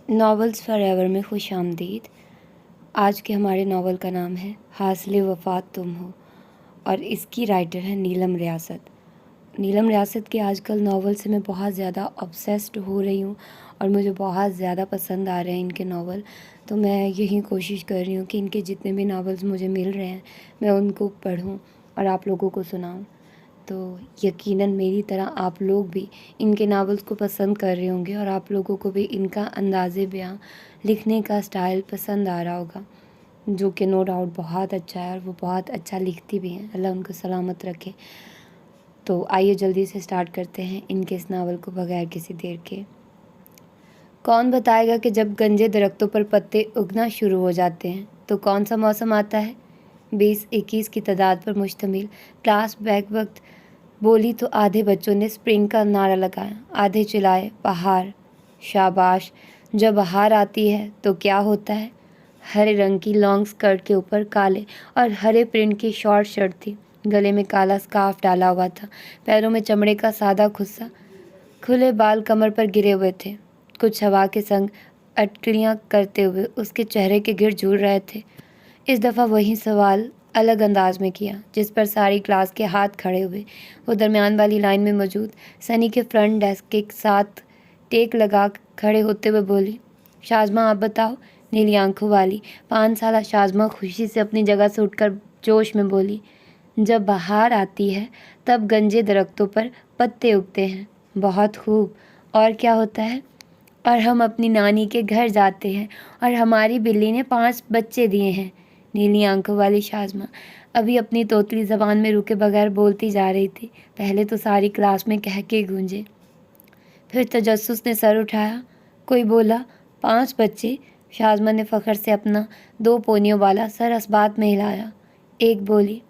Novels forever में खुश आमदीद। आज के हमारे नावल का नाम है हासिल वफ़ात तुम हो और इसकी राइटर है नीलम रियासत। नीलम रियासत के आजकल नावल से मैं बहुत ज़्यादा ऑब्सेस्ड हो रही हूँ और मुझे बहुत ज़्यादा पसंद आ रहे हैं इनके नावल। तो मैं यही कोशिश कर रही हूँ कि इनके जितने भी नावल्स मुझे मिल रहे हैं मैं उनको पढूँ और आप लोगों को सुनाऊँ। तो यकीनन मेरी तरह आप लोग भी इनके नावल्स को पसंद कर रहे होंगे और आप लोगों को भी इनका अंदाज़े बयां लिखने का स्टाइल पसंद आ रहा होगा, जो कि नो डाउट बहुत अच्छा है और वो बहुत अच्छा लिखती भी हैं। अल्लाह उनको सलामत रखे। तो आइए जल्दी से स्टार्ट करते हैं इनके इस नावल को बगैर किसी देर के। कौन बताएगा कि जब गंजे दरख्तों पर पत्ते उगना शुरू हो जाते हैं तो कौन सा मौसम आता है। 20-21 की तादाद पर मुश्तमिल क्लास बैक वक्त बोली तो आधे बच्चों ने स्प्रिंग का नारा लगाया, आधे चिल्लाए बहार। शाबाश। जब बहार आती है तो क्या होता है। हरे रंग की लॉन्ग स्कर्ट के ऊपर काले और हरे प्रिंट की शॉर्ट शर्ट थी, गले में काला स्कार्फ डाला हुआ था, पैरों में चमड़े का सादा खुस्सा, खुले बाल कमर पर गिरे हुए थे, कुछ हवा के संग अटकलियाँ करते हुए उसके चेहरे के गिर झूल रहे थे। इस दफ़ा वही सवाल अलग अंदाज में किया जिस पर सारी क्लास के हाथ खड़े हुए। वो दरमियान वाली लाइन में मौजूद सनी के फ्रंट डेस्क के साथ टेक लगा खड़े होते हुए बोली, शाज़मा आप बताओ। नीली आंखों वाली 5 साला शाज़मा खुशी से अपनी जगह से उठकर जोश में बोली, जब बहार आती है तब गंजे दरख्तों पर पत्ते उगते हैं। बहुत खूब। और क्या होता है। और हम अपनी नानी के घर जाते हैं और हमारी बिल्ली ने 5 बच्चे दिए हैं। नीली आंखों वाली शाज़मा अभी अपनी तोतली ज़बान में रुके बगैर बोलती जा रही थी। पहले तो सारी क्लास में कहके गूंजे, फिर तजस्सुस ने सर उठाया। कोई बोला 5 बच्चे। शाज़मा ने फ़ख्र से अपना 2 पोनियों वाला सर असबात में हिलाया। एक बोली,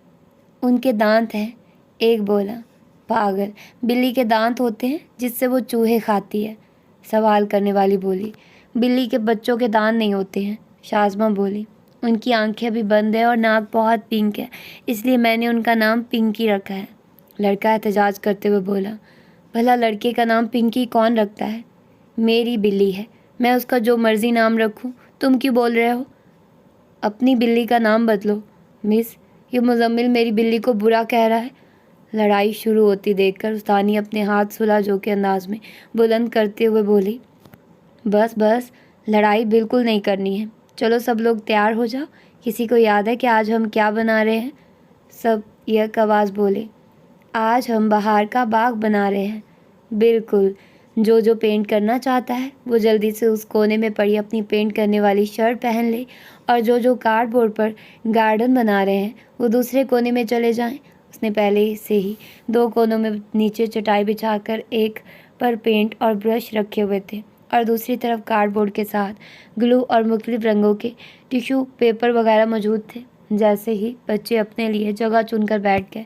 उनके दांत हैं। एक बोला, पागल, बिल्ली के दांत होते हैं जिससे वो चूहे खाती है। सवाल करने वाली बोली, बिल्ली के बच्चों के दांत नहीं होते हैं। शाज़मा बोली, उनकी आंखें अभी बंद है और नाक बहुत पिंक है, इसलिए मैंने उनका नाम पिंकी रखा है। लड़का एहतजाज करते हुए बोला, भला लड़के का नाम पिंकी कौन रखता है। मेरी बिल्ली है, मैं उसका जो मर्जी नाम रखूं। तुम क्यों बोल रहे हो। अपनी बिल्ली का नाम बदलो। मिस, ये मुजम्मिल मेरी बिल्ली को बुरा कह रहा है। लड़ाई शुरू होती देखकर उस्तानी अपने हाथ सुलह के अंदाज में बुलंद करते हुए बोली, बस बस, लड़ाई बिल्कुल नहीं करनी है। चलो सब लोग तैयार हो जाओ। किसी को याद है कि आज हम क्या बना रहे हैं। सब एक आवाज़ बोले, आज हम बाहर का बाग बना रहे हैं। बिल्कुल। जो पेंट करना चाहता है वो जल्दी से उस कोने में पड़ी अपनी पेंट करने वाली शर्ट पहन ले और जो कार्डबोर्ड पर गार्डन बना रहे हैं वो दूसरे कोने में चले जाएं। उसने पहले से ही 2 कोनों में नीचे चटाई बिछाकर एक पर पेंट और ब्रश रखे हुए थे और दूसरी तरफ कार्डबोर्ड के साथ ग्लू और मुख्तलिफ रंगों के टिश्यू पेपर वगैरह मौजूद थे। जैसे ही बच्चे अपने लिए जगह चुनकर बैठ गए,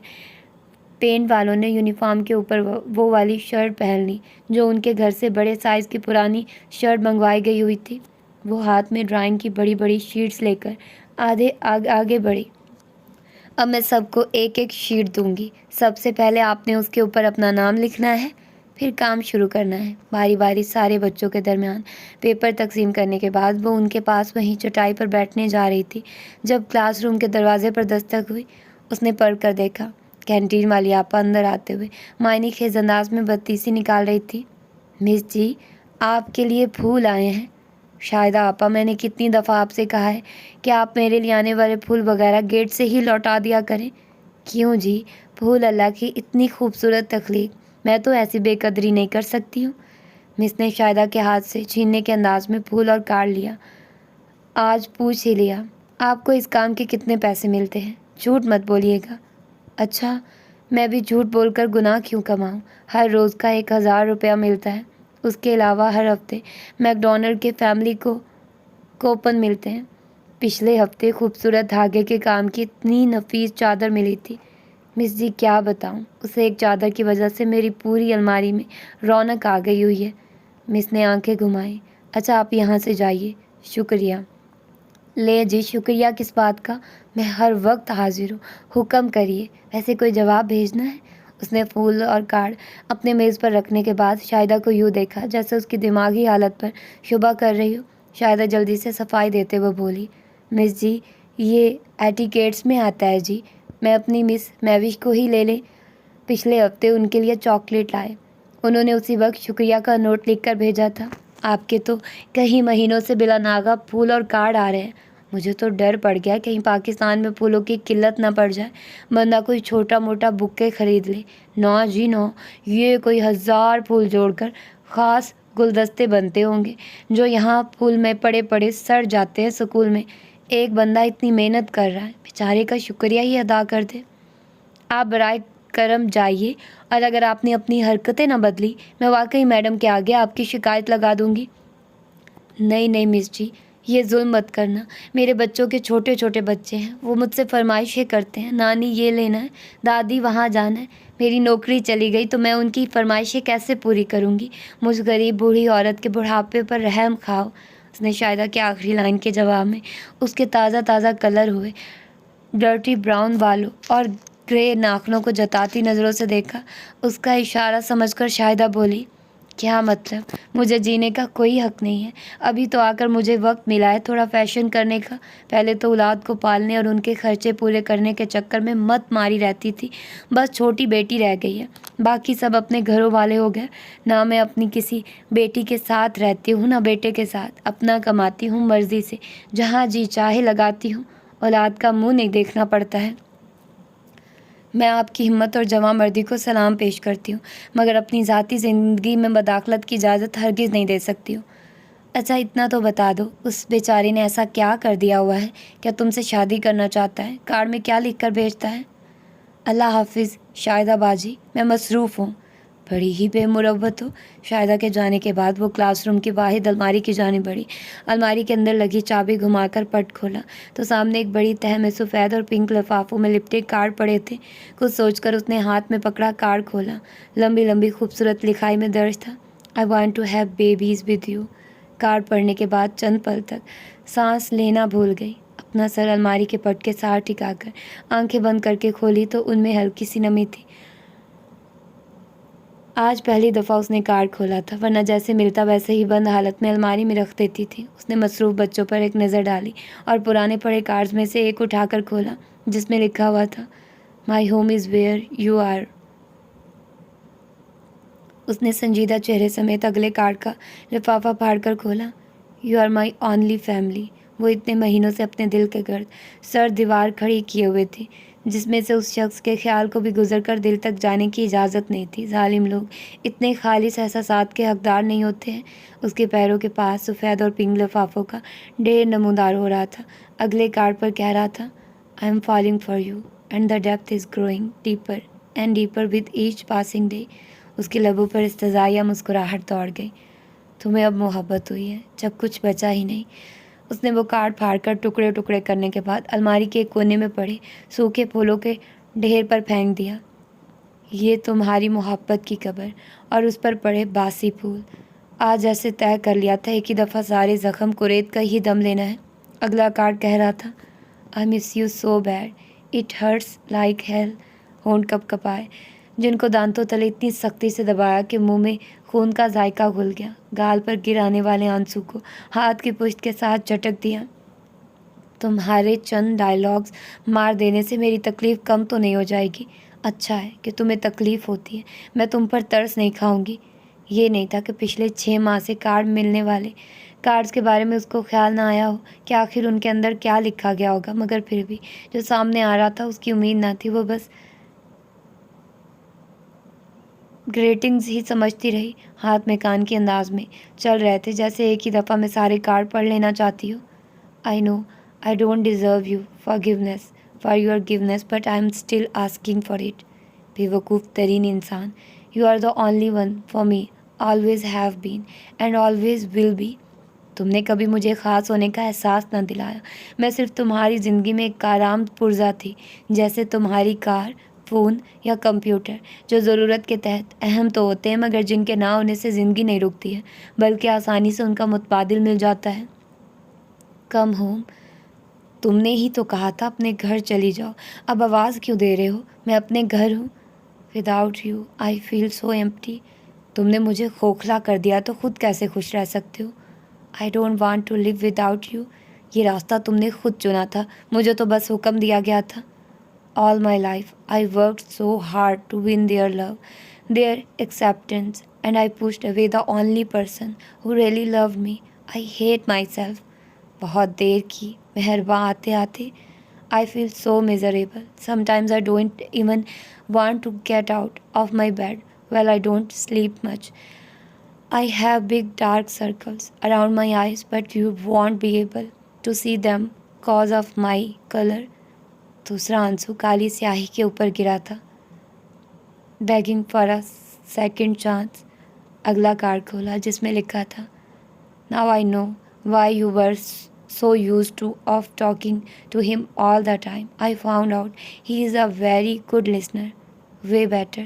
पेंट वालों ने यूनिफॉर्म के ऊपर वो वाली शर्ट पहन ली जो उनके घर से बड़े साइज़ की पुरानी शर्ट मंगवाई गई हुई थी। वो हाथ में ड्राइंग की बड़ी बड़ी शीट्स लेकर आगे बढ़ी। अब मैं सबको एक एक शीट दूंगी। सबसे पहले आपने उसके ऊपर अपना नाम लिखना है, फिर काम शुरू करना है। बारी बारी सारे बच्चों के दरमियान पेपर तकसीम करने के बाद वो उनके पास वहीं चटाई पर बैठने जा रही थी जब क्लासरूम के दरवाजे पर दस्तक हुई। उसने पढ़ कर देखा। कैंटीन वाली आपा अंदर आते हुए मायने खेज अंदाज में बत्तीसी निकाल रही थी। मिस जी, आपके लिए फूल आए हैं। शायद आपा, मैंने कितनी दफ़ा आपसे कहा है कि आप मेरे लिए आने वाले फूल वगैरह गेट से ही लौटा दिया करें। क्यों जी, फूल अल्लाह की इतनी खूबसूरत तख्लीक, मैं तो ऐसी बेकदरी नहीं कर सकती हूँ। मिस ने शायदा के हाथ से छीनने के अंदाज में फूल और काट लिया। आज पूछ ही लिया, आपको इस काम के कितने पैसे मिलते हैं। झूठ मत बोलिएगा। अच्छा, मैं भी झूठ बोलकर गुनाह क्यों कमाऊँ। हर रोज़ का 1000 रुपया मिलता है। उसके अलावा हर हफ्ते मैकडॉनल्ड के फैमिली को कूपन मिलते हैं। पिछले हफ्ते खूबसूरत धागे के काम की इतनी नफीस चादर मिली थी। मिस जी, क्या बताऊं, उसे एक चादर की वजह से मेरी पूरी अलमारी में रौनक आ गई हुई है। मिस ने आंखें घुमाई। अच्छा, आप यहाँ से जाइए। शुक्रिया। ले जी, शुक्रिया किस बात का, मैं हर वक्त हाजिर हूँ। हुक्म करिए। वैसे कोई जवाब भेजना है। उसने फूल और कार्ड अपने मेज़ पर रखने के बाद शाहिदा को यूँ देखा जैसे उसकी दिमागी हालत पर शुबा कर रही हो। शाहिदा जल्दी से सफाई देते हुए बोली, मिस जी, ये एटिकेट्स में आता है जी। मैं अपनी मिस मैविश को ही ले लें। पिछले हफ्ते उनके लिए चॉकलेट लाए। उन्होंने उसी वक्त शुक्रिया का नोट लिखकर भेजा था। आपके तो कई महीनों से बिला नागा फूल और कार्ड आ रहे हैं। मुझे तो डर पड़ गया कहीं पाकिस्तान में फूलों की किल्लत ना पड़ जाए, बंदा कोई छोटा मोटा बुक्के खरीद ले। ना जी ना, ये कोई 1000 फूल जोड़कर ख़ास गुलदस्ते बनते होंगे जो यहाँ फूल में पड़े पड़े सड़ जाते हैं स्कूल में। एक बंदा इतनी मेहनत कर रहा है, बेचारे का शुक्रिया ही अदा कर दे। आप बराए करम जाइए, और अगर आपने अपनी हरकतें ना बदली, मैं वाकई मैडम के आगे आपकी शिकायत लगा दूंगी। नहीं नहीं मिस जी, ये जुल्म मत करना। मेरे बच्चों के छोटे छोटे बच्चे हैं, वो मुझसे फरमाइशें करते हैं, नानी ये लेना है, दादी वहाँ जाना है। मेरी नौकरी चली गई तो मैं उनकी फरमाइशें कैसे पूरी करूँगी। मुझ गरीब बूढ़ी औरत के बुढ़ापे पर रहम खाओ। उसने शायदा की आखिरी लाइन के जवाब में उसके ताज़ा ताज़ा कलर हुए डर्टी ब्राउन बालों और ग्रे नाखनों को जताती नज़रों से देखा। उसका इशारा समझकर शाहिदा बोली, क्या मतलब, मुझे जीने का कोई हक नहीं है? अभी तो आकर मुझे वक्त मिला है थोड़ा फैशन करने का। पहले तो औलाद को पालने और उनके खर्चे पूरे करने के चक्कर में मत मारी रहती थी। बस छोटी बेटी रह गई है, बाकी सब अपने घरों वाले हो गए। ना मैं अपनी किसी बेटी के साथ रहती हूँ ना बेटे के साथ। अपना कमाती हूँ मर्जी से, जहाँ जी चाहे लगाती हूँ। औलाद का मुंह नहीं देखना पड़ता है। मैं आपकी हिम्मत और जवांमर्दी को सलाम पेश करती हूँ, मगर अपनी ज़ाती ज़िंदगी में मदाखलत की इजाज़त हरगिज़ नहीं दे सकती हूँ। अच्छा इतना तो बता दो, उस बेचारे ने ऐसा क्या कर दिया हुआ है? क्या तुमसे शादी करना चाहता है? कार्ड में क्या लिख कर भेजता है? अल्लाह हाफिज़ शाहिदा बाजी, मैं मसरूफ़ हूँ। बड़ी ही बेमुरव्वत हो। शाहिदा के जाने के बाद वो क्लासरूम की वाहिद अलमारी की जानिब बढ़ी। अलमारी के अंदर लगी चाबी घुमाकर पट खोला तो सामने एक बड़ी तह में सफ़ेद और पिंक लिफाफों में लिपटे कार्ड पड़े थे। कुछ सोचकर उसने हाथ में पकड़ा कार्ड खोला। लंबी लंबी खूबसूरत लिखाई में दर्ज था, I want to have babies with you. Card पढ़ने के बाद चंद पल तक सांस लेना भूल गई। अपना सर अलमारी के पट के साथ टिकाकर आंखें बंद करके खोली तो उनमें हल्की सी नमी थी। आज पहली दफ़ा उसने कार्ड खोला था, वरना जैसे मिलता वैसे ही बंद हालत में अलमारी में रख देती थी। उसने मसरूफ़ बच्चों पर एक नज़र डाली और पुराने पड़े कार्ड्स में से एक उठाकर खोला जिसमें लिखा हुआ था, my home is where you are. उसने संजीदा चेहरे समेत अगले कार्ड का लिफाफा फाड़कर खोला, you are my only family. वो इतने महीनों से अपने दिल के गर्द सर दीवार खड़ी किए हुए थी, जिसमें से उस शख्स के ख्याल को भी गुजर कर दिल तक जाने की इजाज़त नहीं थी। जालिम लोग इतने खालिस एहसासात के हकदार नहीं होते हैं। उसके पैरों के पास सफ़ेद और पिंक लिफाफों का ढेर नमूदार हो रहा था। अगले कार्ड पर कह रहा था, I am falling for you and the depth is growing deeper and deeper with each passing day. उसके लबों पर इस्तज़ाया मुस्कुराहट दौड़ गई। तुम्हें अब मोहब्बत हुई है जब कुछ बचा ही नहीं। उसने वो कार्ड फाड़कर टुकड़े टुकड़े करने के बाद अलमारी के एक कोने में पड़े सूखे फूलों के ढेर पर फेंक दिया। ये तुम्हारी मोहब्बत की कब्र और उस पर पड़े बासी फूल। आज ऐसे तय कर लिया था एक ही दफ़ा सारे ज़ख्म कुरेद कर ही दम लेना है। अगला कार्ड कह रहा था, I miss you so bad, it hurts like hell. होंठ कपकपाए, जिनको दांतों तले इतनी सख्ती से दबाया कि मुंह में खून का जायका घुल गया। गाल पर गिराने वाले आंसू को हाथ की पुश्त के साथ झटक दिया। तुम्हारे चंद डायलॉग्स मार देने से मेरी तकलीफ़ कम तो नहीं हो जाएगी। अच्छा है कि तुम्हें तकलीफ़ होती है, मैं तुम पर तरस नहीं खाऊंगी। ये नहीं था कि पिछले 6 माह से कार्ड मिलने वाले कार्ड्स के बारे में उसको ख्याल ना आया हो कि आखिर उनके अंदर क्या लिखा गया होगा, मगर फिर भी जो सामने आ रहा था उसकी उम्मीद ना थी। वो बस ग्रेटिंग्स ही समझती रही। हाथ में कान के अंदाज में चल रहे थे जैसे एक ही दफ़ा में सारे कार्ड पढ़ लेना चाहती हो। I know I don't deserve you forgiveness for your giveness but I am still asking for it. बेवकूफ़ तरीन इंसान, you are the only one for me, always have been and always will be. तुमने कभी मुझे ख़ास होने का एहसास न दिलाया। मैं सिर्फ तुम्हारी ज़िंदगी में एक काराम पुर्जा थी, जैसे तुम्हारी कार, फ़ोन या कंप्यूटर, जो ज़रूरत के तहत अहम तो होते हैं मगर जिनके ना होने से ज़िंदगी नहीं रुकती है, बल्कि आसानी से उनका मुतबादिल मिल जाता है। कम होम, तुमने ही तो कहा था अपने घर चली जाओ, अब आवाज़ क्यों दे रहे हो? मैं अपने घर हूँ। Without you I feel so empty. तुमने मुझे खोखला कर दिया तो खुद कैसे खुश रह सकते हो? I don't want to live without you. ये रास्ता तुमने खुद चुना था, मुझे तो बस हुक्म दिया गया था। All my life I worked so hard to win their love, their acceptance, and I pushed away the only person who really love me. I hate myself. बहुत देर की मेहरबान आते आते I feel so miserable. Sometimes I don't even want to get out of my bed. Well, I don't sleep much. I have big dark circles around my eyes, but you won't be able to see them cause of my color. दूसरा आंसू काली स्याही के ऊपर गिरा था। Begging for a second chance. अगला card खोला जिसमें लिखा था, Now I know why you were so used to of talking to him all the time. I found out he is a very good listener, way better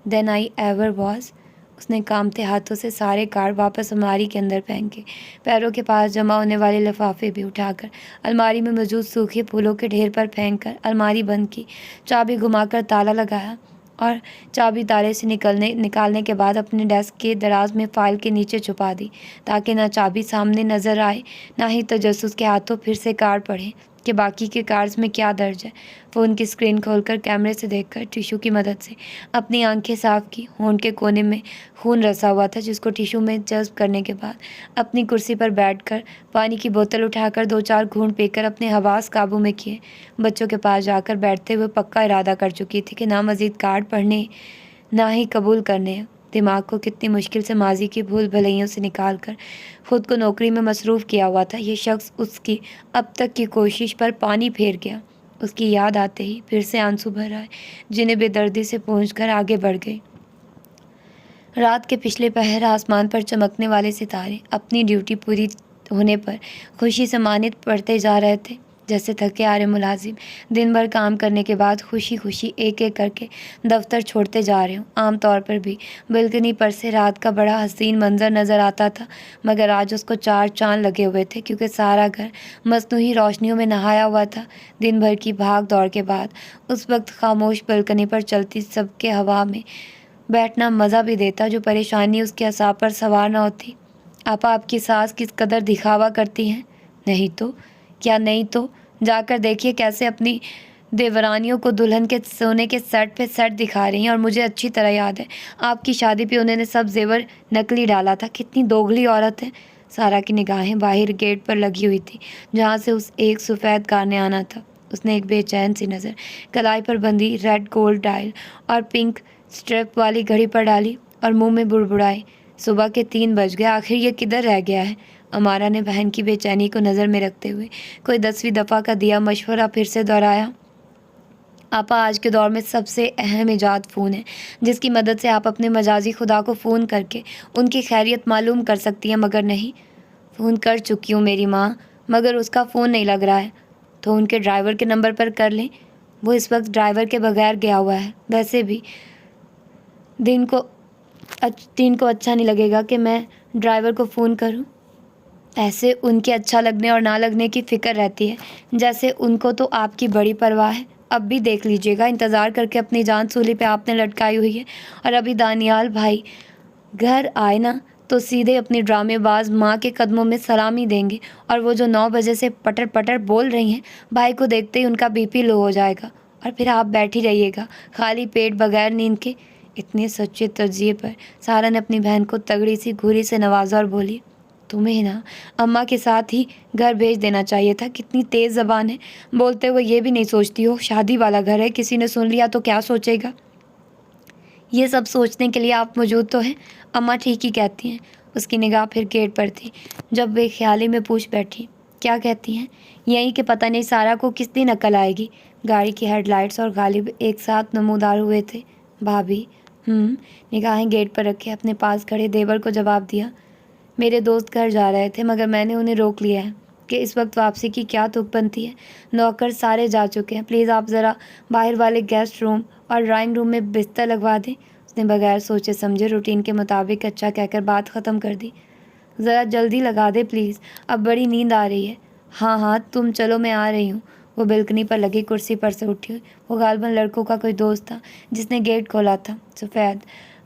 than I ever was. उसने कामते हाथों से सारे card वापस अलमारी के अंदर फेंक के पैरों के पास जमा होने वाले लिफाफे भी उठाकर अलमारी में मौजूद सूखे फूलों के ढेर पर फेंक कर अलमारी बंद की, चाबी घुमाकर ताला लगाया और चाबी ताले से निकालने के बाद अपने डेस्क के दराज में फाइल के नीचे छुपा दी, ताकि ना चाबी सामने नज़र आए, ना ही तजस्सुस के हाथों फिर से कार्ड पढ़े कि बाकी के कार्ड्स में क्या दर्ज है। फ़ोन की स्क्रीन खोलकर कैमरे से देखकर टिश्यू की मदद से अपनी आंखें साफ की। होंठ के कोने में खून रसा हुआ था, जिसको टिश्यू में जज्ब करने के बाद अपनी कुर्सी पर बैठकर पानी की बोतल उठाकर 2-4 घूंट पीकर अपने हवास काबू में किए। बच्चों के पास जाकर बैठते हुए पक्का इरादा कर चुकी थी कि ना मज़ीद कार्ड पढ़ने, ना ही कबूल करने। दिमाग को कितनी मुश्किल से माजी की भूल भलाइयों से निकाल कर खुद को नौकरी में मसरूफ़ किया हुआ था, ये शख्स उसकी अब तक की कोशिश पर पानी फेर गया। उसकी याद आते ही फिर से आंसू भर आए, जिन्हें बेदर्दी से पोंछकर आगे बढ़ गई। रात के पिछले पहर आसमान पर चमकने वाले सितारे अपनी ड्यूटी पूरी होने पर खुशी से मानित पड़ते जा रहे थे, जैसे थके आ रहे मुलाजिम दिन भर काम करने के बाद खुशी खुशी एक एक करके दफ्तर छोड़ते जा रहे हों। आमतौर पर भी बालकनी पर से रात का बड़ा हसीन मंजर नज़र आता था, मगर आज उसको 4 चांद लगे हुए थे, क्योंकि सारा घर मसनूही रोशनियों में नहाया हुआ था। दिन भर की भाग दौड़ के बाद उस वक्त खामोश बालकनी पर चलती सबके हवा में बैठना मज़ा भी देता, जो परेशानी उसके असाब पर सवार न होती। आपा आपकी सास किस कदर दिखावा करती हैं। नहीं तो क्या, नहीं तो जाकर देखिए कैसे अपनी देवरानियों को दुल्हन के सोने के सेट पे सेट दिखा रही हैं। और मुझे अच्छी तरह याद है आपकी शादी पे उन्होंने सब जेवर नकली डाला था। कितनी दोगली औरत है। सारा की निगाहें बाहर गेट पर लगी हुई थी, जहाँ से उस एक सफ़ेद कार ने आना था। उसने एक बेचैन सी नज़र कलाई पर बंधी रेड गोल्ड डायल और पिंक स्ट्रैप वाली घड़ी पर डाली और मुंह में बुड़बुड़ाई, सुबह के 3 बज गए, आखिर ये किधर रह गया है। अमारा ने बहन की बेचैनी को नज़र में रखते हुए कोई 10वीं दफ़ा का दिया मशवरा फिर से दोहराया। आपा, आज के दौर में सबसे अहम ईजाद फ़ोन है, जिसकी मदद से आप अपने मजाजी खुदा को फ़ोन करके उनकी खैरियत मालूम कर सकती हैं। मगर नहीं, फ़ोन कर चुकी हूँ मेरी माँ, मगर उसका फ़ोन नहीं लग रहा है। तो उनके ड्राइवर के नंबर पर कर लें, वो इस वक्त ड्राइवर के बगैर गया हुआ है। वैसे भी दिन को अच्छा नहीं लगेगा कि मैं ड्राइवर को फ़ोन करूं। ऐसे उनके अच्छा लगने और ना लगने की फ़िक्र रहती है, जैसे उनको तो आपकी बड़ी परवाह है। अब भी देख लीजिएगा, इंतज़ार करके अपनी जान सूली पे आपने लटकाई हुई है। और अभी दानियाल भाई घर आए ना तो सीधे अपनी ड्रामेबाज माँ के कदमों में सलामी देंगे। और वो जो 9 बजे से पटर पटर बोल रही हैं, भाई को देखते ही उनका बीपी लो हो जाएगा। और फिर आप बैठी रहिएगा खाली पेट बगैर नींद के। इतने सच्चे तजिए पर सारा ने अपनी बहन को तगड़ी सी घूरी से नवाजा और बोली, तुम्हें ना अम्मा के साथ ही घर भेज देना चाहिए था। कितनी तेज़ ज़बान है, बोलते हुए ये भी नहीं सोचती हो शादी वाला घर है, किसी ने सुन लिया तो क्या सोचेगा। ये सब सोचने के लिए आप मौजूद तो हैं। अम्मा ठीक ही कहती हैं। उसकी निगाह फिर गेट पर थी, जब वे ख्याली में पूछ बैठी, क्या कहती हैं? यहीं कि पता नहीं सारा को किस दिन अकल आएगी। गाड़ी की हेडलाइट्स और गालिब एक साथ नमूदार हुए थे। भाभी, निगाहें गेट पर रखे अपने पास खड़े देवर को जवाब दिया, मेरे दोस्त घर जा रहे थे, मगर मैंने उन्हें रोक लिया है कि इस वक्त वापसी की क्या तुक बनती है। नौकर सारे जा चुके हैं, प्लीज़ आप ज़रा बाहर वाले गेस्ट रूम और ड्राइंग रूम में बिस्तर लगवा दें। उसने बगैर सोचे समझे रूटीन के मुताबिक अच्छा कहकर बात ख़त्म कर दी। ज़रा जल्दी लगा दे प्लीज़, अब बड़ी नींद आ रही है। हाँ हाँ तुम चलो, मैं आ रही हूँ। वो बालकनी पर लगी कुर्सी पर से उठी। वो गालबन लड़कों का कोई दोस्त था जिसने गेट खोला था। सफ़ेद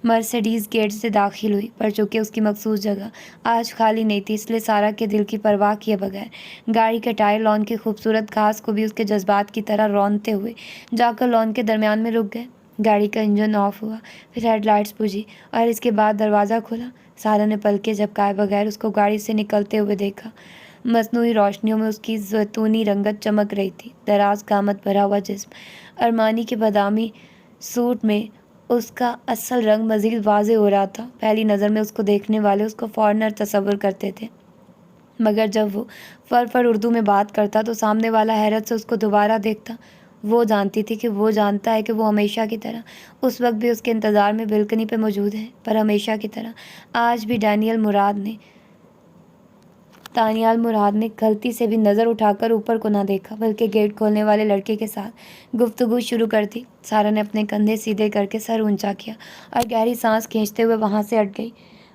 मर्सिडीज़ गेट से दाखिल हुई, पर चूंकि उसकी मखसूस जगह आज खाली नहीं थी, इसलिए सारा के दिल की परवाह किए बगैर गाड़ी के टायर लॉन की खूबसूरत घास को भी उसके जज्बात की तरह रौंदते हुए जाकर लॉन के दरमियान में रुक गए। गाड़ी का इंजन ऑफ हुआ, फिर हेडलाइट्स बुझी और इसके बाद दरवाज़ा खुला। सारा ने पलकें झपकाए बगैर उसको गाड़ी से निकलते हुए देखा। मसनूई रोशनियों में उसकी जैतूनी रंगत चमक रही थी। दराज कामत भरा हुआ जिस्म, अरमानी के बादामी सूट में उसका असल रंग मज़ीद वाज़ेह हो रहा था। पहली नज़र में उसको देखने वाले उसको फॉरेनर तस्वुर करते थे, मगर जब वो फर उर्दू में बात करता तो सामने वाला हैरत से उसको दोबारा देखता। वो जानती थी कि वो जानता है कि वो हमेशा की तरह उस वक्त भी उसके इंतज़ार में बालकनी पे मौजूद है, पर हमेशा की तरह आज भी तानियाल मुराद ने गलती से भी नज़र उठाकर ऊपर को ना देखा, बल्कि गेट खोलने वाले लड़के के साथ गुफ्तगू शुरू कर दी। सारा ने अपने कंधे सीधे करके सर ऊंचा किया और गहरी सांस खींचते हुए वहाँ से हट गई।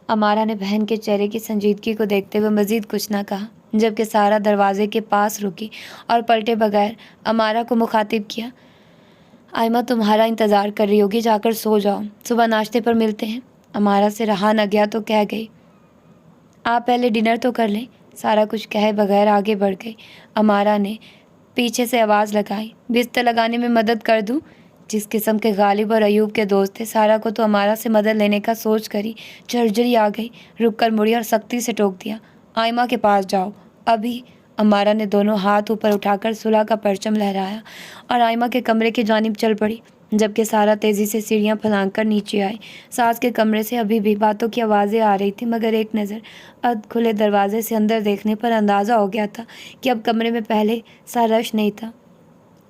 अमारा ने बहन के चेहरे की संजीदगी को देखते हुए मज़ीद कुछ ना कहा, जबकि सारा दरवाजे के पास रुकी और पलटे बगैर अमारा को मुखातिब किया। आयमा तुम्हारा इंतज़ार कर रही होगी, जाकर सो जाओ, सुबह नाश्ते पर मिलते हैं। अमारा से रहा न गया तो कह गई, आप पहले डिनर तो कर लें। सारा कुछ कहे बगैर आगे बढ़ गई। अमारा ने पीछे से आवाज़ लगाई, बिस्तर लगाने में मदद कर दूं? जिस किस्म के गालिब और अयूब के दोस्त थे, सारा को तो अमारा से मदद लेने का सोच कर ही झरझरी आ गई। रुक कर मुड़ी और सख्ती से टोक दिया, आयमा के पास जाओ अभी। अमारा ने दोनों हाथ ऊपर उठाकर सुलह का परचम लहराया और आयमा के कमरे की जानिब चल पड़ी, जबकि सारा तेज़ी से सीढ़ियाँ फलांग कर नीचे आई। सास के कमरे से अभी भी बातों की आवाज़ें आ रही थी, मगर एक नज़र अध खुले दरवाजे से अंदर देखने पर अंदाज़ा हो गया था कि अब कमरे में पहले सा रश नहीं था।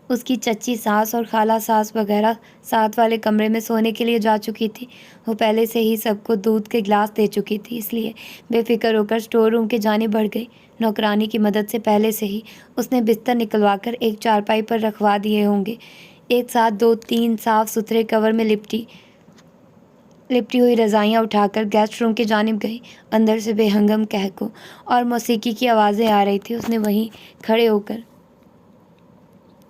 उसकी चच्ची सास और खाला सास वगैरह साथ वाले कमरे में सोने के लिए जा चुकी थी। वो पहले से ही सबको दूध के गिलास दे चुकी थी, इसलिए बेफिक्र होकर स्टोर रूम के जाने बढ़ गई। नौकरानी की मदद से पहले से ही उसने बिस्तर निकलवाकर एक चारपाई पर रखवा दिए होंगे। एक साथ 2-3 साफ सुथरे कवर में लिपटी हुई रज़ाइयाँ उठाकर गेस्ट रूम की जानिब गई। अंदर से बेहंगम कहको और मौसीकी की आवाज़ें आ रही थी। उसने वहीं खड़े होकर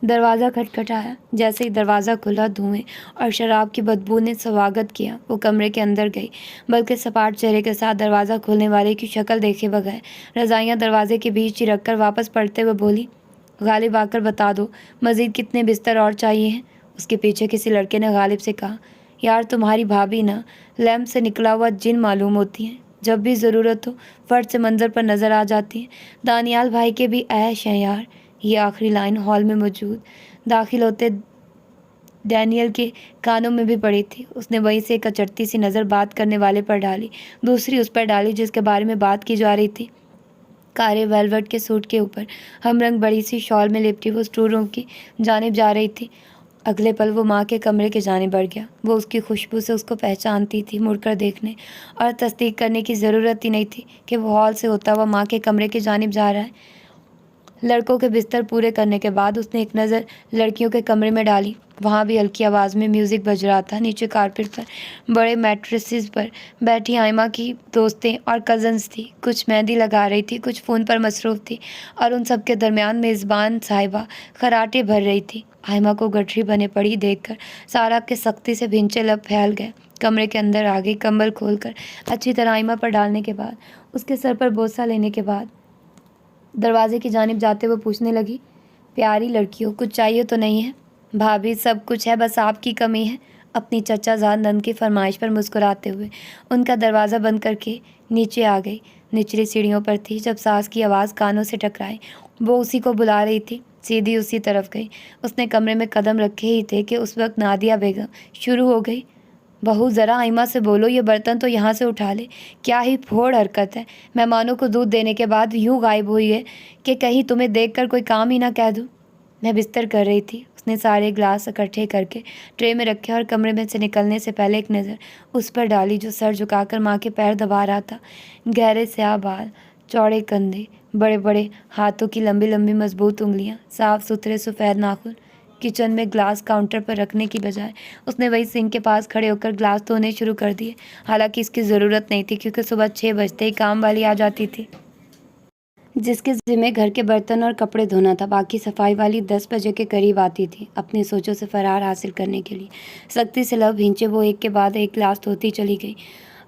दरवाज़ा खटखटाया। जैसे ही दरवाज़ा खुला, धुएं और शराब की बदबू ने स्वागत किया। वो कमरे के अंदर गई, बल्कि सपाट चेहरे के साथ दरवाज़ा खोलने वाले की शक्ल देखे बगैर रज़ाइयाँ दरवाजे के बीच ही रखकर वापस पलटते हुए बोली, गालिब आकर बता दो मज़ीद कितने बिस्तर और चाहिए हैं। उसके पीछे किसी लड़के ने गालिब से कहा, यार तुम्हारी भाभी ना लैम्प से निकला हुआ जिन मालूम होती हैं, जब भी ज़रूरत हो फर्श से मंजर पर नज़र आ जाती हैं। दानियाल भाई के भी ऐश हैं यार। ये आखिरी लाइन हॉल में मौजूद दाखिल होते डैनियल के कानों में भी पड़ी थी। उसने वहीं से एक अचरती सी नज़र बात करने वाले पर डाली, दूसरी उस पर डाली जिसके बारे में बात की जा रही थी। कारे वेलवेट के सूट के ऊपर हमरंग बड़ी सी शॉल में लिपटी वो स्टोर रूम की जानिब जा रही थी। अगले पल वो माँ के कमरे के जाने बढ़ गया। वो उसकी खुशबू से उसको पहचानती थी। मुड़कर देखने और तस्दीक करने की ज़रूरत ही नहीं थी कि वो हॉल से होता हुआ माँ के कमरे की जानिब जा रहा है। लड़कों के बिस्तर पूरे करने के बाद उसने एक नज़र लड़कियों के कमरे में डाली। वहाँ भी हल्की आवाज़ में म्यूज़िक बज रहा था। नीचे कारपेट पर बड़े मैट्रेसेस पर बैठी आयमा की दोस्तें और कज़न्स थी। कुछ मेहंदी लगा रही थी, कुछ फ़ोन पर मसरूफ़ थी, और उन सब के दरमियान मेज़बान साहिबा खराटे भर रही थी। आयमा को गठरी बने पड़ी देखकर सारा के सख्ती से भिंचे लब फैल गए। कमरे के अंदर आ गई। कंबल खोलकर अच्छी तरह आयमा पर डालने के बाद, उसके सर पर बोसा लेने के बाद दरवाजे की जानिब जाते हुए पूछने लगी, प्यारी लड़कियों कुछ चाहिए तो नहीं है? भाभी सब कुछ है, बस आपकी कमी है। अपनी चचा जान नंद की फरमाइश पर मुस्कुराते हुए उनका दरवाज़ा बंद करके नीचे आ गई। निचली सीढ़ियों पर थी जब सास की आवाज़ कानों से टकराई। वो उसी को बुला रही थी। सीधी उसी तरफ गई। उसने कमरे में कदम रखे ही थे कि उस वक्त नादिया बेगम शुरू हो गई, बहू ज़रा आइमा से बोलो ये बर्तन तो यहाँ से उठा ले। क्या ही फोड़ हरकत है, मेहमानों को दूध देने के बाद यूँ गायब हुई है कि कहीं तुम्हें देखकर कोई काम ही ना कह दूँ। मैं बिस्तर कर रही थी। उसने सारे ग्लास इकट्ठे करके ट्रे में रखे और कमरे में से निकलने से पहले एक नज़र उस पर डाली जो सर झुकाकर माँ के पैर दबा रहा था। गहरे स्याह बाल, चौड़े कंधे, बड़े बड़े हाथों की लंबी लंबी मजबूत उंगलियाँ, साफ़ सुथरे सफ़ेद नाखून। किचन में ग्लास काउंटर पर रखने की बजाय उसने वही सिंक के पास खड़े होकर ग्लास धोने शुरू कर दिए। हालांकि इसकी ज़रूरत नहीं थी क्योंकि सुबह 6 बजते ही काम वाली आ जाती थी। जिसके ज़िम्मे घर के बर्तन और कपड़े धोना था। बाकी सफाई वाली 10 बजे के करीब आती थी अपनी सोचों से फरार हासिल करने के लिए। सख्ती से लब खींचे वो एक के बाद एक गिलास धोती चली गई।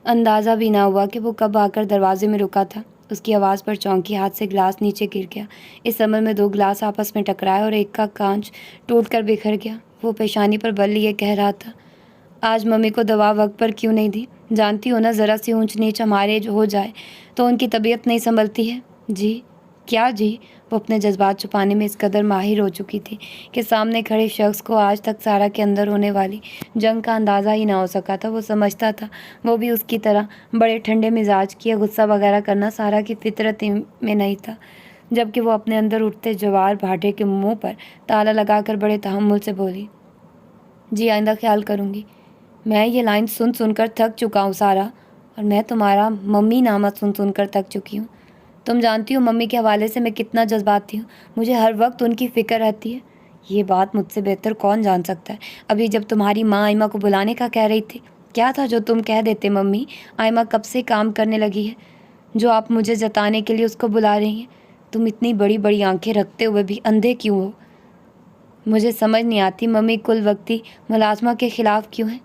अंदाज़ा भी ना हुआ कि वो कब आकर दरवाजे में रुका था। उसकी आवाज़ पर चौंकी, हाथ से गिलास नीचे गिर गया। इस अमल में 2 गिलास आपस में टकराए और एक का कांच टूटकर बिखर गया। वो पेशानी पर बल लिए कह रहा था, आज मम्मी को दवा वक्त पर क्यों नहीं दी? जानती हो ना, ज़रा सी ऊंच नीच हमारे हो जाए तो उनकी तबीयत नहीं संभलती है। जी क्या जी? वो अपने जज्बात छुपाने में इस कदर माहिर हो चुकी थी कि सामने खड़े शख्स को आज तक सारा के अंदर होने वाली जंग का अंदाज़ा ही ना हो सका था। वो समझता था वो भी उसकी तरह बड़े ठंडे मिजाज की, गुस्सा वगैरह करना सारा की फितरत में नहीं था। जबकि वो अपने अंदर उठते जवार भाटे के मुंह पर ताला लगाकर बड़े तहम्मुल से बोली, जी आइंदा ख्याल करूँगी। मैं ये लाइन सुन सुनकर थक चुका हूँ सारा, और मैं तुम्हारा मम्मी नामा सुन सुनकर थक चुकी हूँ। तुम जानती हो मम्मी के हवाले से मैं कितना जज्बाती हूँ। मुझे हर वक्त उनकी फ़िक्र रहती है। ये बात मुझसे बेहतर कौन जान सकता है। अभी जब तुम्हारी माँ आइमा को बुलाने का कह रही थी, क्या था जो तुम कह देते, मम्मी आइमा कब से काम करने लगी है, जो आप मुझे जताने के लिए उसको बुला रही हैं। तुम इतनी बड़ी बड़ी आंखें रखते हुए भी अंधे क्यों हो? मुझे समझ नहीं आती मम्मी कुल वक्ती मुलाजमा के ख़िलाफ़ क्यों है।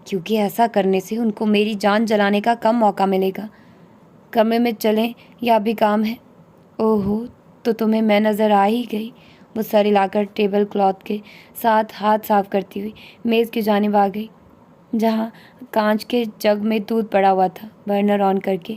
क्योंकि ऐसा करने से उनको मेरी जान जलाने का कम मौका मिलेगा। कमरे में चलें या भी काम है? ओहो, तो तुम्हें मैं नज़र आ ही गई। वो सर हिलाकर टेबल क्लॉथ के साथ हाथ साफ करती हुई मेज़ की जानिब आ गई, जहाँ कांच के जग में दूध पड़ा हुआ था। बर्नर ऑन करके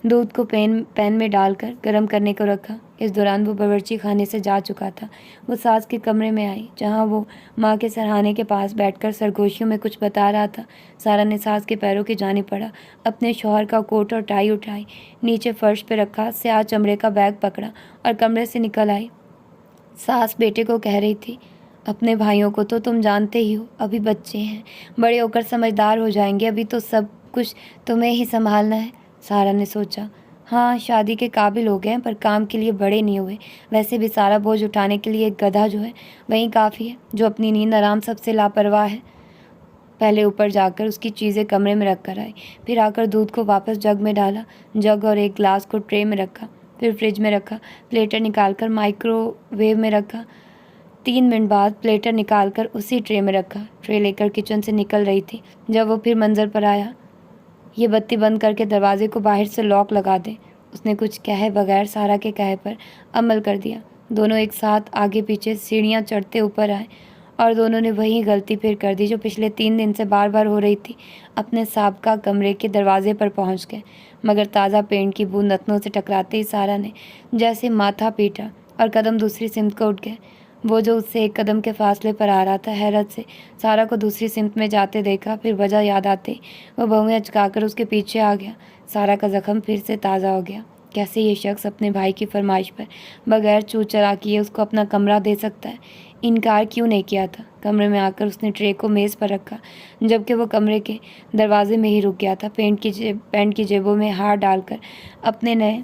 दूध को पैन में डालकर गर्म करने को रखा। इस दौरान वो बावर्ची खाने से जा चुका था। वो सास के कमरे में आई, जहाँ वो माँ के सरहाने के पास बैठकर सरगोशियों में कुछ बता रहा था। सारा ने सास के पैरों की जानिब पड़ा, अपने शौहर का कोट और टाई उठाई, नीचे फर्श पे रखा स्याह चमड़े का बैग पकड़ा और कमरे से निकल आई। सास बेटे को कह रही थी, अपने भाइयों को तो तुम जानते ही हो, अभी बच्चे हैं, बड़े होकर समझदार हो जाएंगे, अभी तो सब कुछ तुम्हें ही संभालना है। सारा ने सोचा, हाँ शादी के काबिल हो गए हैं पर काम के लिए बड़े नहीं हुए। वैसे भी सारा बोझ उठाने के लिए एक गधा जो है वही काफ़ी है, जो अपनी नींद आराम सबसे लापरवाह है। पहले ऊपर जाकर उसकी चीज़ें कमरे में रख कर आई, फिर आकर दूध को वापस जग में डाला, जग और एक गिलास को ट्रे में रखा, फिर फ्रिज में रखा, प्लेटर निकालकर माइक्रोवेव में रखा। 3 मिनट बाद प्लेटर निकालकर उसी ट्रे में रखा। ट्रे लेकर किचन से निकल रही थी जब वो फिर मंजर पर आया। ये बत्ती बंद करके दरवाजे को बाहर से लॉक लगा दे। उसने कुछ कहे बगैर सारा के कहे पर अमल कर दिया। दोनों एक साथ आगे पीछे सीढ़ियाँ चढ़ते ऊपर आए और दोनों ने वही गलती फिर कर दी जो पिछले 3 दिन से बार बार हो रही थी। अपने साबका कमरे के दरवाजे पर पहुंच गए, मगर ताज़ा पेंट की बूंद नथनों से टकराते ही सारा ने जैसे माथा पीटा और कदम दूसरी सिमत को उठ गए। वो जो उससे एक कदम के फासले पर आ रहा था, हैरत से सारा को दूसरी सिमत में जाते देखा। फिर वजह याद आते वो बहुएं अचकाकर उसके पीछे आ गया। सारा का जख्म फिर से ताज़ा हो गया। कैसे ये शख्स अपने भाई की फरमाइश पर बगैर चू चरा किए उसको अपना कमरा दे सकता है? इनकार क्यों नहीं किया था? कमरे में आकर उसने ट्रे को मेज़ पर रखा, जबकि वो कमरे के दरवाजे में ही रुक गया था। पैंट की जेबों में हाथ डालकर अपने नए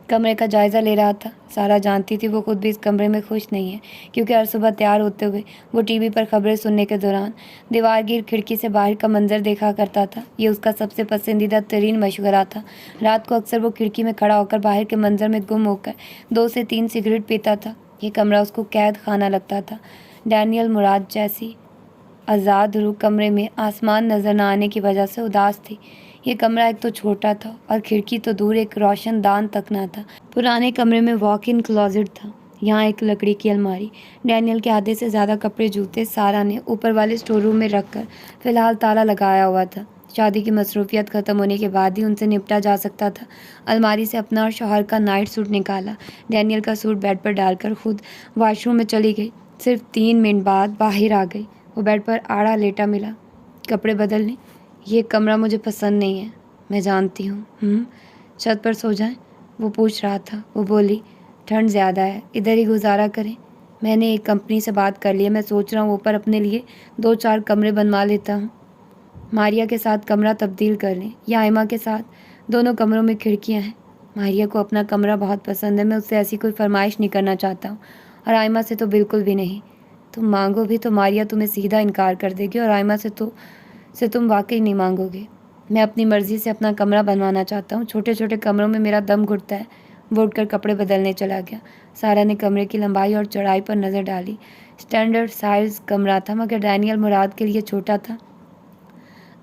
कमरे का जायज़ा ले रहा था। सारा जानती थी वो खुद भी इस कमरे में खुश नहीं है, क्योंकि हर सुबह तैयार होते हुए वो टीवी पर खबरें सुनने के दौरान दीवारगीर खिड़की से बाहर का मंजर देखा करता था। ये उसका सबसे पसंदीदा तरीन मशगरा था। रात को अक्सर वो खिड़की में खड़ा होकर बाहर के मंजर में गुम होकर 2 से 3 सिगरेट पीता था। ये कमरा उसको कैद खाना लगता था। डैनियल मुराद जैसी आज़ाद रूह कमरे में आसमान नज़र न आने की वजह से उदास थी। ये कमरा एक तो छोटा था और खिड़की तो दूर, एक रोशनदान तक ना था। पुराने कमरे में वॉक इन क्लोजेट था, यहाँ एक लकड़ी की अलमारी। डैनियल के आधे से ज़्यादा कपड़े जूते सारा ने ऊपर वाले स्टोर रूम में रखकर फ़िलहाल ताला लगाया हुआ था। शादी की मसरूफियत ख़त्म होने के बाद ही उनसे निपटा जा सकता था। अलमारी से अपना और शौहर का नाइट सूट निकाला। डैनियल का सूट बेड पर डालकर खुद वॉशरूम में चली गई। सिर्फ 3 मिनट बाद बाहर आ गई। वो बेड पर आड़ा लेटा मिला। कपड़े बदलने? ये कमरा मुझे पसंद नहीं है, मैं जानती हूँ। छत पर सो जाएं? वो पूछ रहा था। वो बोली, ठंड ज़्यादा है, इधर ही गुजारा करें। मैंने एक कंपनी से बात कर ली है, मैं सोच रहा हूँ ऊपर अपने लिए 2-4 कमरे बनवा लेता हूँ। मारिया के साथ कमरा तब्दील कर लें या आइमा के साथ। दोनों कमरों में खिड़कियाँ हैं। मारिया को अपना कमरा बहुत पसंद है, मैं उससे ऐसी कोई फरमाइश नहीं करना चाहता हूँ, और आइमा से तो बिल्कुल भी नहीं। तुम मांगो भी तो मारिया तुम्हें सीधा इनकार कर देगी, और आइमा से तुम वाकई नहीं मांगोगे। मैं अपनी मर्ज़ी से अपना कमरा बनवाना चाहता हूँ। छोटे छोटे कमरों में मेरा दम घुटता है। वो उठकर कपड़े बदलने चला गया। सारा ने कमरे की लंबाई और चौड़ाई पर नज़र डाली। स्टैंडर्ड साइज कमरा था, मगर डैनियल मुराद के लिए छोटा था।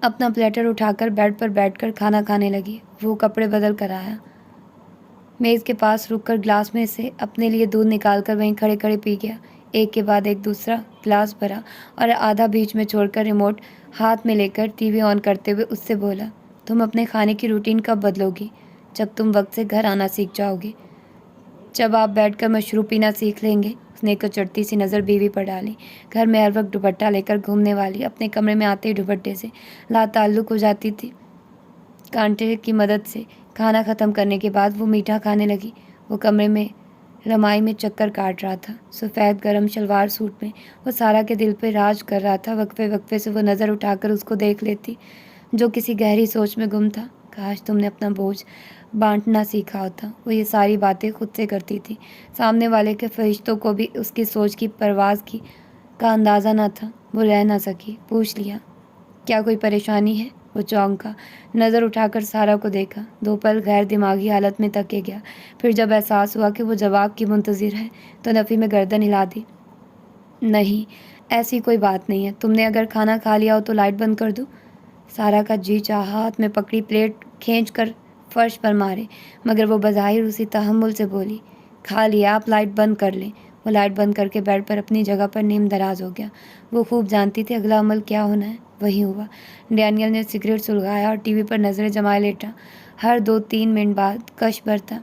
अपना प्लेटर उठाकर बेड पर बैठकर खाना खाने लगी। वो कपड़े बदल कर आया, मेज़ के पास रुककर ग्लास में से अपने लिए दूध निकालकर वहीं खड़े खड़े पी गया। एक के बाद एक दूसरा ग्लास भरा और आधा बीच में छोड़कर रिमोट हाथ में लेकर टीवी ऑन करते हुए उससे बोला, तुम अपने खाने की रूटीन कब बदलोगी? जब तुम वक्त से घर आना सीख जाओगे, जब आप बैठकर मशरूब पीना सीख लेंगे। उसने एक चढ़ती सी नज़र बीवी पर डाली। घर में हर वक्त दुपट्टा लेकर घूमने वाली अपने कमरे में आते ही दुपट्टे से लाताल्लुक हो जाती थी। कांटे की मदद से खाना ख़त्म करने के बाद वो मीठा खाने लगी। वो कमरे में रमाई में चक्कर काट रहा था। सफ़ेद गरम शलवार सूट में वो सारा के दिल पे राज कर रहा था। वक्फे वक्फे से वो नज़र उठाकर उसको देख लेती, जो किसी गहरी सोच में गुम था। काश तुमने अपना बोझ बांटना सीखा होता। वो ये सारी बातें खुद से करती थी। सामने वाले के फरिश्तों को भी उसकी सोच की परवाज़ की का अंदाज़ा न था। वो रह ना सकी। पूछ लिया, क्या कोई परेशानी है? वो चौंका, नज़र उठाकर सारा को देखा। 2 पल गैर दिमागी हालत में तके गया। फिर जब एहसास हुआ कि वो जवाब की मुंतज़िर है, तो नफ़ी में गर्दन हिला दी। नहीं, ऐसी कोई बात नहीं है। तुमने अगर खाना खा लिया हो तो लाइट बंद कर दूँ? सारा का जी चाहा हाथ में पकड़ी प्लेट खींच कर फर्श पर मारे, मगर वो बज़ाहिर उसी तहम्मुल से बोली, खा लिया, आप लाइट बंद कर लें। वो लाइट बंद करके बेड पर अपनी जगह पर नीम दराज हो गया। वो खूब जानती थी अगला अमल क्या होना है। वही हुआ। डैनियल ने सिगरेट सुलगाया और टीवी पर नज़रें जमाए लेटा। हर 2-3 मिनट बाद कश भरता।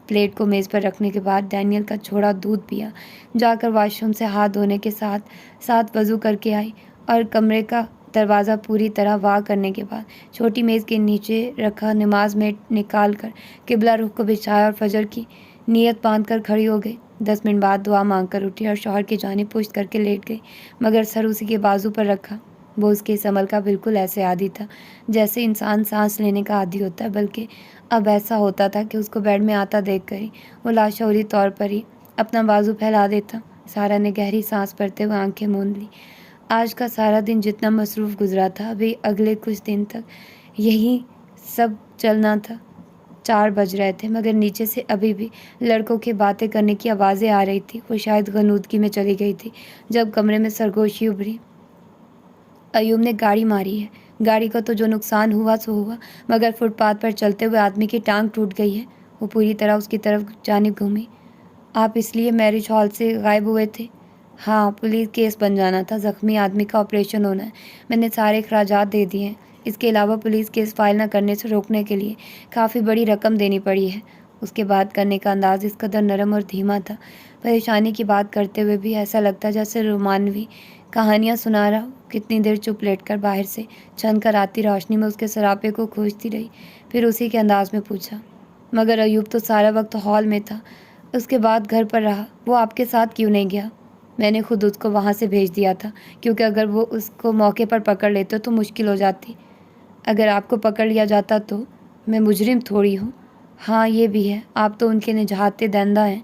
प्लेट को मेज़ पर रखने के बाद डैनियल का छोड़ा दूध पिया। जाकर वॉशरूम से हाथ धोने के साथ साथ वज़ू करके आई और कमरे का दरवाज़ा पूरी तरह वाह करने के बाद छोटी मेज़ के नीचे रखा नमाज में निकाल कर किबला रुख को बिछाया और फजर की नीयत बांध कर खड़ी हो गई। 10 मिनट बाद दुआ मांग कर उठी और शौहर की जानिब पुश्त करके लेट गई, मगर सर उसी के बाजू पर रखा। वो उसके इस अमल का बिल्कुल ऐसे आदी था जैसे इंसान सांस लेने का आदी होता है, बल्कि अब ऐसा होता था कि उसको बेड में आता देख कर ही वो लाशौरी तौर पर ही अपना बाजू फैला देता। सारा ने गहरी सांस भरते हुए आंखें मूंद ली। आज का सारा दिन जितना मसरूफ़ गुजरा था, अभी अगले कुछ दिन तक यही सब चलना था। 4 बज रहे थे, मगर नीचे से अभी भी लड़कों के बातें करने की आवाज़ें आ रही थी। वो शायद गनूदगी में चली गई थी जब कमरे में सरगोशी उभरी। अयूब ने गाड़ी मारी है। गाड़ी का तो जो नुकसान हुआ सो हुआ, मगर फुटपाथ पर चलते हुए आदमी की टांग टूट गई है। वो पूरी तरह उसकी तरफ जानिब घूमी। आप इसलिए मैरिज हॉल से गायब हुए थे? हाँ, पुलिस केस बन जाना था। ज़ख्मी आदमी का ऑपरेशन होना है। मैंने सारे अखराजात दे दिए हैं। इसके अलावा पुलिस केस फाइल न करने से रोकने के लिए काफ़ी बड़ी रकम देनी पड़ी है। उसके बात करने का अंदाज़ इस कदर नरम और धीमा था, परेशानी की बात करते हुए भी ऐसा लगता जैसे रोमानवी कहानियाँ सुना रहा हो। कितनी देर चुप लेटकर बाहर से छन कर आती रोशनी में उसके सरापे को खोजती रही। फिर उसी के अंदाज में पूछा, मगर अयूब तो सारा वक्त हॉल में था, उसके बाद घर पर रहा, वो आपके साथ क्यों नहीं गया? मैंने खुद उसको वहाँ से भेज दिया था, क्योंकि अगर वो उसको मौके पर पकड़ लेते तो मुश्किल हो जाती। अगर आपको पकड़ लिया जाता तो? मैं मुजरिम थोड़ी हूँ। हाँ, ये भी है, आप तो उनके निजाते दंदा हैं।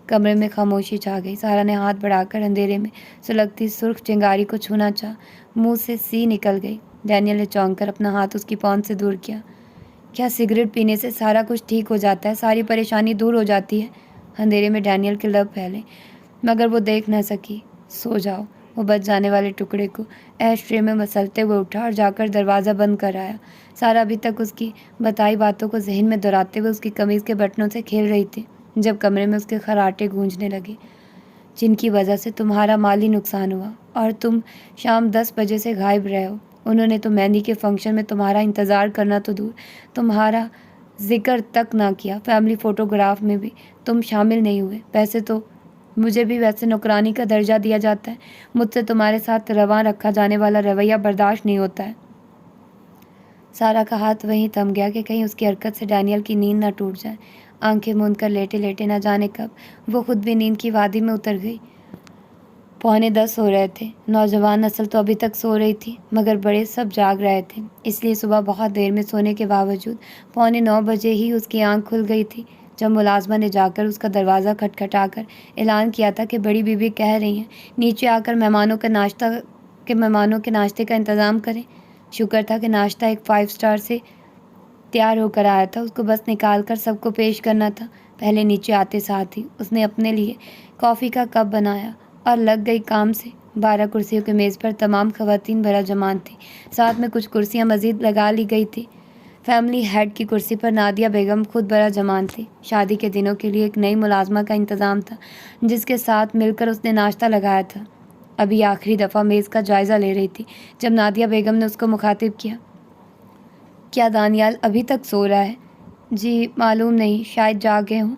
कमरे में खामोशी छा गई। सारा ने हाथ बढ़ाकर अंधेरे में सुलगती सुर्ख चिंगारी को छूना चाहा, मुंह से सी निकल गई। डैनियल ने चौंक कर अपना हाथ उसकी पौंध से दूर किया। क्या सिगरेट पीने से सारा कुछ ठीक हो जाता है? सारी परेशानी दूर हो जाती है? अंधेरे में डैनियल के लब फैले, मगर वो देख न सकी। सो जाओ। वो बच जाने वाले टुकड़े को ऐश ट्रे में मसलते हुए उठा और जाकर दरवाज़ा बंद कर आया। सारा अभी तक उसकी बताई बातों को जहन में दोहराते हुए उसकी कमीज़ के बटनों से खेल रही थी, जब कमरे में उसके खर्राटे गूंजने लगे। जिनकी वजह से तुम्हारा माली नुकसान हुआ और तुम शाम 10 बजे से गायब रहे हो। उन्होंने तो मेहंदी के फंक्शन में तुम्हारा इंतज़ार करना तो दूर, तुम्हारा जिक्र तक ना किया। फैमिली फ़ोटोग्राफ में भी तुम शामिल नहीं हुए। पैसे तो मुझे भी वैसे नौकरानी का दर्जा दिया जाता है। मुझसे तुम्हारे साथ रवां रखा जाने वाला रवैया बर्दाश्त नहीं होता है। सारा का हाथ वहीं थम गया कि कहीं उसकी हरकत से डैनियल की नींद न टूट जाए। आंखें मूंद कर लेटे लेटे न जाने कब वो खुद भी नींद की वादी में उतर गई। 9:45 हो रहे थे। नौजवान नस्ल तो अभी तक सो रही थी, मगर बड़े सब जाग रहे थे। इसलिए सुबह बहुत देर में सोने के बावजूद 9:15 बजे ही उसकी आंख खुल गई थी, जब मुलाजमा ने जाकर उसका दरवाज़ा खटखटाकर ऐलान किया था कि बड़ी बीबी कह रही हैं नीचे आकर मेहमानों के नाश्ते का इंतज़ाम करें। शुक्र था कि नाश्ता एक 5 स्टार से तैयार होकर आया था। उसको बस निकाल कर सबको पेश करना था। पहले नीचे आते साथ ही उसने अपने लिए कॉफ़ी का कप बनाया और लग गई काम से। 12 कुर्सियों के मेज़ पर तमाम ख़वातीन भरा जमान थी। साथ में कुछ कुर्सियाँ मज़ीद लगा ली गई थी। फैमिली हेड की कुर्सी पर नादिया बेगम खुद बड़ा जमान थी। शादी के दिनों के लिए एक नई मुलाजमा का इंतज़ाम था, जिसके साथ मिलकर उसने नाश्ता लगाया था। अभी आखिरी दफ़ा मेज़ का जायज़ा ले रही थी जब नादिया बेगम ने उसको मुखातिब किया। क्या दानियाल अभी तक सो रहा है? जी मालूम नहीं, शायद जाग गए हों।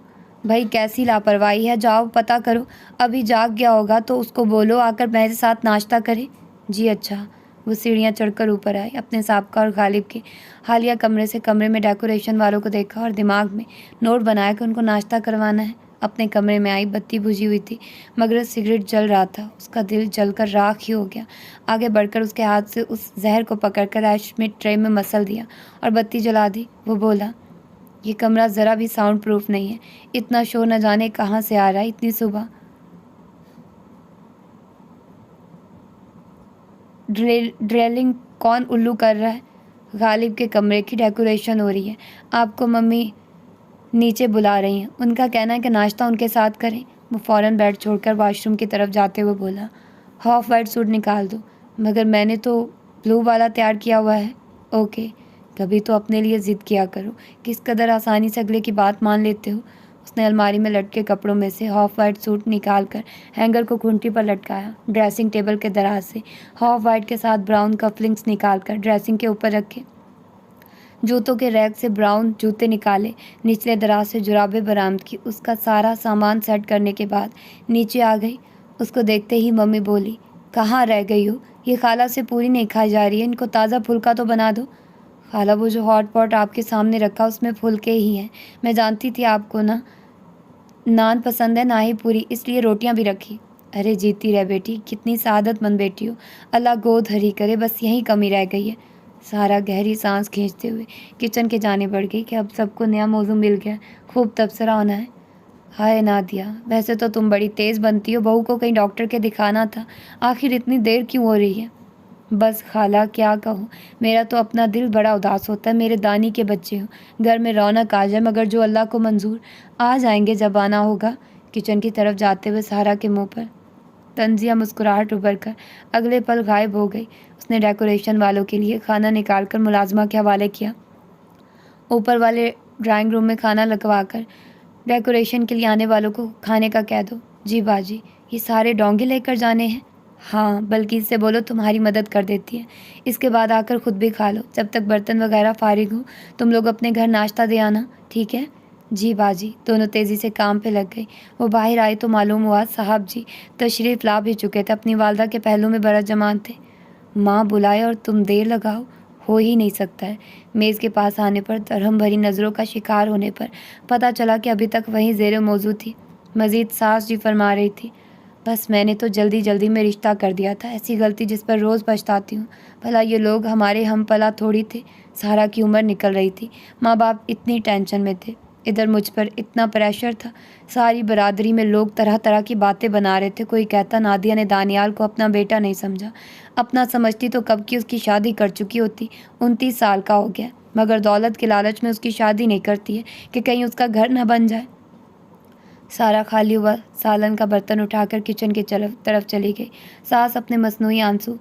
भाई कैसी लापरवाही है, जाओ पता करो। अभी जाग गया होगा तो उसको बोलो आकर मेरे साथ नाश्ता करे। जी अच्छा। वो सीढ़ियाँ चढ़कर ऊपर आए। अपने साबका और गालिब के हालिया कमरे से कमरे में डेकोरेशन वालों को देखा और दिमाग में नोट बनाया कि उनको नाश्ता करवाना है। अपने कमरे में आई, बत्ती बुझी हुई थी मगर सिगरेट जल रहा था। उसका दिल जलकर राख ही हो गया। आगे बढ़कर उसके हाथ से उस जहर को पकड़कर ऐश में ट्रे में मसल दिया और बत्ती जला दी। वो बोला, ये कमरा ज़रा भी साउंड प्रूफ नहीं है। इतना शोर न जाने कहाँ से आ रहा है इतनी सुबह। ड्रिलिंग कौन उल्लू कर रहा है? गालिब के कमरे की डेकोरेशन हो रही है। आपको मम्मी नीचे बुला रही हैं। उनका कहना है कि नाश्ता उनके साथ करें। वो फ़ौरन बेड छोड़कर वॉशरूम की तरफ जाते हुए बोला, हाफ वाइट सूट निकाल दो। मगर मैंने तो ब्लू वाला तैयार किया हुआ है। ओके, कभी तो अपने लिए ज़िद किया करो। किस कदर आसानी से अगले की बात मान लेते हो। उसने अलमारी में लटके कपड़ों में से हाफ वाइट सूट निकाल कर हैंगर को खूंटी पर लटकाया। ड्रेसिंग टेबल के दराज से हाफ वाइट के साथ ब्राउन कफलिंग्स निकाल कर ड्रेसिंग के ऊपर रखे। जूतों के रैक से ब्राउन जूते निकाले। निचले दराज से जुराबें बरामद की। उसका सारा सामान सेट करने के बाद नीचे आ गई। उसको देखते ही मम्मी बोली, कहाँ रह गई हो? ये खाला से पूरी नहीं खाई जा रही है, इनको ताज़ा फुल्का तो बना दो। खाला वो जो हॉट पॉट आपके सामने रखा उसमें फुल्के ही हैं। मैं जानती थी आपको ना नान पसंद है ना ही पूरी, इसलिए रोटियां भी रखी। अरे जीती रह बेटी, कितनी सआदतमंद बेटी हो। अल्लाह गोद हरी करे, बस यही कमी रह गई है। सारा गहरी सांस खींचते हुए किचन के जाने बढ़ गई कि अब सबको नया मौजू मिल गया, खूब तबसरा होना है। हाय नादिया, वैसे तो तुम बड़ी तेज़ बनती हो, बहू को कहीं डॉक्टर के दिखाना था। आखिर इतनी देर क्यों हो रही है? बस खाला क्या कहूँ, मेरा तो अपना दिल बड़ा उदास होता है। मेरे दानी के बच्चे हो, घर में रौनक आ जाए, मगर जो अल्लाह को मंजूर, आ जाएंगे जब आना होगा। किचन की तरफ जाते हुए सहारा के मुंह पर तंजिया मुस्कुराहट उभर कर अगले पल गायब हो गई। उसने डेकोरेशन वालों के लिए खाना निकाल कर मुलाजमा के हवाले किया। ऊपर वाले ड्राइंग रूम में खाना लगवा कर डेकोरेशन के लिए आने वालों को खाने का कह दो। जी बाजी, ये सारे डोंगे लेकर जाने हैं? हाँ, बल्कि इससे बोलो तुम्हारी मदद कर देती है। इसके बाद आकर खुद भी खा लो। जब तक बर्तन वगैरह फारिग हो तुम लोग अपने घर नाश्ता दे आना, ठीक है? जी बाजी। दोनों तेज़ी से काम पे लग गई। वो बाहर आई तो मालूम हुआ साहब जी तशरीफ़ ला भी चुके थे। अपनी वालदा के पहलू में बड़ा जमान थे। माँ बुलाए और तुम देर लगाओ, हो ही नहीं सकता है। मेज़ के पास आने पर दरहम भरी नज़रों का शिकार होने पर पता चला कि अभी तक वहीं ज़ेरे मौजूद थी। मज़ीद सास जी फरमा रही थी, बस मैंने तो जल्दी जल्दी में रिश्ता कर दिया था, ऐसी गलती जिस पर रोज़ पछताती हूँ। भला ये लोग हमारे हम पला थोड़ी थे। सारा की उम्र निकल रही थी, माँ बाप इतनी टेंशन में थे, इधर मुझ पर इतना प्रेशर था। सारी बरादरी में लोग तरह तरह की बातें बना रहे थे। कोई कहता नादिया ने दानियाल को अपना बेटा नहीं समझा। अपना समझती तो कब की उसकी शादी कर चुकी होती। 29 साल का हो गया, मगर दौलत के लालच में उसकी शादी नहीं करती है कि कहीं उसका घर न बन जाए। सारा खाली हुआ सालन का बर्तन उठाकर किचन की तरफ चली गई। सास अपने मसनूई आंसू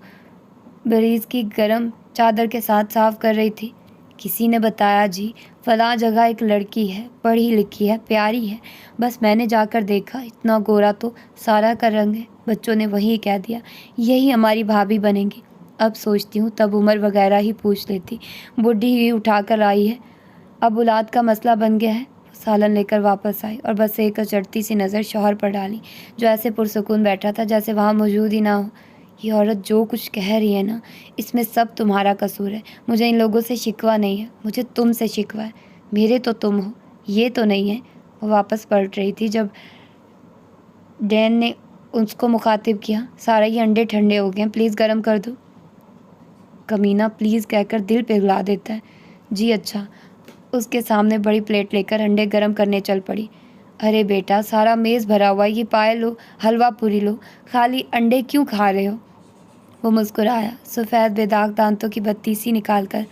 बरीज की गर्म चादर के साथ साफ कर रही थी। किसी ने बताया जी फलां जगह एक लड़की है, पढ़ी लिखी है, प्यारी है। बस मैंने जाकर देखा, इतना गोरा तो सारा का रंग है। बच्चों ने वही कह दिया यही हमारी भाभी बनेगी। अब सोचती हूँ तब उम्र वगैरह ही पूछ लेती, बुढ़ी ही उठा कर आई है। अब औलाद का मसला बन गया है। सालन लेकर वापस आई और बस एक चढ़ती सी नज़र शौहर पर डाली, जो ऐसे पुरसुकून बैठा था जैसे वहाँ मौजूद ही ना हो। ये औरत जो कुछ कह रही है ना, इसमें सब तुम्हारा कसूर है। मुझे इन लोगों से शिकवा नहीं है, मुझे तुमसे शिकवा है। मेरे तो तुम हो, ये तो नहीं है। वो वापस पलट रही थी जब डैन ने उसको मुखातिब किया, सारा ये अंडे ठंडे हो गए हैं, प्लीज़ गर्म कर दो। कमीना प्लीज़ कहकर दिल पिघला देता है। जी अच्छा। उसके सामने बड़ी प्लेट लेकर अंडे गर्म करने चल पड़ी। अरे बेटा, सारा मेज़ भरा हुआ, ये पाए लो, हलवा पूरी लो, खाली अंडे क्यों खा रहे हो? वो मुस्कुराया, सफ़ेद बेदाग दांतों की बत्ती सी निकाल कर।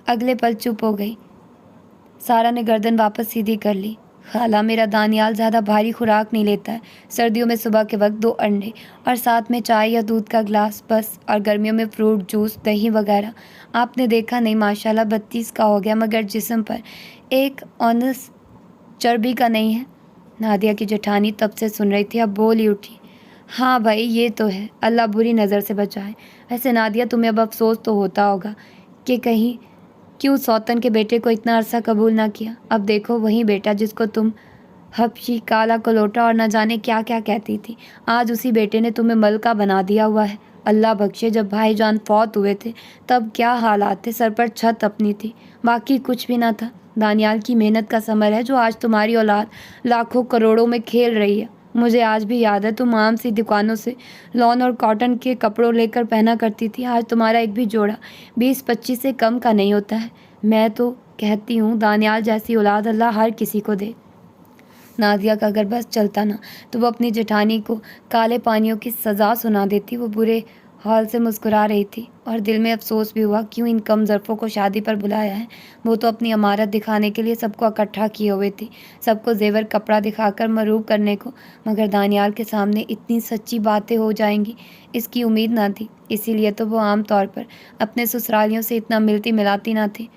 अगले पल चुप हो गई। सारा ने गर्दन वापस सीधी कर ली। खाला, मेरा दानियाल ज़्यादा भारी खुराक नहीं लेता है। सर्दियों में सुबह के वक्त 2 अंडे और साथ में चाय या दूध का गिलास बस, और गर्मियों में फ्रूट जूस, दही वगैरह। आपने देखा नहीं, माशाल्लाह 32 का हो गया, मगर जिस्म पर एक औंस चर्बी का नहीं है। नादिया की जेठानी तब से सुन रही थी, अब बोल ही उठी। हाँ भाई, ये तो है, अल्लाह बुरी नज़र से बचाए। वैसे नादिया, तुम्हें अब अफसोस तो होता होगा कि कहीं क्यों सौतन के बेटे को इतना अरसा कबूल ना किया। अब देखो, वही बेटा जिसको तुम हबशी, काला कलोटा और न जाने क्या क्या कहती थी, आज उसी बेटे ने तुम्हें मलका बना दिया हुआ है। अल्लाह बख्शे, जब भाईजान फौत हुए थे तब क्या हालात थे, सर पर छत अपनी थी, बाकी कुछ भी ना था। दानियाल की मेहनत का समर है जो आज तुम्हारी औलाद लाखों करोड़ों में खेल रही है। मुझे आज भी याद है, तुम आम सी दुकानों से लॉन और कॉटन के कपड़ों लेकर पहना करती थी। आज तुम्हारा एक भी जोड़ा 20-25 से कम का नहीं होता है। मैं तो कहती हूँ, दानियाल जैसी औलाद अल्लाह हर किसी को दे। नादिया का अगर बस चलता ना तो वो अपनी जेठानी को काले पानियों की सज़ा सुना देती। वो बुरे हाल से मुस्कुरा रही थी और दिल में अफसोस भी हुआ, क्यों इन कम ज़रफ़ों को शादी पर बुलाया है। वो तो अपनी अमारत दिखाने के लिए सबको इकट्ठा किए हुए थी, सबको जेवर कपड़ा दिखाकर मरूब करने को, मगर दानियाल के सामने इतनी सच्ची बातें हो जाएंगी इसकी उम्मीद ना थी। इसीलिए तो वो आम तौर पर अपने ससुरालियों से इतना मिलती मिलाती ना थी।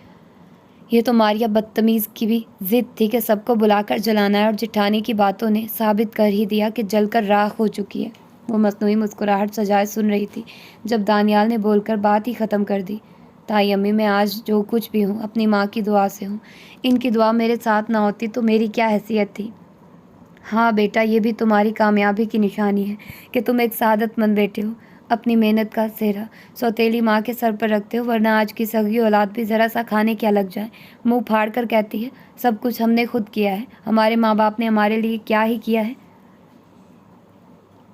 ये तो मारिया बदतमीज़ की भी जिद थी कि सबको बुलाकर जलाना है, और जेठानी की बातों ने साबित कर ही दिया कि जलकर राख हो चुकी है। वो मसनूई मुस्कुराहट सजाए सुन रही थी जब दानियाल ने बोलकर बात ही ख़त्म कर दी। ताई अम्मी, मैं आज जो कुछ भी हूँ अपनी माँ की दुआ से हूँ। इनकी दुआ मेरे साथ ना होती तो मेरी क्या हैसियत थी। हाँ बेटा, ये भी तुम्हारी कामयाबी की निशानी है कि तुम एक सादतमंद बेटे हो। अपनी मेहनत का सेहरा सौतेली माँ के सर पर रखते हो, वरना आज की सगी औलाद भी ज़रा सा खाने क्या लग जाए मुंह फाड़ कर कहती है, सब कुछ हमने खुद किया है, हमारे माँ बाप ने हमारे लिए क्या ही किया है।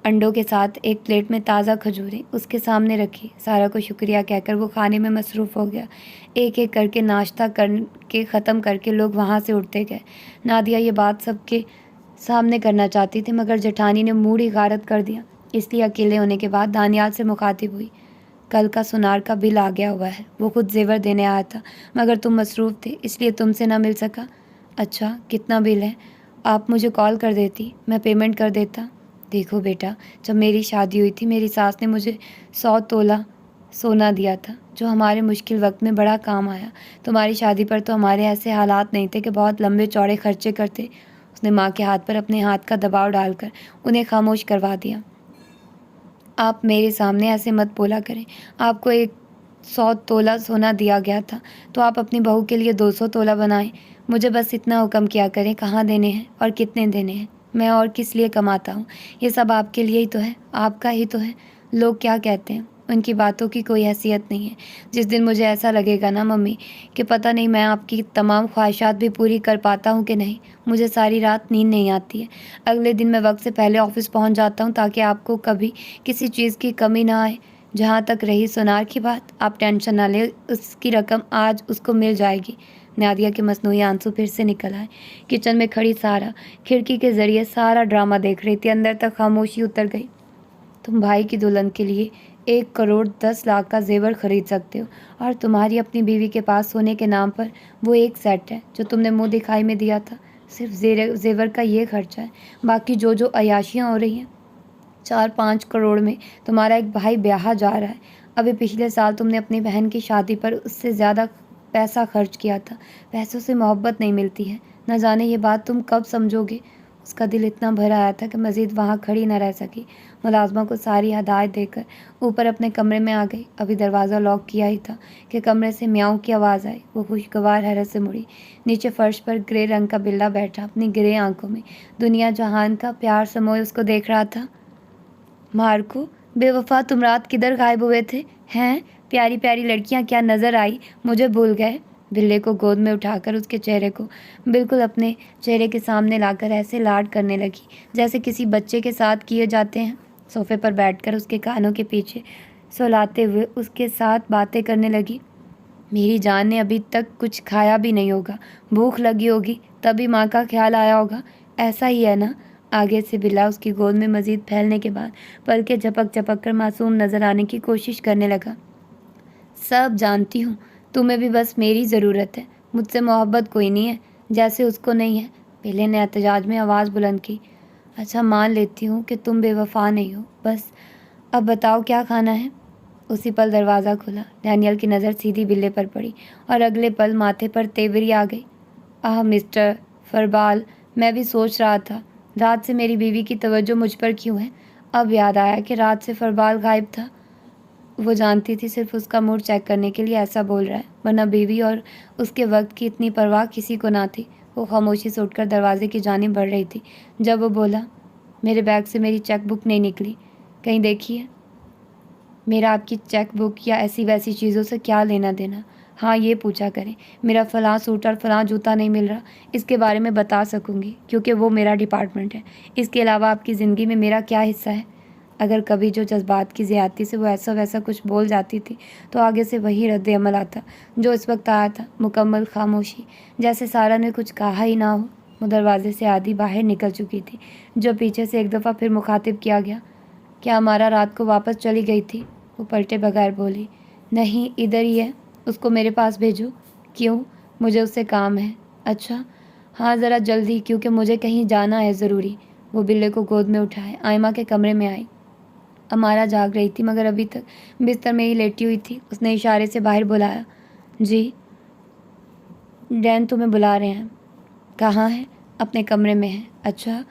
अंडों के साथ एक प्लेट में ताज़ा खजूरें उसके सामने रखी। सारा को शुक्रिया कहकर वो खाने में मसरूफ़ हो गया। एक एक करके नाश्ता करके ख़त्म करके लोग वहाँ से उठते गए। नादिया ये बात सबके सामने करना चाहती थी, मगर जेठानी ने मूड ही गारत कर दिया। इसलिए अकेले होने के बाद दानियाल से मुखातिब हुई। कल का सुनार का बिल आ गया हुआ है, वो खुद जेवर देने आया था, मगर तुम मसरूफ़ थे इसलिए तुमसे ना मिल सका। अच्छा, कितना बिल है? आप मुझे कॉल कर देती, मैं पेमेंट कर देता। देखो बेटा, जब मेरी शादी हुई थी मेरी सास ने मुझे 100 तोला सोना दिया था, जो हमारे मुश्किल वक्त में बड़ा काम आया। तुम्हारी शादी पर तो हमारे ऐसे हालात नहीं थे कि बहुत लंबे चौड़े खर्चे करते। उसने माँ के हाथ पर अपने हाथ का दबाव डालकर उन्हें खामोश करवा दिया। आप मेरे सामने ऐसे मत बोला करें। आपको 100 तोला सोना दिया गया था तो आप अपनी बहू के लिए 200 तोला बनाएं। मुझे बस इतना हुक्म किया करें कहाँ देने हैं और कितने देने हैं। मैं और किस लिए कमाता हूँ? ये सब आपके लिए ही तो है, आपका ही तो है। लोग क्या कहते हैं, उनकी बातों की कोई हैसियत नहीं है। जिस दिन मुझे ऐसा लगेगा ना मम्मी कि पता नहीं मैं आपकी तमाम ख्वाहिशात भी पूरी कर पाता हूँ कि नहीं, मुझे सारी रात नींद नहीं आती है। अगले दिन मैं वक्त से पहले ऑफिस पहुँच जाता हूँ ताकि आपको कभी किसी चीज़ की कमी ना आए। जहाँ तक रही सोनार की बात, आप टेंशन ना लें, उसकी रकम आज उसको मिल जाएगी। नादिया के मसनूई आंसू फिर से निकल आए। किचन में खड़ी सारा खिड़की के ज़रिए सारा ड्रामा देख रही थी। अंदर तक खामोशी उतर गई। तुम भाई की दुल्हन के लिए 1 करोड़ 10 लाख का जेवर खरीद सकते हो, और तुम्हारी अपनी बीवी के पास सोने के नाम पर वो एक सेट है जो तुमने मुंह दिखाई में दिया था। सिर्फ जेवर का ये खर्चा है, बाकी जो जो अयाशियाँ हो रही हैं। 4-5 करोड़ में तुम्हारा एक भाई ब्याह जा रहा है। अभी पिछले साल तुमने अपनी बहन की शादी पर उससे ज़्यादा पैसा खर्च किया था। पैसों से मोहब्बत नहीं मिलती है, न जाने ये बात तुम कब समझोगे। उसका दिल इतना भरा आया था कि मज़ीद वहाँ खड़ी न रह सकी। मुलाजमा को सारी हदायत देकर ऊपर अपने कमरे में आ गई। अभी दरवाज़ा लॉक किया ही था कि कमरे से म्याऊं की आवाज़ आई। वो खुशगवार हैरत से मुड़ी। नीचे फर्श पर ग्रे रंग का बिल्ला बैठा अपनी ग्रे आंखों में दुनिया जहान का प्यार समोए उसको देख रहा था। मार्को, बेवफा, तुम रात किधर गायब हुए थे? हैं? प्यारी प्यारी लड़कियां क्या नज़र आई, मुझे भूल गए? बिल्ले को गोद में उठाकर उसके चेहरे को बिल्कुल अपने चेहरे के सामने लाकर ऐसे लाड करने लगी जैसे किसी बच्चे के साथ किए जाते हैं। सोफे पर बैठकर उसके कानों के पीछे सुलाते हुए उसके साथ बातें करने लगी। मेरी जान ने अभी तक कुछ खाया भी नहीं होगा, भूख लगी होगी, तभी माँ का ख्याल आया होगा। ऐसा ही है ना? आगे से बिल्ला उसकी गोद में मज़ीद फैलने के बाद पलके झपक झपक कर मासूम नज़र आने की कोशिश करने लगा। सब जानती हूँ, तुम्हें भी बस मेरी ज़रूरत है। मुझसे मोहब्बत कोई नहीं है, जैसे उसको नहीं है। बिल्ली ने एहतजाज में आवाज़ बुलंद की। अच्छा, मान लेती हूँ कि तुम बेवफा नहीं हो, बस अब बताओ क्या खाना है। उसी पल दरवाज़ा खुला। डैनियल की नज़र सीधी बिल्ले पर पड़ी और अगले पल माथे पर तेवरी आ गई। आह मिस्टर फरबाल, मैं भी सोच रहा था रात से मेरी बीवी की तवज्जो मुझ पर क्यों है। अब याद आया कि रात से फरबाल गायब था। वो जानती थी सिर्फ उसका मूड चेक करने के लिए ऐसा बोल रहा है, वरना बीवी और उसके वक्त की इतनी परवाह किसी को ना थी। वो खामोशी से उठकर दरवाजे की जानिब बढ़ रही थी जब वो बोला, मेरे बैग से मेरी चेक बुक नहीं निकली, कहीं देखी है? मेरा आपकी चेक बुक या ऐसी वैसी चीज़ों से क्या लेना देना। हाँ, ये पूछा करें मेरा फ़लाँ सूट और फ़लाँ जूता नहीं मिल रहा, इसके बारे में बता सकूँगी क्योंकि वो मेरा डिपार्टमेंट है। इसके अलावा आपकी ज़िंदगी में मेरा क्या हिस्सा है? अगर कभी जो जज्बात की ज़्यादती से वो ऐसा वैसा कुछ बोल जाती थी तो आगे से वही रद्द अमल आता जो इस वक्त आया था, मुकम्मल खामोशी, जैसे सारा ने कुछ कहा ही ना हो। वो दरवाजे से आधी बाहर निकल चुकी थी जो पीछे से एक दफ़ा फिर मुखातिब किया गया। क्या हमारा रात को वापस चली गई थी? वो पलटे बगैर बोली, नहीं, इधर ही है, उसको मेरे पास भेजो। क्यों? मुझे उससे काम है। अच्छा, हाँ ज़रा जल्दी, क्योंकि मुझे कहीं जाना है ज़रूरी। वो बिल्ले को गोद में उठाए आयमा के कमरे में आई। अमारा जाग रही थी मगर अभी तक बिस्तर में ही लेटी हुई थी। उसने इशारे से बाहर बुलाया। जी, डैन तुम्हें बुला रहे हैं। कहाँ है? अपने कमरे में है। अच्छा।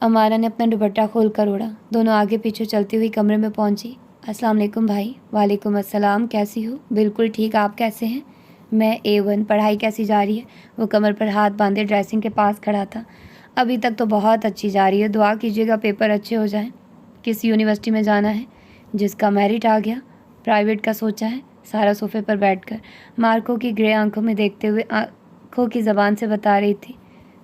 अमारा ने अपना दुपट्टा खोल कर ओढ़ा। दोनों आगे पीछे चलती हुई कमरे में पहुंची। अस्सलाम वालेकुम भाई। वालेकुम अस्सलाम, कैसी हो? बिल्कुल ठीक, आप कैसे हैं? मैं A1। पढ़ाई कैसी जा रही है? वो कमर पर हाथ बांधे ड्रेसिंग के पास खड़ा था। अभी तक तो बहुत अच्छी जा रही है, दुआ कीजिएगा पेपर अच्छे हो जाएं। किस यूनिवर्सिटी में जाना है? जिसका मेरिट आ गया। प्राइवेट का सोचा है? सारा सोफे पर बैठकर मार्को की ग्रे आंखों में देखते हुए आंखों की ज़बान से बता रही थी।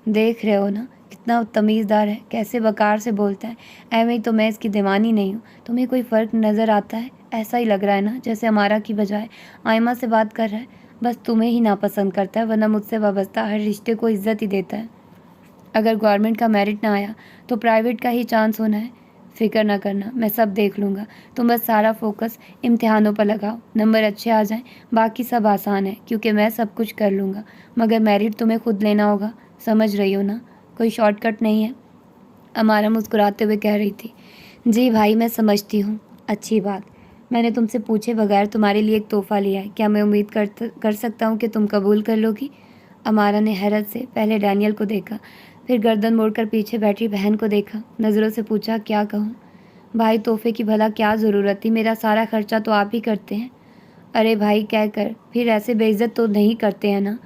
देख रहे हो ना कितना तमीज़दार है, कैसे वकार से बोलता है। ऐਵੇਂ ही तो मैं इसकी दीवानी नहीं हूँ। तुम्हें कोई फ़र्क नज़र आता है? ऐसा ही लग रहा है ना जैसे हमारा की बजाय आयमा से बात कर रहा है। बस तुम्हें ही नापसंद करता है, वरना मुझसे वाबस्ता हर रिश्ते को इज्जत ही देता है। अगर गवर्नमेंट का मेरिट ना आया तो प्राइवेट का ही चांस होना है। फिक्र ना करना, मैं सब देख लूँगा। तुम बस सारा फोकस इम्तिहानों पर लगाओ, नंबर अच्छे आ जाएं, बाकी सब आसान है क्योंकि मैं सब कुछ कर लूँगा। मगर मेरिट तुम्हें खुद लेना होगा, समझ रही हो ना? कोई शॉर्टकट नहीं है। अमारा मुस्कुराते हुए कह रही थी। जी भाई, मैं समझती हूँ। अच्छी बात। मैंने तुमसे पूछे बगैर तुम्हारे लिए एक तोहफ़ा लिया है। क्या मैं उम्मीद कर सकता हूँ कि तुम कबूल कर लोगी? अमारा ने हैरत से पहले डैनियल को देखा, फिर गर्दन मोड़कर पीछे बैठी बहन को देखा। नज़रों से पूछा, क्या कहूँ? भाई, तोहफे की भला क्या ज़रूरत थी? मेरा सारा खर्चा तो आप ही करते हैं। अरे भाई, कह कर फिर ऐसे बेइज्जत तो नहीं करते हैं ना?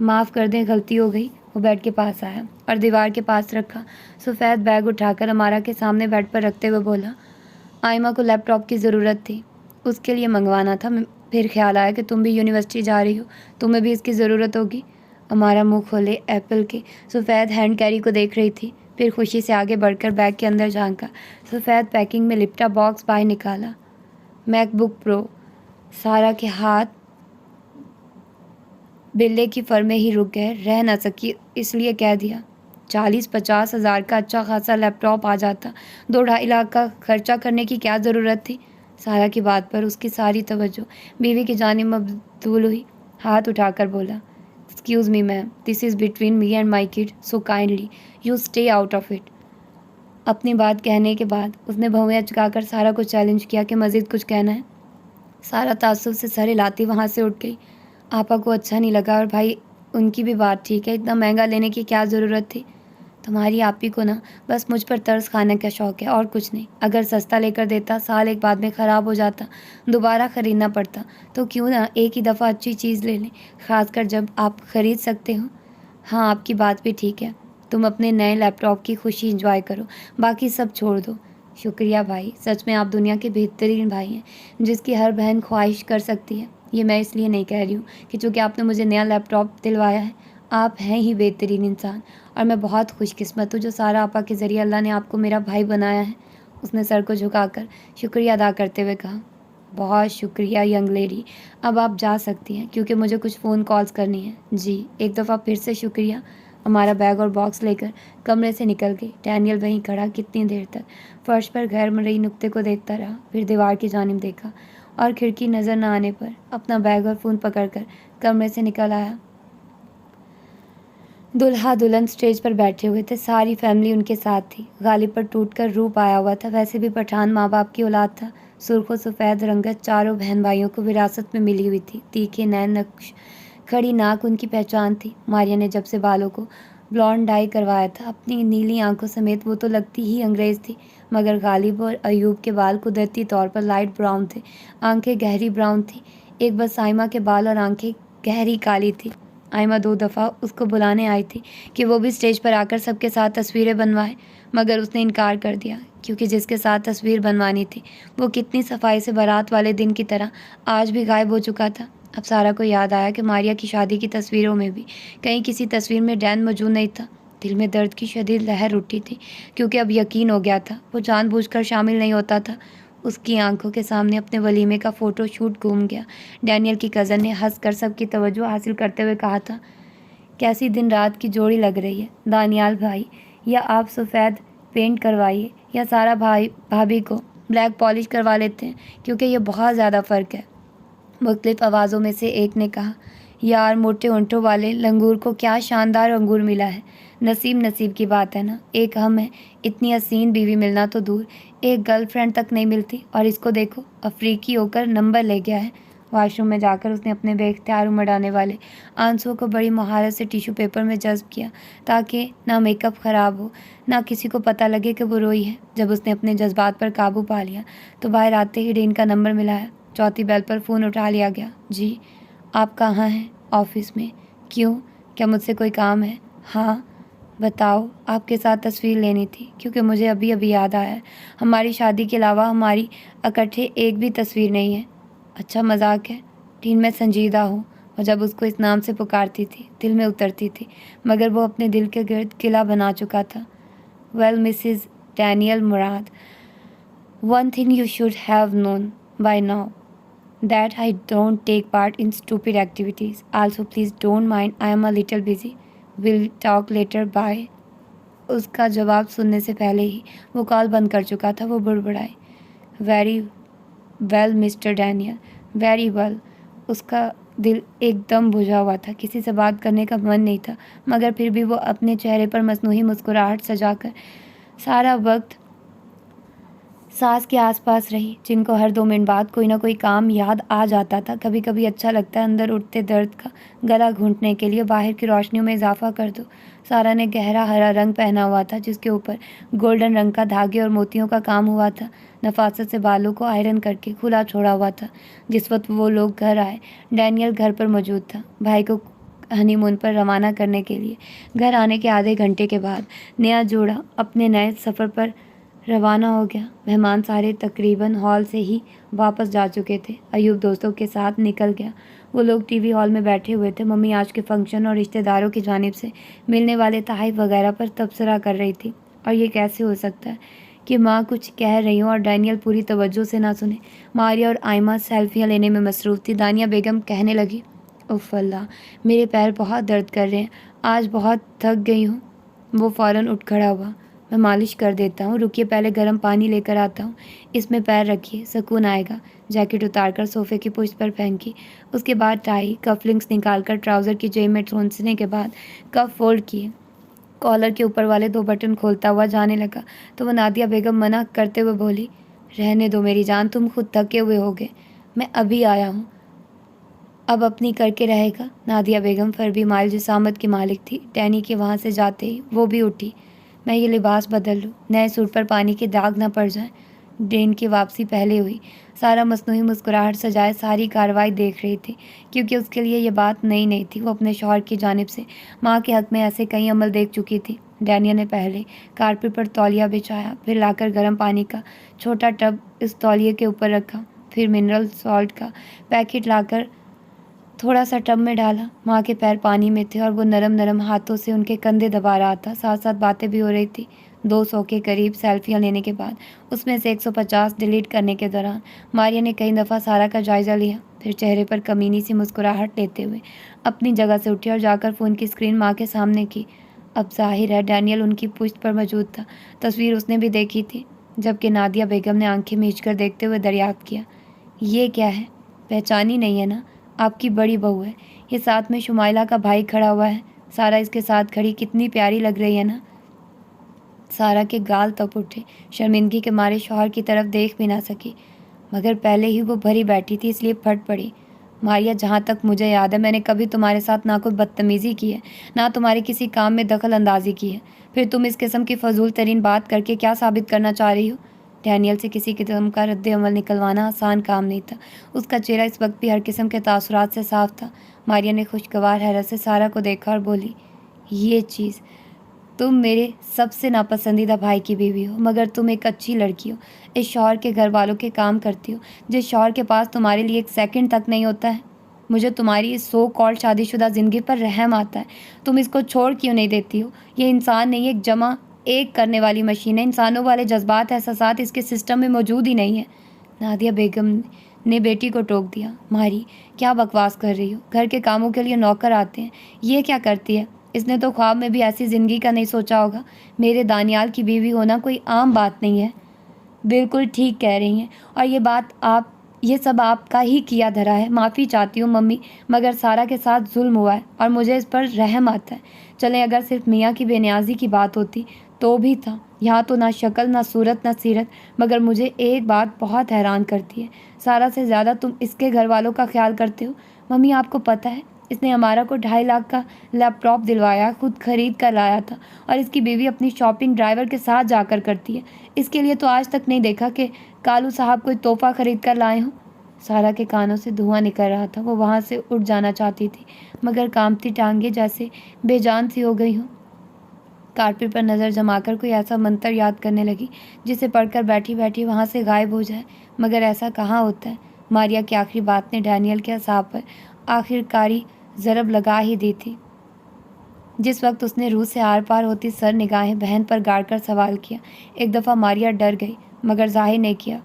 माफ़ कर दें, गलती हो गई। वो बेड के पास आया और दीवार के पास रखा सफ़ेद बैग उठाकर अमारा के सामने बेड पर रखते हुए बोला, आयमा को लैपटॉप की ज़रूरत थी, उसके लिए मंगवाना था। फिर ख्याल आया कि तुम भी यूनिवर्सिटी जा रही हो, तुम्हें भी इसकी ज़रूरत होगी। अमारा मुँह खोले एप्पल के सफ़ेद हैंड कैरी को देख रही थी, फिर खुशी से आगे बढ़कर बैग के अंदर झांका। सफ़ेद पैकिंग में लिपटा बॉक्स बाहर निकाला। MacBook pro. सारा के हाथ बिल्ले की फर में ही रुक गए। रह ना सकी इसलिए कह दिया। 40-50 हज़ार का अच्छा खासा लैपटॉप आ जाता, 2-2.5 लाख का खर्चा करने की क्या ज़रूरत थी? सारा की बात पर उसकी सारी तवज्जो बीवी की जानिब मबज़ूल हुई। हाथ उठाकर बोला, excuse me ma'am, this is between me and my kid, so kindly you stay out of it. अपनी बात कहने के बाद उसने भौंवे अचकाकर सारा को चैलेंज किया कि मज़ीद कुछ कहना है। सारा ताज्जुब से सर हिलाती वहाँ से उठ गई। आपा को अच्छा नहीं लगा और भाई उनकी भी बात ठीक है, इतना महंगा लेने की क्या ज़रूरत थी? तुम्हारी आपी को ना बस मुझ पर तरस खाने का शौक़ है और कुछ नहीं। अगर सस्ता लेकर देता, साल एक बाद में ख़राब हो जाता, दोबारा ख़रीदना पड़ता, तो क्यों ना एक ही दफ़ा अच्छी चीज़ ले लें, ख़ासकर जब आप ख़रीद सकते हो। हाँ, आपकी बात भी ठीक है। तुम अपने नए लैपटॉप की खुशी इंजॉय करो, बाकी सब छोड़ दो। शुक्रिया भाई, सच में आप दुनिया के बेहतरीन भाई हैं जिसकी हर बहन ख्वाहिश कर सकती है। ये मैं इसलिए नहीं कह रही हूँ कि चूँकि आपने मुझे नया लैपटॉप दिलवाया है, आप हैं ही बेहतरीन इंसान और मैं बहुत खुशकिस्मत हूँ जो सारा आपा के ज़रिए अल्लाह ने आपको मेरा भाई बनाया है। उसने सर को झुकाकर शुक्रिया अदा करते हुए कहा, बहुत शुक्रिया यंग लेडी, अब आप जा सकती हैं क्योंकि मुझे कुछ फ़ोन कॉल्स करनी है। जी, एक दफ़ा फिर से शुक्रिया। हमारा बैग और बॉक्स लेकर कमरे से निकल गई। डैनियल वहीं खड़ा कितनी देर तक फर्श पर गैर मरई नुक्ते को देखता रहा, फिर दीवार की जानिब देखा और खिड़की नज़र न आने पर अपना बैग और फ़ोन पकड़कर कमरे से निकल आया। दूल्हा दुल्हन स्टेज पर बैठे हुए थे। सारी फैमिली उनके साथ थी। गालिब पर टूटकर रूप आया हुआ था। वैसे भी पठान माँ बाप की औलाद था। सुर्ख सफ़ेद रंगत चारों बहन भाइयों को विरासत में मिली हुई थी। तीखे नैन, नक्श खड़ी नाक उनकी पहचान थी। मारिया ने जब से बालों को ब्लॉन्ड डाई करवाया था, अपनी नीली आंखों समेत, वो तो लगती ही अंग्रेज़ थी। मगर गालिब और अयूब के बाल कुदरती तौर पर लाइट ब्राउन थे। आंखें गहरी ब्राउन थी। एक बस साइमा के बाल और आंखें गहरी काली थी। आइमा 2 दफ़ा उसको बुलाने आई थी कि वो भी स्टेज पर आकर सबके साथ तस्वीरें बनवाए, मगर उसने इनकार कर दिया, क्योंकि जिसके साथ तस्वीर बनवानी थी वो कितनी सफाई से बारात वाले दिन की तरह आज भी गायब हो चुका था। अब सारा को याद आया कि मारिया की शादी की तस्वीरों में भी कहीं किसी तस्वीर में डैन मौजूद नहीं था। दिल में दर्द की शदीद लहर उठी थी, क्योंकि अब यकीन हो गया था वो जानबूझकर शामिल नहीं होता था। उसकी आंखों के सामने अपने वलीमे का फ़ोटो शूट घूम गया। डैनियल की कज़न ने हंसकर सबकी तवज्जो हासिल करते हुए कहा था, कैसी दिन रात की जोड़ी लग रही है दानियाल भाई, या आप सफ़ेद पेंट करवाइए या सारा भाई भाभी को ब्लैक पॉलिश करवा लेते हैं, क्योंकि ये बहुत ज़्यादा फ़र्क है। मुख्तलिफ आवाज़ों में से एक ने कहा, यार मोटे ऊँटों वाले लंगूर को क्या शानदार अंगूर मिला है। नसीब नसीब की बात है ना, एक हम है, इतनी हसीन बीवी मिलना तो दूर, एक गर्लफ्रेंड तक नहीं मिलती, और इसको देखो अफ्रीकी होकर नंबर ले गया है। वॉशरूम में जाकर उसने अपने बेख्तियार उमड़ आने वाले आंसुओं को बड़ी महारत से टिश्यू पेपर में जज्ब किया, ताकि ना मेकअप ख़राब हो, ना किसी को पता लगे कि वो रोई है। जब उसने अपने जज्बात पर काबू पा लिया तो बाहर आते ही डेन का नंबर मिलाया। चौथी बेल पर फ़ोन उठा लिया गया। जी, आप कहाँ हैं? ऑफिस में। क्यों, क्या मुझसे कोई काम है? हाँ, बताओ। आपके साथ तस्वीर लेनी थी, क्योंकि मुझे अभी अभी याद आया है, हमारी शादी के अलावा हमारी इकट्ठे एक भी तस्वीर नहीं है। अच्छा मजाक है। टीन में संजीदा हूँ, और जब उसको इस नाम से पुकारती थी दिल में उतरती थी, मगर वो अपने दिल के गिर्द किला बना चुका था। Well Mrs Daniel Murad, one thing you should have known by now, that I don't take part in stupid activities. Also, please don't mind, I am a little busy. We'll talk later, bye. उसका जवाब सुनने से पहले ही वो call बंद कर चुका था। वो बुड़बुड़ाई, very well mister Daniel, very well. उसका दिल एकदम बुझा हुआ था, किसी से बात करने का मन नहीं था, मगर फिर भी वो अपने चेहरे पर मसनूही मुस्कुराहट सजाकर सारा वक्त सास के आसपास रही, जिनको हर 2 मिनट बाद कोई ना कोई काम याद आ जाता था। कभी कभी अच्छा लगता है अंदर उठते दर्द का गला घूंटने के लिए बाहर की रोशनियों में इजाफा कर दो। सारा ने गहरा हरा रंग पहना हुआ था, जिसके ऊपर गोल्डन रंग का धागे और मोतियों का काम हुआ था। नफासत से बालों को आयरन करके खुला छोड़ा हुआ था। जिस वक्त वो लोग घर आए, डैनियल घर पर मौजूद था, भाई को हनीमून पर रवाना करने के लिए। घर आने के आधे घंटे के बाद नया जोड़ा अपने नए सफ़र पर रवाना हो गया। मेहमान सारे तकरीबन हॉल से ही वापस जा चुके थे। अयूब दोस्तों के साथ निकल गया। वो लोग टीवी हॉल में बैठे हुए थे। मम्मी आज के फंक्शन और रिश्तेदारों की जानिब से मिलने वाले तोहफ़े वगैरह पर तबसरा कर रही थी। और ये कैसे हो सकता है कि माँ कुछ कह रही हो और डैनियल पूरी तवज्जो से ना सुने। मारिया और आइमा सेल्फियाँ लेने में मसरूफ़ थी। दानिया बेगम कहने लगी, उफ़ अल्लाह, मेरे पैर बहुत दर्द कर रहे हैं, आज बहुत थक गई हूँ। वो फ़ौरन उठ खड़ा हुआ, मैं मालिश कर देता हूँ, रुकिए पहले गर्म पानी लेकर आता हूँ, इसमें पैर रखिए, सुकून आएगा। जैकेट उतारकर सोफ़े की पुश्त पर फेंकी। उसके बाद टाई कफलिंग्स निकालकर ट्राउज़र की जेब में ठूंसने के बाद कफ फोल्ड किए। कॉलर के ऊपर वाले 2 बटन खोलता हुआ जाने लगा तो वो नादिया बेगम मना करते हुए बोली, रहने दो मेरी जान, तुम खुद थके हुए होगे, मैं अभी आया हूँ, अब अपनी करके रहेगा। नादिया बेगम फरबी माइल जिसामत की मालिक थी। डैनी के वहाँ से जाते ही वो भी उठी, मैं ये लिबास बदल लूँ, नए सूट पर पानी के दाग ना पड़ जाएं। डेन की वापसी पहले हुई। सारा मसनूई मुस्कुराहट सजाए सारी कार्रवाई देख रही थी, क्योंकि उसके लिए ये बात नई नहीं थी। वो अपने शौहर की जानिब से माँ के हक़ में ऐसे कई अमल देख चुकी थी। डैनिया ने पहले कारपेट पर तौलिया बिछाया, फिर लाकर गर्म पानी का छोटा टब इस तौलिए के ऊपर रखा, फिर मिनरल सॉल्ट का पैकेट लाकर थोड़ा सा टब में डाला। माँ के पैर पानी में थे और वो नरम नरम हाथों से उनके कंधे दबा रहा था। साथ साथ बातें भी हो रही थी। 200 के करीब सेल्फियाँ लेने के बाद उसमें से 150 डिलीट करने के दौरान मारिया ने कई दफ़ा सारा का जायज़ा लिया, फिर चेहरे पर कमीनी सी मुस्कुराहट लेते हुए अपनी जगह से उठी और जाकर फ़ोन की स्क्रीन माँ के सामने की। अब जाहिर है डैनियल उनकी पुश्त पर मौजूद था। तस्वीर उसने भी देखी थी, जबकि नादिया बेगम ने आंखें मीच कर देखते हुए दरियाफ्त किया, ये क्या है, पहचानी नहीं है ना, आपकी बड़ी बहू है। ये साथ में शुमाइला का भाई खड़ा हुआ है, सारा इसके साथ खड़ी कितनी प्यारी लग रही है ना। सारा के गाल तप उठे। शर्मिंदगी के मारे शौहर की तरफ देख भी ना सकी, मगर पहले ही वो भरी बैठी थी इसलिए फट पड़ी। मारिया, जहाँ तक मुझे याद है मैंने कभी तुम्हारे साथ ना कोई बदतमीज़ी की है, ना तुम्हारे किसी काम में दखल अंदाजी की है। फिर तुम इस किस्म की फजूल तरीन बात करके क्या साबित करना चाह रही हो? डैनियल से किसी किस्म का रद्द अमल निकलवाना आसान काम नहीं था। उसका चेहरा इस वक्त भी हर किस्म के तासुरात से साफ था। मारिया ने खुशगवार हैरत से सारा को देखा और बोली, ये चीज़, तुम मेरे सबसे नापसंदीदा भाई की बीवी हो, मगर तुम एक अच्छी लड़की हो। इस शौहर के घर वालों के काम करती हो, जिस शौहर के पास तुम्हारे लिए एक सेकंड तक नहीं होता है। मुझे तुम्हारी इस सो कॉल्ड शादीशुदा ज़िंदगी पर रहम आता है। तुम इसको छोड़ क्यों नहीं देती हो? ये इंसान नहीं, एक जमा एक करने वाली मशीन है। इंसानों वाले जज्बात एहसासात इसके सिस्टम में मौजूद ही नहीं है। नादिया बेगम ने बेटी को टोक दिया, मारी, क्या बकवास कर रही हो? घर के कामों के लिए नौकर आते हैं, ये क्या करती है? इसने तो ख्वाब में भी ऐसी ज़िंदगी का नहीं सोचा होगा। मेरे दानियाल की बीवी होना कोई आम बात नहीं है। बिल्कुल ठीक कह रही हैं, और ये सब आपका ही किया धरा है। माफ़ी चाहती हूँ मम्मी, मगर सारा के साथ जुल्म हुआ है और मुझे इस पर रहम आता है। चलें, अगर सिर्फ मियाँ की बेनियाजी की बात होती तो भी था। यहाँ तो ना शक्ल, ना सूरत, ना सीरत। मगर मुझे एक बात बहुत हैरान करती है, सारा से ज़्यादा तुम इसके घर वालों का ख्याल करते हो। मम्मी, आपको पता है इसने हमारा को 2.5 लाख का लैपटॉप दिलवाया, खुद खरीद कर लाया था, और इसकी बीवी अपनी शॉपिंग ड्राइवर के साथ जाकर करती है। इसके लिए तो आज तक नहीं देखा कि कालू साहब कोई तोहफा खरीद कर लाए हों। सारा के कानों से धुआं निकल रहा था। वो वहाँ से उठ जाना चाहती थी, मगर कांपती टांगें जैसे बेजान सी हो गई हों। कारपेट पर नज़र जमाकर कोई ऐसा मंत्र याद करने लगी जिसे पढ़कर बैठी बैठी वहाँ से गायब हो जाए, मगर ऐसा कहाँ होता है। मारिया की आखिरी बात ने डैनियल के असाब पर आखिरकारी ज़रब लगा ही दी थी। जिस वक्त उसने रूह से आर पार होती सर निगाहें बहन पर गाड़कर सवाल किया। एक दफ़ा मारिया डर गई, मगर जाहिर नहीं किया।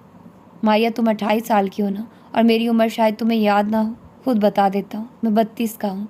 मारिया, तुम 28 साल की हो ना, और मेरी उम्र शायद तुम्हें याद ना हो। खुद बता देता हूँ, मैं 32 का हूँ।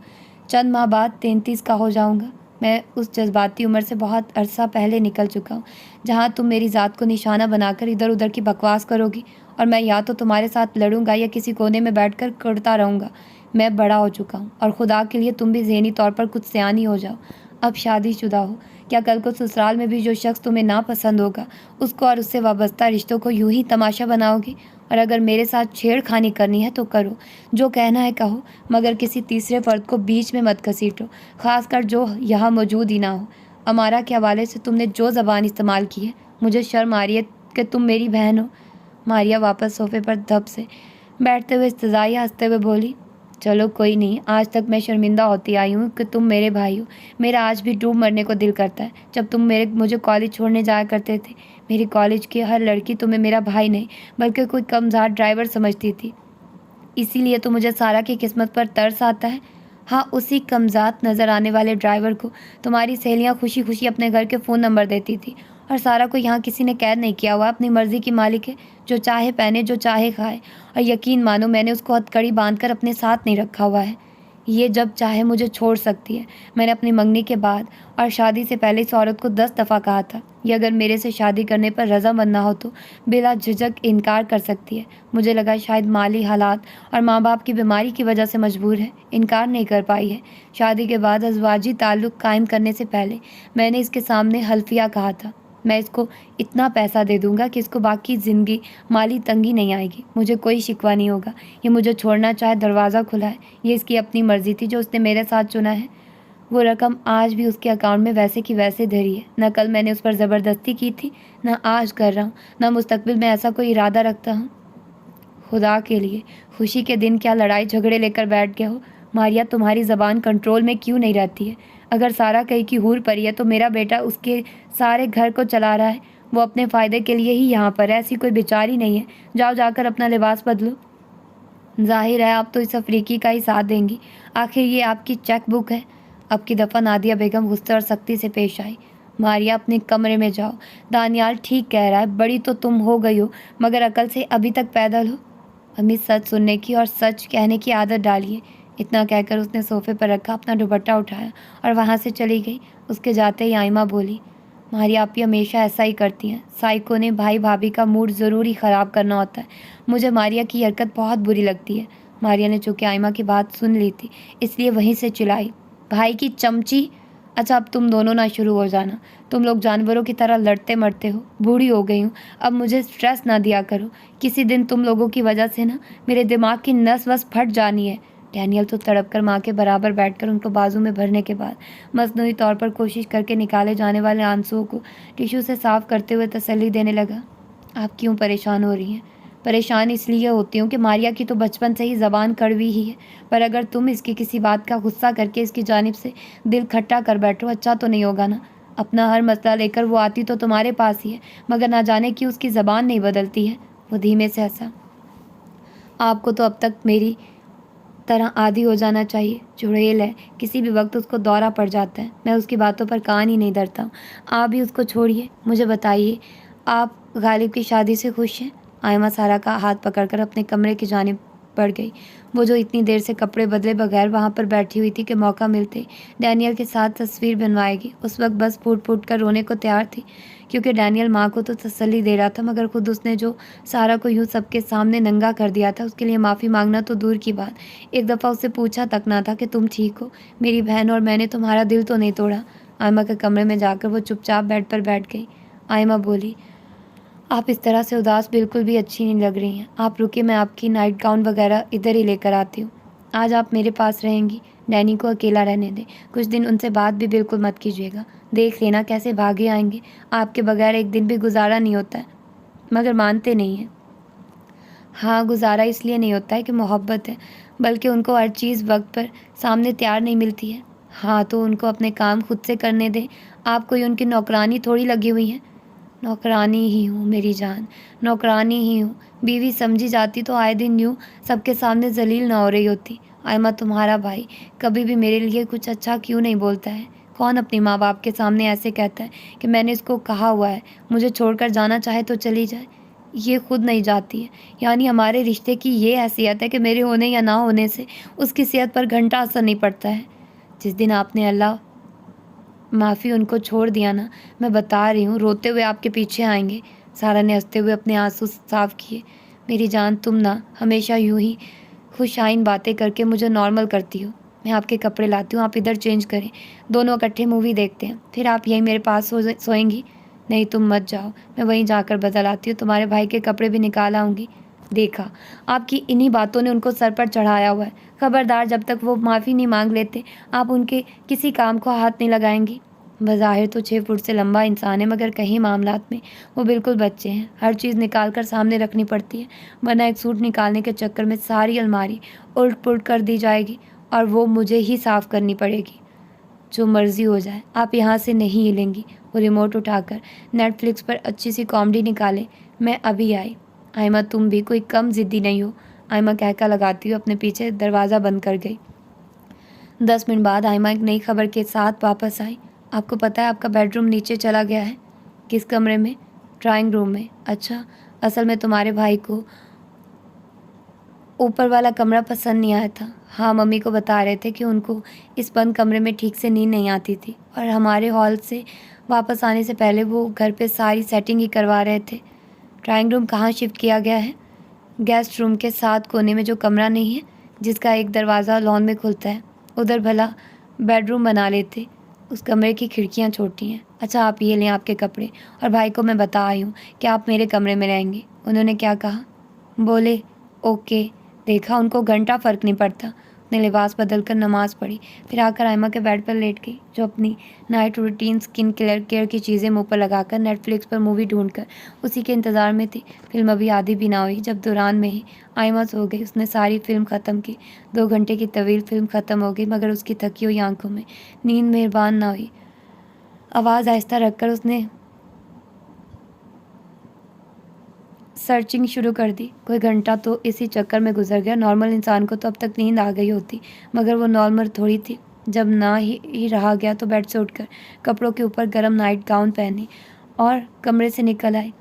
चंद माह बाद 33 का हो जाऊँगा। मैं उस जज्बाती उम्र से बहुत अरसा पहले निकल चुका हूँ जहाँ तुम मेरी ज़ात को निशाना बनाकर इधर उधर की बकवास करोगी, और मैं या तो तुम्हारे साथ लड़ूंगा या किसी कोने में बैठकर कुड़ता रहूँगा। मैं बड़ा हो चुका हूँ, और खुदा के लिए तुम भी ज़हनी तौर पर कुछ सियानी हो जाओ। अब शादीशुदा हो। क्या कल को ससुराल में भी जो शख्स तुम्हें नापसंद होगा उसको और उससे वाबस्ता रिश्तों को यूं ही तमाशा बनाओगी? और अगर मेरे साथ छेड़खानी करनी है तो करो, जो कहना है कहो, मगर किसी तीसरे फर्द को बीच में मत घसीटो, खासकर जो यहाँ मौजूद ही ना हो। अमारा के हवाले से तुमने जो ज़बान इस्तेमाल की है, मुझे शर्म आ रही है कि तुम मेरी बहन हो। मारिया वापस सोफे पर धप से बैठते हुए इस्तज़ाइया हंसते हुए बोली, चलो कोई नहीं, आज तक मैं शर्मिंदा होती आई हूँ कि तुम मेरे भाई हो। मेरा आज भी डूब मरने को दिल करता है जब तुम मुझे कॉलेज छोड़ने जाया करते थे। मेरी कॉलेज की हर लड़की तुम्हें मेरा भाई नहीं बल्कि कोई कमज़ार ड्राइवर समझती थी। इसीलिए तो मुझे सारा की किस्मत पर तरस आता है। हाँ, उसी कमज़ात नज़र आने वाले ड्राइवर को तुम्हारी सहेलियाँ खुशी खुशी अपने घर के फ़ोन नंबर देती थी, और सारा को यहाँ किसी ने कैद नहीं किया हुआ। अपनी मर्ज़ी की मालिक है, जो चाहे पहने, जो चाहे खाए, और यकीन मानो मैंने उसको हथकड़ी बांध कर अपने साथ नहीं रखा हुआ है। ये जब चाहे मुझे छोड़ सकती है। मैंने अपनी मंगनी के बाद और शादी से पहले इस औरत को 10 दफ़ा कहा था, ये अगर मेरे से शादी करने पर रज़ामंद ना हो तो बिला झिझक इनकार कर सकती है। मुझे लगा शायद माली हालात और माँ बाप की बीमारी की वजह से मजबूर है, इनकार नहीं कर पाई है। शादी के बाद अज़वाजी ताल्लुक़ कायम करने से पहले मैंने इसके सामने हल्फिया कहा था, मैं इसको इतना पैसा दे दूंगा कि इसको बाकी ज़िंदगी माली तंगी नहीं आएगी। मुझे कोई शिकवा नहीं होगा। ये मुझे छोड़ना चाहे, दरवाज़ा खुला है। ये इसकी अपनी मर्ज़ी थी जो उसने मेरे साथ चुना है। वो रकम आज भी उसके अकाउंट में वैसे की वैसे धरी है। न कल मैंने उस पर ज़बरदस्ती की थी, न आज कर रहा हूँ, न मुस्तकबिल में ऐसा कोई इरादा रखता हूँ। खुदा के लिए, खुशी के दिन क्या लड़ाई झगड़े लेकर बैठ गए हो? मारिया, तुम्हारी ज़बान कंट्रोल में क्यों नहीं रहती है? अगर सारा कहीं की हूर परी है तो मेरा बेटा उसके सारे घर को चला रहा है। वो अपने फ़ायदे के लिए ही यहाँ पर है, ऐसी कोई बेचारी नहीं है। जाओ जाकर अपना लिबास बदलो। जाहिर है आप तो इस अफ्रीकी का ही साथ देंगी, आखिर ये आपकी चेक बुक है। अब की दफ़ा नादिया बेगम गुस्से और सख्ती से पेश आई। मारिया, अपने कमरे में जाओ। दानियाल ठीक कह रहा है, बड़ी तो तुम हो गई हो, मगर अकल से अभी तक पैदल हो। अम्मी, सच सुनने की और सच कहने की आदत डालिए। इतना कहकर उसने सोफे पर रखा अपना दुपट्टा उठाया और वहाँ से चली गई। उसके जाते ही आइमा बोली, मारिया आप ही हमेशा ऐसा ही करती हैं। साइको ने भाई भाभी का मूड ज़रूर ही ख़राब करना होता है। मुझे मारिया की हरकत बहुत बुरी लगती है। मारिया ने चूँकि आइमा की बात सुन ली थी इसलिए वहीं से चिल्लाई, भाई की चमची। अच्छा अब तुम दोनों ना शुरू हो जाना, तुम लोग जानवरों की तरह लड़ते मरते हो। बूढ़ी हो गई हूँ, अब मुझे स्ट्रेस ना दिया करो। किसी दिन तुम लोगों की वजह से ना मेरे दिमाग की नस वस फट जानी है। डैनियल तो तड़प कर माँ के बराबर बैठकर उनको बाजू में भरने के बाद मसनूई तौर पर कोशिश करके निकाले जाने वाले आंसुओं को टिश्यू से साफ करते हुए तसल्ली देने लगा। आप क्यों परेशान हो रही हैं? परेशान इसलिए होती हूँ कि मारिया की तो बचपन से ही ज़बान कड़वी ही है, पर अगर तुम इसकी किसी बात का गुस्सा करके इसकी जानिब से दिल खट्टा कर बैठो, अच्छा तो नहीं होगा ना। अपना हर मसला लेकर वो आती तो तुम्हारे पास ही है, मगर ना जाने क्यों उसकी ज़बान नहीं बदलती है। वो धीमे से हंसा। आपको तो अब तक मेरी तरह आदी हो जाना चाहिए। चुड़ैल है, किसी भी वक्त उसको दौरा पड़ जाता है। मैं उसकी बातों पर कान ही नहीं धरता हूँ। आप भी उसको छोड़िए। मुझे बताइए, आप गालिब की शादी से खुश हैं? आयमा सारा का हाथ पकड़कर अपने कमरे की जानिब बढ़ गई। वो जो इतनी देर से कपड़े बदले बगैर वहाँ पर बैठी हुई थी कि मौका मिलते डैनियल के साथ तस्वीर बनवाएगी, उस वक्त बस फूट फूट कर रोने को तैयार थी। क्योंकि डैनियल माँ को तो तसल्ली दे रहा था, मगर खुद उसने जो सारा को यूँ सबके सामने नंगा कर दिया था, उसके लिए माफ़ी मांगना तो दूर की बात, एक दफ़ा उससे पूछा तक ना था कि तुम ठीक हो मेरी बहन, और मैंने तुम्हारा दिल तो नहीं तोड़ा। आयमा के कमरे में जाकर वो चुपचाप बेड पर बैठ गई। आयमा बोली, आप इस तरह से उदास बिल्कुल भी अच्छी नहीं लग रही हैं। आप रुकिए, मैं आपकी नाइट गाउन वगैरह इधर ही लेकर आती हूँ। आज आप मेरे पास रहेंगी। डैनी को अकेला रहने दें, कुछ दिन उनसे बात भी बिल्कुल मत कीजिएगा। देख लेना कैसे भागे आएंगे, आपके बगैर एक दिन भी गुजारा नहीं होता है। मगर मानते नहीं हैं। हाँ, गुजारा इसलिए नहीं होता है कि मोहब्बत है, बल्कि उनको हर चीज़ वक्त पर सामने तैयार नहीं मिलती है। हाँ, तो उनको अपने काम खुद से करने दें। आप कोई उनकी नौकरानी थोड़ी लगी हुई हैं। नौकरानी ही हूँ मेरी जान, नौकरानी ही हूँ। बीवी समझी जाती तो आए दिन यूँ सबके सामने जलील ना हो रही होती। आयमा, तुम्हारा भाई कभी भी मेरे लिए कुछ अच्छा क्यों नहीं बोलता है? कौन अपने माँ बाप के सामने ऐसे कहता है कि मैंने इसको कहा हुआ है मुझे छोड़कर जाना चाहे तो चली जाए? ये खुद नहीं जाती है। यानी हमारे रिश्ते की ये हैसियत है कि मेरे होने या ना होने से उसकी सेहत पर घंटा असर नहीं पड़ता है। जिस दिन आपने अल्लाह माफ़ी उनको छोड़ दिया ना, मैं बता रही हूँ रोते हुए आपके पीछे आएंगे। सारा ने हंसते हुए अपने आंसू साफ किए। मेरी जान, तुम ना हमेशा यूं ही खुशाइन बातें करके मुझे नॉर्मल करती हो। मैं आपके कपड़े लाती हूँ, आप इधर चेंज करें, दोनों इकट्ठे मूवी देखते हैं, फिर आप यहीं मेरे पास सोएंगी। नहीं, तुम मत जाओ, मैं वहीं जाकर बदल आती हूँ, तुम्हारे भाई के कपड़े भी निकाल आऊँगी। देखा, आपकी इन्हीं बातों ने उनको सर पर चढ़ाया हुआ है। खबरदार, जब तक वो माफ़ी नहीं मांग लेते आप उनके किसी काम को हाथ नहीं लगाएंगी। बज़ाहिर तो 6 फुट से लंबा इंसान है, मगर कहीं मामलात में वो बिल्कुल बच्चे हैं। हर चीज़ निकाल कर सामने रखनी पड़ती है, वरना एक सूट निकालने के चक्कर में सारी अलमारी उल्ट पुल्ट कर दी जाएगी और वो मुझे ही साफ़ करनी पड़ेगी। जो मर्ज़ी हो जाए, आप यहाँ से नहीं हिलेंगी। वो रिमोट उठाकर नेटफ्लिक्स पर अच्छी सी कॉमेडी निकाले। मैं अभी आई। आयमा, तुम भी कोई कम ज़िद्दी नहीं हो। आयमा कहका लगाती हुई अपने पीछे दरवाज़ा बंद कर गई। 10 मिनट बाद आयमा एक नई खबर के साथ वापस आई। आपको पता है आपका बेडरूम नीचे चला गया है। किस कमरे में? ड्राइंग रूम में। अच्छा, असल में तुम्हारे भाई को ऊपर वाला कमरा पसंद नहीं आया था। हाँ, मम्मी को बता रहे थे कि उनको इस बंद कमरे में ठीक से नींद नहीं आती थी, और हमारे हॉल से वापस आने से पहले वो घर पे सारी सेटिंग ही करवा रहे थे। ड्राइंग रूम कहाँ शिफ्ट किया गया है? गेस्ट रूम के साथ कोने में जो कमरा नहीं है, जिसका एक दरवाज़ा लॉन में खुलता है, उधर भला बेडरूम बना लेते। उस कमरे की खिड़कियाँ छोटी हैं। अच्छा, आप ये लें आपके कपड़े, और भाई को मैं बता आई हूँ कि आप मेरे कमरे में रहेंगे। उन्होंने क्या कहा? बोले ओके। देखा, उनको घंटा फ़र्क नहीं पड़ता। उसने लिबास बदल कर नमाज़ पढ़ी, फिर आकर आयमा के बेड पर लेट गई, जो अपनी नाइट रूटीन स्किन केयर की चीज़ें मुँह पर लगाकर नेटफ्लिक्स पर मूवी ढूंढकर उसी के इंतज़ार में थी। फिल्म अभी आधी भी ना हुई जब दौरान में ही आयमा सो गई। उसने सारी फिल्म ख़त्म की। 2 घंटे की तवील फिल्म ख़त्म हो गई, मगर उसकी थकी हुई आंखों में नींद मेहरबान ना हुई। आवाज़ आहिस्ता रखकर उसने सर्चिंग शुरू कर दी। कोई घंटा तो इसी चक्कर में गुजर गया। नॉर्मल इंसान को तो अब तक नींद आ गई होती, मगर वो नॉर्मल थोड़ी थी। जब ना ही रहा गया तो बेड से उठकर कपड़ों के ऊपर गर्म नाइट गाउन पहनी और कमरे से निकल आई।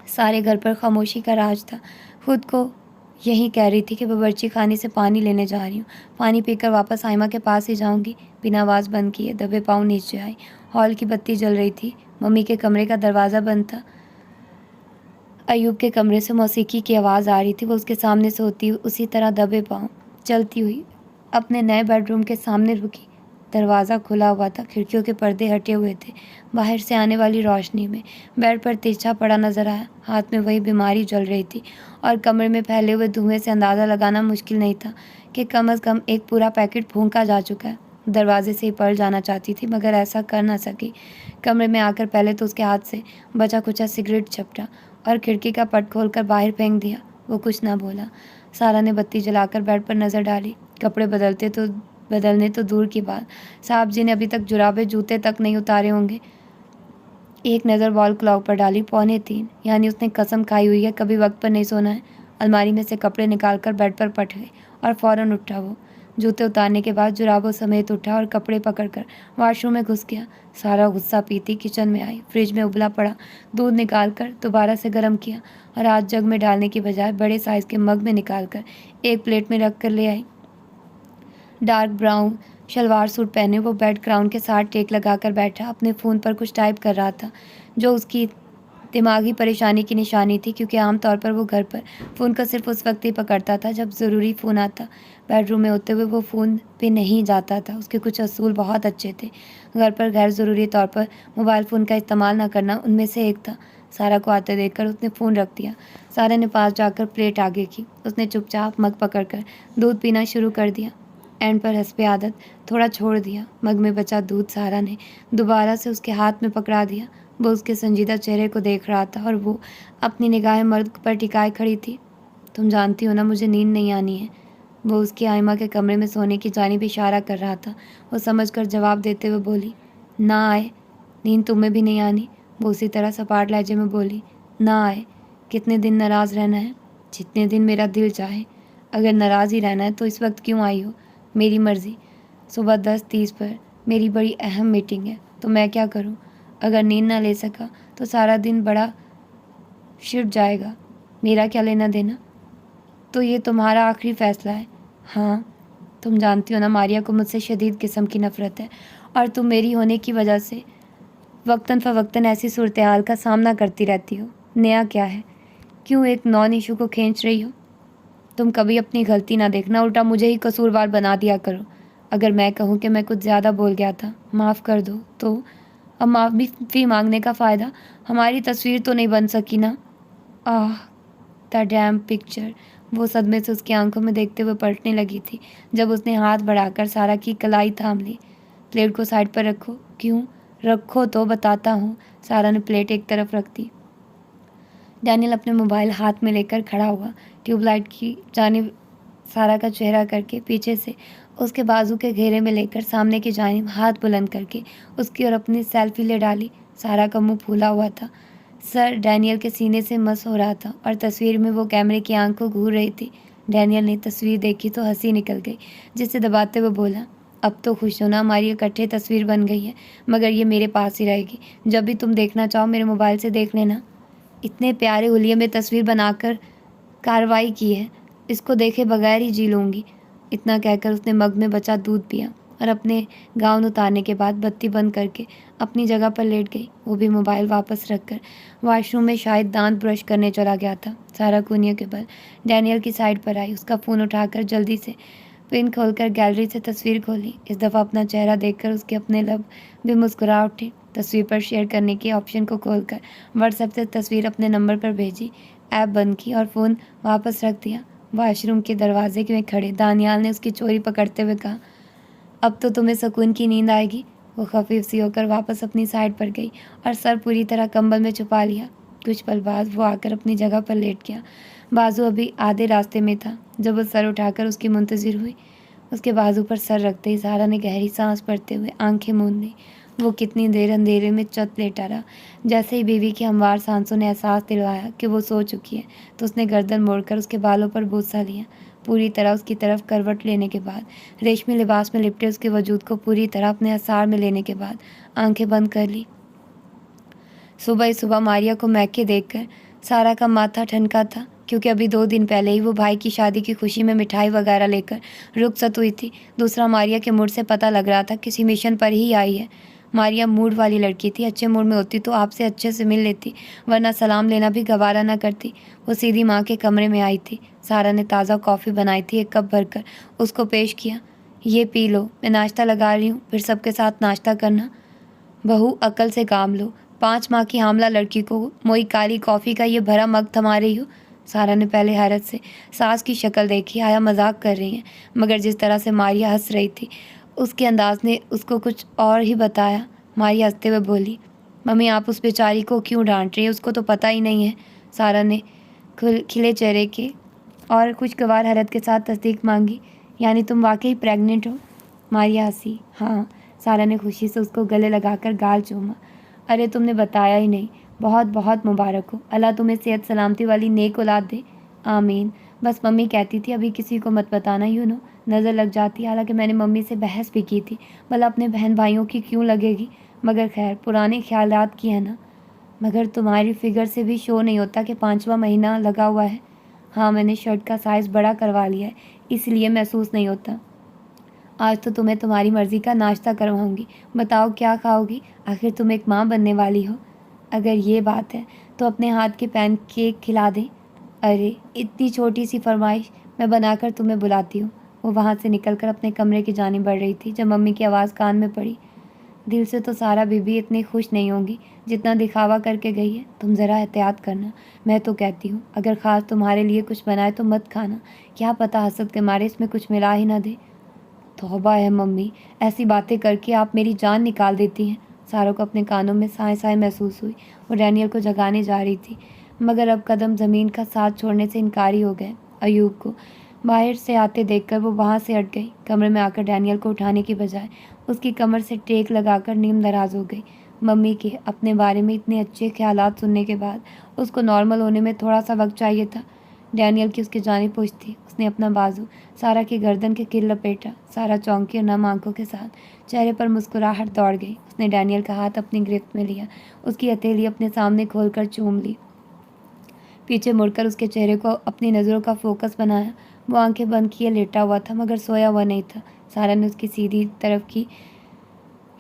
सारे घर पर खामोशी का राज था। खुद को यही कह रही थी कि बावर्ची खाने से पानी लेने जा रही हूँ, पानी पीकर वापस आयमा के पास ही जाऊँगी। बिना आवाज़ बंद किए दबे पाँव नीचे आई। हॉल की बत्ती जल रही थी। मम्मी के कमरे का दरवाज़ा बंद था। अयूब के कमरे से मौसीकी की आवाज़ आ रही थी। वो उसके सामने से होती हुई उसी तरह दबे पाँव चलती हुई अपने नए बेडरूम के सामने रुकी। दरवाज़ा खुला हुआ था, खिड़कियों के पर्दे हटे हुए थे। बाहर से आने वाली रोशनी में बेड पर तिरछा पड़ा नजर आया। हाथ में वही बीमारी जल रही थी और कमरे में फैले हुए धुएं से अंदाज़ा लगाना मुश्किल नहीं था कि कम से कम एक पूरा पैकेट फूंका जा चुका है। दरवाजे से ही पड़ जाना चाहती थी, मगर ऐसा कर ना सकी। कमरे में आकर पहले तो उसके हाथ से बचा कुचा सिगरेट झपटा और खिड़की का पट खोलकर बाहर फेंक दिया। वो कुछ ना बोला। सारा ने बत्ती जलाकर बेड पर नज़र डाली। कपड़े बदलने तो दूर की बात, साहब जी ने अभी तक जुराबे जूते तक नहीं उतारे होंगे। एक नज़र वॉल क्लॉक पर डाली, 2:45, यानी उसने कसम खाई हुई है कभी वक्त पर नहीं सोना है। अलमारी में से कपड़े निकालकर बेड पर पट गए और फ़ौरन उठा। वो जूते उतारने के बाद जुराबों समेत उठा और कपड़े पकड़कर वॉशरूम में घुस गया। सारा गुस्सा पीती किचन में आई। फ्रिज में उबला पड़ा दूध निकालकर दोबारा से गर्म किया और आज जग में डालने की बजाय बड़े साइज़ के मग में निकालकर एक प्लेट में रख कर ले आई। डार्क ब्राउन शलवार सूट पहने वो बेड क्राउन के साथ टेक लगाकर बैठा अपने फ़ोन पर कुछ टाइप कर रहा था, जो उसकी दिमागी परेशानी की निशानी थी, क्योंकि आमतौर पर वो घर पर फ़ोन को सिर्फ उस वक्त ही पकड़ता था जब ज़रूरी फ़ोन आता। बेडरूम में होते हुए वो फ़ोन पे नहीं जाता था। उसके कुछ असूल बहुत अच्छे थे। घर पर गैर ज़रूरी तौर पर मोबाइल फ़ोन का इस्तेमाल न करना उनमें से एक था। सारा को आते देखकर उसने फ़ोन रख दिया। सारा ने पास जाकर प्लेट आगे की। उसने चुपचाप मग पकड़कर दूध पीना शुरू कर दिया। एंड पर हंसपे आदत थोड़ा छोड़ दिया। मग में बचा दूध सारा ने दोबारा से उसके हाथ में पकड़ा दिया। वो उसके संजीदा चेहरे को देख रहा था और वो अपनी निगाहें मर्द पर टिकाए खड़ी थी। तुम जानती हो ना, मुझे नींद नहीं आनी है। वो उसकी आयमा के कमरे में सोने की जानिब इशारा कर रहा था। वो समझकर जवाब देते हुए बोली, ना आए। नींद तुम्हें भी नहीं आनी? वो उसी तरह सपाट लहजे में बोली, ना आए। कितने दिन नाराज़ रहना है? जितने दिन मेरा दिल चाहे। अगर नाराज़ ही रहना है तो इस वक्त क्यों आई हो? मेरी मर्ज़ी। सुबह 10:30 पर मेरी बड़ी अहम मीटिंग है, तो मैं क्या करूं? अगर नींद ना ले सका तो सारा दिन बड़ा छिड़ जाएगा। मेरा क्या लेना देना? तो ये तुम्हारा आखिरी फ़ैसला है। हाँ, तुम जानती हो ना, मारिया को मुझसे शदीद किस्म की नफ़रत है और तुम मेरी होने की वजह से वक्तन फ़वक्तन ऐसी सूरत हाल का सामना करती रहती हो। नया क्या है? क्यों एक नॉन इशू को खींच रही हो? तुम कभी अपनी गलती ना देखना, उल्टा मुझे ही कसूरवार बना दिया करो। अगर मैं कहूँ कि मैं कुछ ज़्यादा बोल गया था, माफ़ कर दो, तो अब माफ़ी मांगने का फ़ायदा? हमारी तस्वीर तो नहीं बन सकी ना? आह, द डैम पिक्चर। वो सदमे से उसकी आंखों में देखते हुए पलटने लगी थी जब उसने हाथ बढ़ाकर सारा की कलाई थाम ली। प्लेट को साइड पर रखो। क्यों? रखो तो बताता हूँ। सारा ने प्लेट एक तरफ रख दी। डैनियल अपने मोबाइल हाथ में लेकर खड़ा हुआ। ट्यूबलाइट की जानिब सारा का चेहरा करके पीछे से उसके बाजू के घेरे में लेकर सामने की जानिब हाथ बुलंद करके उसकी और अपनी सेल्फी ले डाली। सारा का मुंह फूला हुआ था, सर डैनियल के सीने से मस हो रहा था और तस्वीर में वो कैमरे की आंख को घूर रही थी। डैनियल ने तस्वीर देखी तो हंसी निकल गई, जिसे दबाते हुए बोला, अब तो खुश हो ना, हमारी इकट्ठे तस्वीर बन गई है, मगर ये मेरे पास ही रहेगी। जब भी तुम देखना चाहो मेरे मोबाइल से देख लेना। इतने प्यारे हुलिये में तस्वीर बनाकर कार्रवाई की है, इसको देखे बगैर ही जी लूँगी। इतना कहकर उसने मग में बचा दूध पिया और अपने गाउन उतारने के बाद बत्ती बंद करके अपनी जगह पर लेट गई। वो भी मोबाइल वापस रखकर वॉशरूम में शायद दांत ब्रश करने चला गया था। सारा कूनियों के बल डैनियल की साइड पर आई। उसका फ़ोन उठाकर जल्दी से पिन खोलकर गैलरी से तस्वीर खोली। इस दफ़ा अपना चेहरा देखकर उसके अपने लब भी मुस्कुरा उठे। तस्वीर पर शेयर करने के ऑप्शन को खोलकर व्हाट्सएप से तस्वीर अपने नंबर पर भेजी, ऐप बंद की और फ़ोन वापस रख दिया। वॉशरूम के दरवाजे में खड़े दानियाल ने उसकी चोरी पकड़ते हुए कहा, अब तो तुम्हें सुकून की नींद आएगी। वो खफीफ सी होकर वापस अपनी साइड पर गई और सर पूरी तरह कंबल में छुपा लिया। कुछ पल बाद वो आकर अपनी जगह पर लेट गया। बाजू अभी आधे रास्ते में था जब वो सर उठाकर उसकी मुंतजिर हुई। उसके बाजू पर सर रखते ही सारा ने गहरी सांस भरते हुए आंखें मूंद ली। वो कितनी देर अंधेरे में चत लेटा रहा। जैसे ही बीवी की हमवार सांसों ने एहसास दिलवाया कि वो सो चुकी है, तो उसने गर्दन मोड़कर उसके बालों पर बोसा लिया। पूरी तरह उसकी तरफ करवट लेने के बाद, रेशमी लिबास में लिपटे उसके वजूद को पूरी तरह अपने असार में लेने के बाद आंखें बंद कर ली। सुबह ही सुबह मारिया को महके देखकर सारा का माथा ठनका था, क्योंकि अभी 2 दिन पहले ही वो भाई की शादी की खुशी में मिठाई वगैरह लेकर रुखसत हुई थी। दूसरा, मारिया के मूड से पता लग रहा था किसी मिशन पर ही आई है। मारिया मूड वाली लड़की थी। अच्छे मूड में होती तो आपसे अच्छे से मिल लेती, वरना सलाम लेना भी गवारा न करती। वो सीधी माँ के कमरे में आई थी। सारा ने ताज़ा कॉफ़ी बनाई थी, 1 कप भरकर उसको पेश किया। ये पी लो, मैं नाश्ता लगा रही हूँ, फिर सबके साथ नाश्ता करना। बहू अकल से काम लो, 5 माह की हामला लड़की को मोई काली कॉफ़ी का ये भरा मग थमा रही हो। सारा ने पहले हैरत से सास की शक्ल देखी, आया मजाक कर रही हैं, मगर जिस तरह से मारिया हंस रही थी उसके अंदाज ने उसको कुछ और ही बताया। मारिया हंसते हुए बोली, मम्मी आप उस बेचारी को क्यों डांट रही है, उसको तो पता ही नहीं है। सारा ने खिले चेहरे के और कुछ गवार हैरत के साथ तस्दीक मांगी, यानी तुम वाकई प्रेग्नेंट हो? मारिया हंसी। हाँ। सारा ने खुशी से उसको गले लगाकर गाल चूमा। अरे तुमने बताया ही नहीं, बहुत बहुत मुबारक हो, अल्लाह तुम्हें सेहत सलामती वाली नेक औलाद दे। आमीन। बस मम्मी कहती थी अभी किसी को मत बताना, नज़र लग जाती। हालांकि मैंने मम्मी से बहस भी की थी, भला अपने बहन भाइयों की क्यों लगेगी, मगर खैर पुराने ख्यालात की है ना। मगर तुम्हारी फिगर से भी शो नहीं होता कि 5वां महीना लगा हुआ है। हाँ, मैंने शर्ट का साइज़ बड़ा करवा लिया है, इसलिए महसूस नहीं होता। आज तो तुम्हें तुम्हारी मर्ज़ी का नाश्ता करवाऊंगी, बताओ क्या खाओगी, आखिर तुम एक माँ बनने वाली हो। अगर ये बात है तो अपने हाथ के पैन केक खिला दें। अरे इतनी छोटी सी फरमाइश, मैं बनाकर तुम्हें बुलाती हूँ। वो वहाँ से निकलकर अपने कमरे की जानिब बढ़ रही थी जब मम्मी की आवाज़ कान में पड़ी। दिल से तो सारा बीबी इतनी खुश नहीं होंगी जितना दिखावा करके गई है, तुम ज़रा एहतियात करना। मैं तो कहती हूँ अगर ख़ास तुम्हारे लिए कुछ बनाए तो मत खाना, क्या पता हसद के मारे इसमें कुछ मिला ही ना दे। तौबा है मम्मी, ऐसी बातें करके आप मेरी जान निकाल देती हैं। सारा को अपने कानों में साए साए महसूस हुई। वो डैनियल को जगाने जा रही थी, मगर अब कदम ज़मीन का साथ छोड़ने से इनकारी हो गए। अयूब को बाहर से आते देखकर वो वहाँ से हट गई। कमरे में आकर डैनियल को उठाने की बजाय उसकी कमर से टेक लगाकर नीम दराज हो गई। मम्मी के अपने बारे में इतने अच्छे ख्यालात सुनने के बाद उसको नॉर्मल होने में थोड़ा सा वक्त चाहिए था। डैनियल की उसकी जानिब पहुँचती उसने अपना बाजू सारा की गर्दन के किल लपेटा। सारा चौंकी और नम आंखों के साथ चेहरे पर मुस्कुराहट दौड़ गई। उसने डैनियल का हाथ अपनी गिरफ्त में लिया, उसकी हथेली अपने सामने खोलकर चूम ली, पीछे मुड़कर उसके चेहरे को अपनी नज़रों का फोकस बनाया। वो आंखें बंद किए लेटा हुआ था, मगर सोया हुआ नहीं था। सारा ने उसकी सीधी तरफ की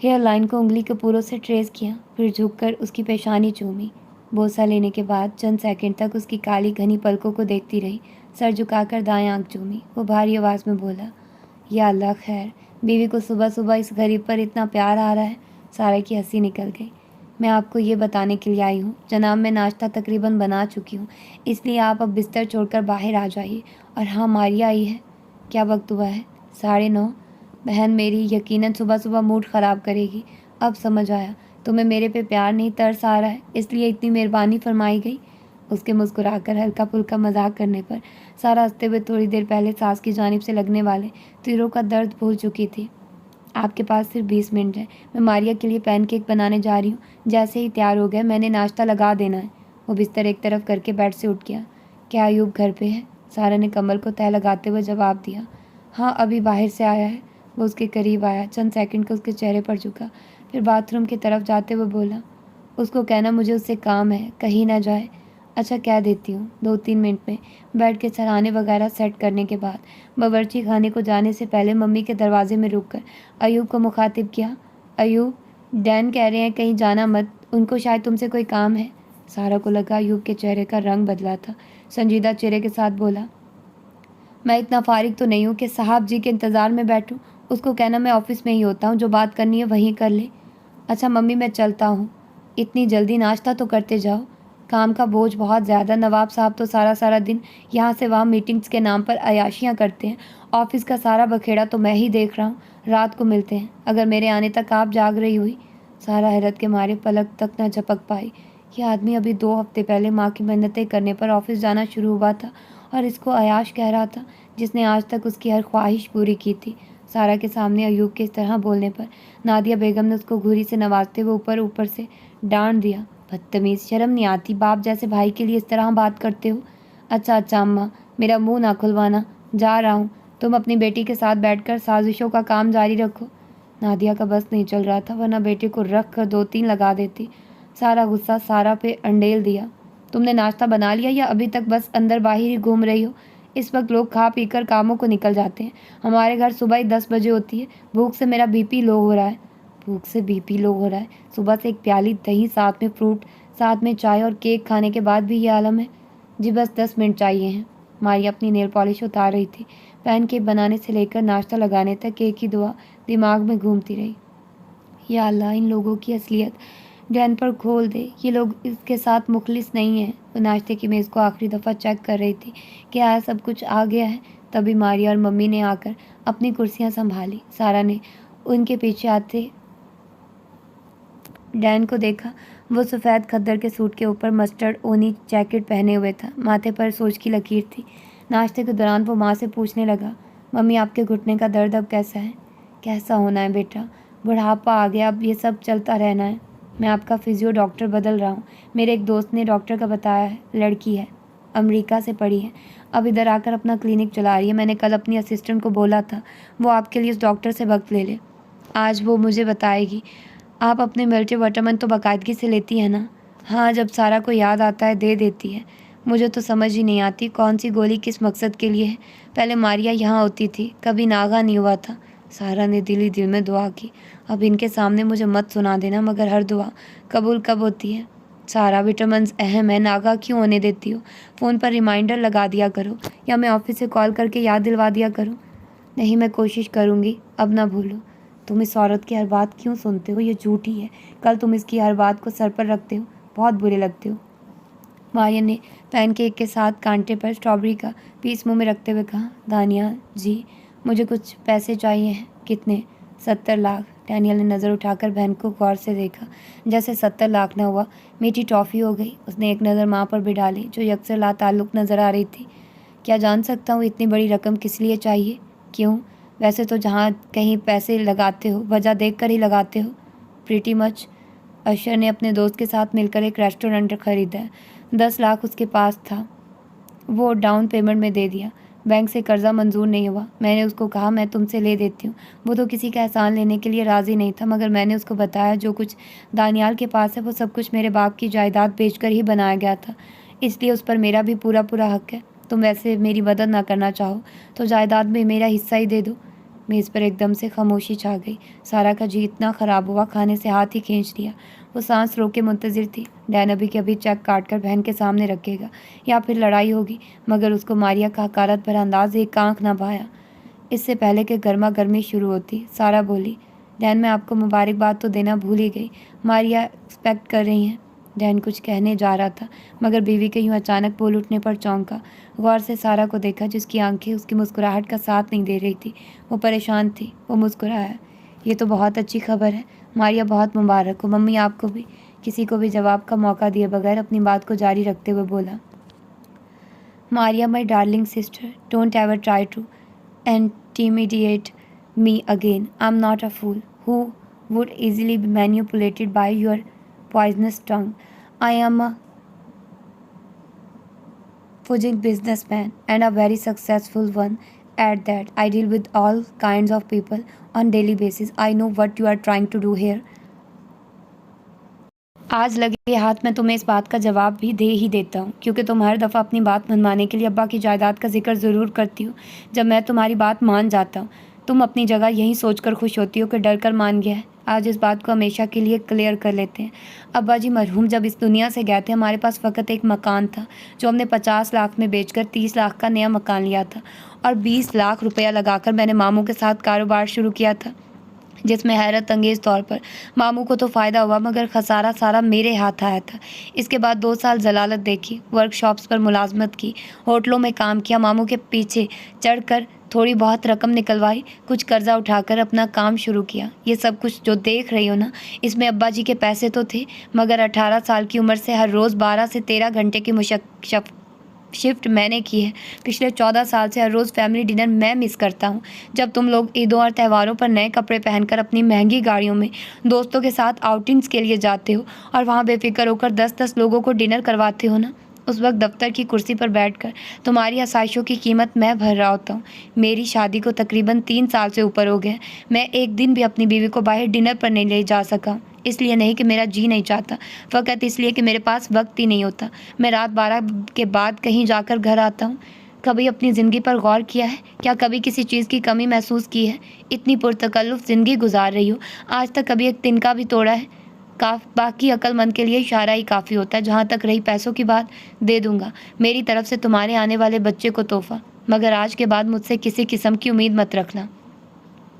हेयर लाइन को उंगली के पूरों से ट्रेस किया, फिर झुककर उसकी पेशानी चूमी। बोसा लेने के बाद चंद सेकंड तक उसकी काली घनी पलकों को देखती रही, सर झुकाकर दाएं आंख चूमी। वो भारी आवाज़ में बोला, या अल्लाह खैर, बीवी को सुबह सुबह इस गरीब पर इतना प्यार आ रहा है। सारा की हंसी निकल गई। मैं आपको ये बताने के लिए आई हूँ जनाब, मैं नाश्ता तकरीबन बना चुकी हूँ, इसलिए आप अब बिस्तर छोड़कर बाहर आ जाइए। और हाँ, मारिया आई है। क्या वक्त हुआ है? 9:30। बहन मेरी यकीनन सुबह सुबह मूड ख़राब करेगी। अब समझ आया, तुम्हें मेरे पे प्यार नहीं तरस आ रहा है, इसलिए इतनी मेहरबानी फरमाई गई। उसके मुस्कुराकर हल्का फुल्का मजाक करने पर सारा हंसते हुए थोड़ी देर पहले सास की जानिब से लगने वाले तीरों का दर्द भूल चुकी थी। आपके पास सिर्फ 20 मिनट है, मैं मारिया के लिए पैनकेक बनाने जा रही हूँ। जैसे ही तैयार हो गए मैंने नाश्ता लगा देना है। वो बिस्तर एक तरफ करके बेड से उठ गया। क्या अयूब घर पे है? सारा ने कमर को तह लगाते हुए जवाब दिया। हाँ, अभी बाहर से आया है। वो उसके करीब आया, चंद सेकंड को उसके चेहरे पर झुका, फिर बाथरूम की तरफ जाते हुए बोला, उसको कहना मुझे उससे काम है, कहीं ना जाए। अच्छा, कह देती हूँ। 2-3 मिनट में बेड के सराहने वगैरह सेट करने के बाद बावर्ची खाने को जाने से पहले मम्मी के दरवाजे में रुककर अयूब को मुखातिब किया। अयूब, डैन कह रहे हैं कहीं जाना मत, उनको शायद तुमसे कोई काम है। सारा को लगा अयूब के चेहरे का रंग बदला था। संजीदा चेहरे के साथ बोला, मैं इतना फारिग तो नहीं हूँ कि साहब जी के इंतज़ार में बैठूँ। उसको कहना मैं ऑफिस में ही होता हूँ, जो बात करनी है वहीं कर ले। अच्छा मम्मी, मैं चलता हूँ। इतनी जल्दी? नाश्ता तो करते जाओ, काम का बोझ बहुत ज़्यादा। नवाब साहब तो सारा सारा दिन यहाँ से वहाँ मीटिंग्स के नाम पर अयाशियाँ करते हैं। ऑफिस का सारा बखेड़ा तो मैं ही देख रहा हूँ। रात को मिलते हैं, अगर मेरे आने तक आप जाग रही हुई। सारा हैरत के मारे पलक तक न झपक पाई। यह आदमी अभी 2 हफ्ते पहले माँ की मिन्नतें करने पर ऑफिस जाना शुरू हुआ था और इसको अयाश कह रहा था, जिसने आज तक उसकी हर ख्वाहिश पूरी की थी। सारा के सामने अयूब के इस तरह बोलने पर नादिया बेगम ने उसको घूरी से नवाजते हुए ऊपर ऊपर से डांट दिया। बदतमीज़, शर्म नहीं आती? बाप जैसे भाई के लिए इस तरह बात करते हो? अच्छा अच्छा अम्मा, मेरा मुंह ना खुलवाना, जा रहा हूँ। तुम अपनी बेटी के साथ बैठकर साजिशों का काम जारी रखो। नादिया का बस नहीं चल रहा था, वरना बेटे को रख कर 2-3 लगा देती। सारा गुस्सा सारा पे अंडेल दिया। तुमने नाश्ता बना लिया या अभी तक बस अंदर बाहर ही घूम रही हो? इस वक्त लोग खा पी कर कामों को निकल जाते हैं, हमारे घर सुबह ही 10 बजे होती है। भूख से मेरा बीपी लो हो रहा है। भूख से बीपी लो हो रहा है? सुबह से 1 प्याली दही, साथ में फ्रूट, साथ में चाय और केक खाने के बाद भी ये आलम है? जी बस 10 मिनट चाहिए हैं। मारिया अपनी नेल पॉलिश उतार रही थी। पैनकेक बनाने से लेकर नाश्ता लगाने तक एक ही दुआ दिमाग में घूमती रही। या अल्लाह, इन लोगों की असलियत डैन पर खोल दे। ये लोग इसके साथ मुखलिस नहीं हैं। वो नाश्ते की मेज़ को आखिरी दफ़ा चेक कर रही थी कि आया सब कुछ आ गया है। तभी मारिया और मम्मी ने आकर अपनी कुर्सियाँ संभाली। सारा ने उनके पीछे आते डैन को देखा। वो सफ़ेद खद्दर के सूट के ऊपर मस्टर्ड ओनी जैकेट पहने हुए था। माथे पर सोच की लकीर थी। नाश्ते के दौरान वो माँ से पूछने लगा, मम्मी आपके घुटने का दर्द अब कैसा है? कैसा होना है बेटा, बुढ़ापा आ गया, अब ये सब चलता रहना है। मैं आपका फिजियो डॉक्टर बदल रहा हूँ। मेरे एक दोस्त ने डॉक्टर का बताया है, लड़की है, अमेरिका से पढ़ी है, अब इधर आकर अपना क्लिनिक चला रही है। मैंने कल अपनी असिस्टेंट को बोला था वो आपके लिए उस डॉक्टर से वक्त ले ले। आज वो मुझे बताएगी। आप अपने मल्टीविटामिन तो बाकायदगी से लेती हैं ना? हाँ, जब सारा को याद आता है दे देती है। मुझे तो समझ ही नहीं आती कौन सी गोली किस मकसद के लिए है। पहले मारिया यहाँ होती थी, कभी नागा नहीं हुआ था। सारा ने दिल ही दिल में दुआ की, अब इनके सामने मुझे मत सुना देना, मगर हर दुआ कबूल कब होती है? सारा, विटामिन अहम है, नागा क्यों होने देती हो? फ़ोन पर रिमाइंडर लगा दिया करो या मैं ऑफिस से कॉल करके याद दिलवा दिया करूँ। नहीं, मैं कोशिश करूँगी, अब ना भूलो। तुम इस औरत की हर बात क्यों सुनते हो? ये झूठी है। कल तुम इसकी हर बात को सर पर रखते हो, बहुत बुरे लगते हो। मारिया ने पैनकेक के साथ कांटे पर स्ट्रॉबेरी का पीस मुंह में रखते हुए कहा, दानिया जी, मुझे कुछ पैसे चाहिए हैं। कितने? 70 लाख। डैनियल ने नज़र उठाकर बहन को गौर से देखा, जैसे 70 लाख ना हुआ मीठी टॉफ़ी हो गई। उसने एक नज़र माँ पर भी डाली, जो यकसर लाताल्लुक़ नज़र आ रही थी। क्या जान सकता हूँ इतनी बड़ी रकम किस लिए चाहिए? क्यों? वैसे तो जहाँ कहीं पैसे लगाते हो वजह देख कर ही लगाते हो। Pretty much. अशर ने अपने दोस्त के साथ मिलकर एक रेस्टोरेंट खरीदा है। 10 लाख उसके पास था, वो डाउन पेमेंट में दे दिया। बैंक से कर्जा मंजूर नहीं हुआ। मैंने उसको कहा मैं तुमसे ले देती हूँ। वो तो किसी का एहसान लेने के लिए राज़ी नहीं था, मगर मैंने उसको बताया जो कुछ दानियाल के पास है वो सब कुछ मेरे बाप की जायदाद बेचकर ही बनाया गया था, इसलिए उस पर मेरा भी पूरा पूरा हक है। तुम वैसे मेरी मदद ना करना चाहो तो जायदाद में मेरा हिस्सा ही दे दो। मेज़ पर एकदम से खामोशी छा गई। सारा का जी इतना ख़राब हुआ, खाने से हाथ ही खींच लिया। वो सांस रोक के मुंतज़िर थी। डैन अभी के अभी चेक काट कर बहन के सामने रखेगा या फिर लड़ाई होगी, मगर उसको मारिया का हकारत भरा अंदाज एक आंख ना भाया। इससे पहले कि गर्मा गर्मी शुरू होती, सारा बोली, डैन मैं आपको मुबारकबाद तो देना भूल ही गई। मारिया एक्सपेक्ट कर रही हैं। डैन कुछ कहने जा रहा था, मगर बीवी के यूँ अचानक बोल उठने पर चौंका। गौर से सारा को देखा, जिसकी आंखें उसकी मुस्कुराहट का साथ नहीं दे रही थी। वो परेशान थी। वो मुस्कुराया, ये तो बहुत अच्छी खबर है मारिया, बहुत मुबारक हो। मम्मी आपको भी। किसी को भी जवाब का मौका दिए बगैर अपनी बात को जारी रखते हुए बोला, Maria my darling sister, don't ever try to intimidate me again. I'm not a fool who would easily be manipulated by your poisonous tongue. I am a fudging businessman and a very successful one at that. I deal with all kinds of people on daily basis. I know what you are trying to do here. आज लगे हाथ में तुम्हें इस बात का जवाब भी दे ही देता हूँ, क्योंकि तुम हर दफ़ा अपनी बात मनवाने के लिए अब्बा की जायदाद का जिक्र ज़रूर करती हो। जब मैं तुम्हारी बात मान जाता हूँ, तुम अपनी जगह यही सोचकर खुश होती हो कि डर कर मान गया है। आज इस बात को हमेशा के लिए क्लियर कर लेते हैं। अब्बा जी मरहूम जब इस दुनिया से गए थे, हमारे पास फ़कत एक मकान था जो हमने 50 लाख में बेचकर 30 लाख का नया मकान लिया था, और 20 लाख रुपया लगाकर मैंने मामू के साथ कारोबार शुरू किया था, जिसमें हैरत अंगेज़ तौर पर मामू को तो फ़ायदा हुआ, मगर खसारा सारा मेरे हाथ आया था। इसके बाद 2 साल जलालत देखी, वर्कशॉप्स पर मुलाजमत की, होटलों में काम किया, मामू के पीछे चढ़कर थोड़ी बहुत रकम निकलवाई, कुछ कर्जा उठाकर अपना काम शुरू किया। ये सब कुछ जो देख रही हो ना, इसमें अब्बा जी के पैसे तो थे, मगर 18 साल की उम्र से हर रोज़ 12 से 13 घंटे की शिफ्ट मैंने की है। पिछले 14 साल से हर रोज़ फैमिली डिनर मैं मिस करता हूँ। जब तुम लोग ईदों और त्योहारों पर नए कपड़े पहनकर अपनी महंगी गाड़ियों में दोस्तों के साथ आउटिंग्स के लिए जाते हो और वहाँ बेफिक्र होकर 10-10 लोगों को डिनर करवाते हो ना, उस वक्त दफ्तर की कुर्सी पर बैठकर तुम्हारी आसाइशों की कीमत मैं भर रहा होता हूँ। मेरी शादी को तकरीबन 3 साल से ऊपर हो गए। मैं एक दिन भी अपनी बीवी को बाहर डिनर पर नहीं ले जा सका। इसलिए नहीं कि मेरा जी नहीं चाहता, फ़कत इसलिए कि मेरे पास वक्त ही नहीं होता। मैं रात 12 के बाद कहीं जाकर घर आता हूँ। कभी अपनी ज़िंदगी पर गौर किया है? क्या कभी किसी चीज़ की कमी महसूस की है? इतनी पुरतकल्लुफ़ ज़िंदगी गुजार रही हो, आज तक कभी एक तिनका भी तोड़ा है? बाकी अक्लमंद के लिए इशारा ही काफ़ी होता है। जहाँ तक रही पैसों की बात, दे दूँगा मेरी तरफ से तुम्हारे आने वाले बच्चे को तोहफ़ा। मगर आज के बाद मुझसे किसी किस्म की उम्मीद मत रखना।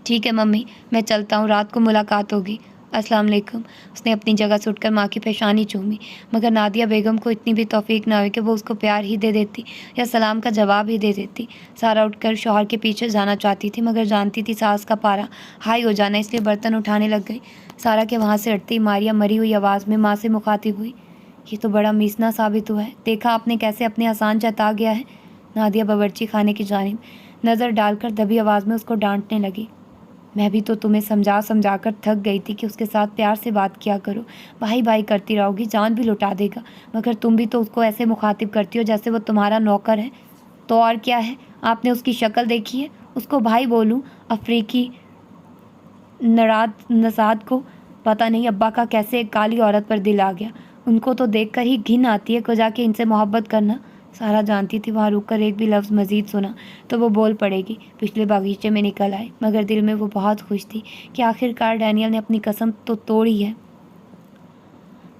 ठीक है मम्मी, मैं चलता हूँ, रात को मुलाकात होगी। अस्सलाम वालेकुम। उसने अपनी जगह से उठकर माँ की पेशानी चूमी, मगर नादिया बेगम को इतनी भी तौफीक ना हुई कि वो उसको प्यार ही दे देती या सलाम का जवाब ही दे देती। सारा उठकर शौहर के पीछे जाना चाहती थी, मगर जानती थी सास का पारा हाई हो जाना, इसलिए बर्तन उठाने लग गई। सारा के वहाँ से हटती मारिया मरी हुई आवाज़ में माँ से मुखातिब हुई। ये तो बड़ा मीसना साबित हुआ है, देखा आपने कैसे अपने आसान जता गया है। नादिया बावर्ची खाने की जानिब नज़र डालकर दबी आवाज़ में उसको डांटने लगी। मैं भी तो तुम्हें समझा समझा कर थक गई थी कि उसके साथ प्यार से बात किया करो, भाई भाई करती रहोगी, जान भी लुटा देगा, मगर तुम भी तो उसको ऐसे मुखातिब करती हो जैसे वो तुम्हारा नौकर है। तो और क्या है, आपने उसकी शक्ल देखी है? उसको भाई बोलूं? अफ्रीकी नसाद को पता नहीं अब्बा का कैसे एक काली औरत पर दिल आ गया। उनको तो देखकर ही घिन आती है, को जाके इनसे मोहब्बत करना। सारा जानती थी वहाँ रुककर एक भी लफ्ज़ मज़ीद सुना तो वो बोल पड़ेगी। पिछले बागीचे में निकल आए, मगर दिल में वो बहुत खुश थी कि आखिरकार डैनियल ने अपनी कसम तो तोड़ी है।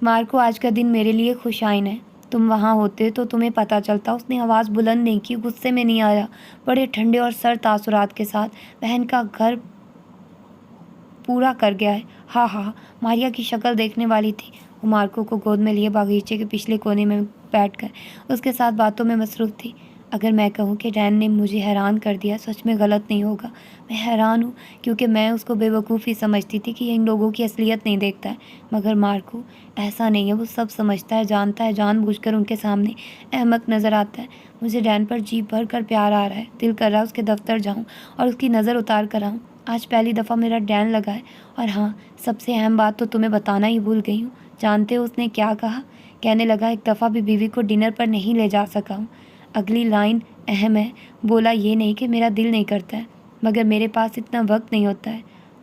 मार्को, आज का दिन मेरे लिए खुशाइन है। तुम वहाँ होते तो तुम्हें पता चलता। उसने आवाज़ बुलंद नहीं की, गुस्से में नहीं आया, बड़े ठंडे और सर तासुरात के साथ। बहन का घर पूरा कर गया है। हाँ हाँ, मारिया की शक्ल देखने वाली थी। वो मार्को को गोद में लिए बागीचे के पिछले कोने में बैठकर उसके साथ बातों में मसरूफ़ थी। अगर मैं कहूँ कि डैन ने मुझे हैरान कर दिया, सच में गलत नहीं होगा। मैं हैरान हूँ क्योंकि मैं उसको बेवकूफ़ी समझती थी कि इन लोगों की असलियत नहीं देखता है, मगर मार्को ऐसा नहीं है। वो सब समझता है, जानता है, जानबूझकर उनके सामने अहमक नज़र आता है। मुझे डैन पर जी भर कर प्यार आ रहा है। दिल कर रहा है उसके दफ्तर जाऊँ और उसकी नज़र उतार कर आऊँ। आज पहली दफ़ा मेरा डैन लगा है। और हाँ, सबसे अहम बात तो तुम्हें बताना ही भूल गई हूँ। जानते हो उसने क्या कहा? कहने लगा एक दफ़ा भी बीवी को डिनर पर नहीं ले जा सका हूँ। अगली लाइन अहम है। बोला ये नहीं कि मेरा दिल नहीं करता है, मगर मेरे पास इतना वक्त नहीं होता है।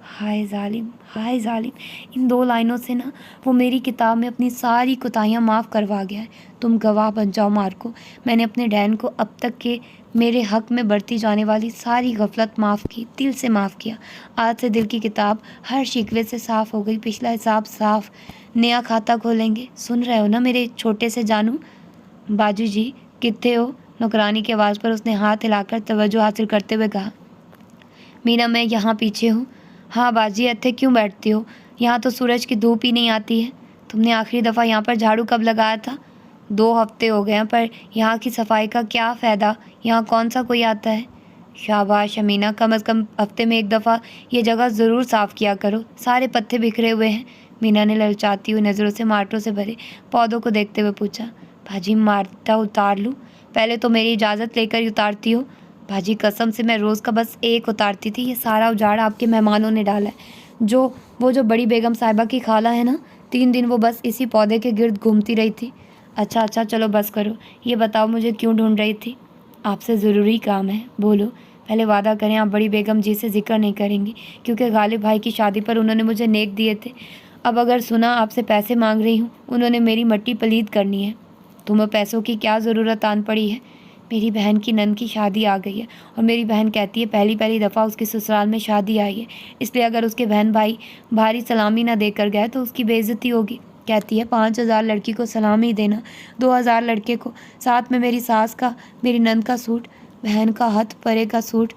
हाय ज़ालिम, हाय ज़ालिम। इन 2 लाइनों से ना वो मेरी किताब में अपनी सारी कोताहियाँ माफ़ करवा गया है। तुम गवाह बन जाओ मार्को, मैंने अपने डैन को अब तक के मेरे हक़ में बरती जाने वाली सारी गफलत माफ़ की, दिल से माफ़ किया। आज से दिल की किताब हर शिकवे से साफ़ हो गई, पिछला हिसाब साफ़। नया खाता खोलेंगे। सुन रहे हो ना मेरे छोटे से जानू? बाजू जी कित्थे हो? नौकरानी की आवाज़ पर उसने हाथ हिलाकर तवज्जो हासिल करते हुए कहा। मीना, मैं यहाँ पीछे हूँ। हाँ बाजी, इत्थे क्यों बैठती हो? यहाँ तो सूरज की धूप ही नहीं आती है। तुमने आखिरी दफ़ा यहाँ पर झाड़ू कब लगाया था? 2 हफ्ते हो गए हैं, पर यहाँ की सफाई का क्या फ़ायदा? यहाँ कौन सा कोई आता है? शाबाश अमीना, कम से कम हफ्ते में 1 दफ़ा ये जगह ज़रूर साफ़ किया करो। सारे पत्ते बिखरे हुए हैं। मीना ने ललचाती हुई नज़रों से मार्टों से भरे पौधों को देखते हुए पूछा। भाजी, मार्टा उतार लूँ? पहले तो मेरी इजाज़त लेकर ही उतारती हो। भाजी कसम से मैं रोज़ का बस 1 उतारती थी। ये सारा उजाड़ आपके मेहमानों ने डाला है। जो बड़ी बेगम साहिबा की खाला है ना, 3 दिन वो बस इसी पौधे के गिर्द घूमती रही थी। अच्छा चलो बस करो। ये बताओ मुझे क्यों ढूंढ रही थी? आपसे ज़रूरी काम है, बोलो। पहले वादा करें आप बड़ी बेगम जी से जिक्र नहीं करेंगी, क्योंकि गालिब भाई की शादी पर उन्होंने मुझे नेक दिए थे। अब अगर सुना आपसे पैसे मांग रही हूँ, उन्होंने मेरी मट्टी पलीद करनी है। तुम्हें पैसों की क्या ज़रूरत आन पड़ी है? मेरी बहन की नंद की शादी आ गई है और मेरी बहन कहती है पहली दफ़ा उसके ससुराल में शादी आई है, इसलिए अगर उसके बहन भाई भारी सलामी ना देकर गए तो उसकी बेइज्जती होगी। कहती है 5,000 लड़की को सलामी देना, 2,000 लड़के को, साथ में मेरी सास का, मेरी नंद का सूट, बहन का हथ परे का सूट।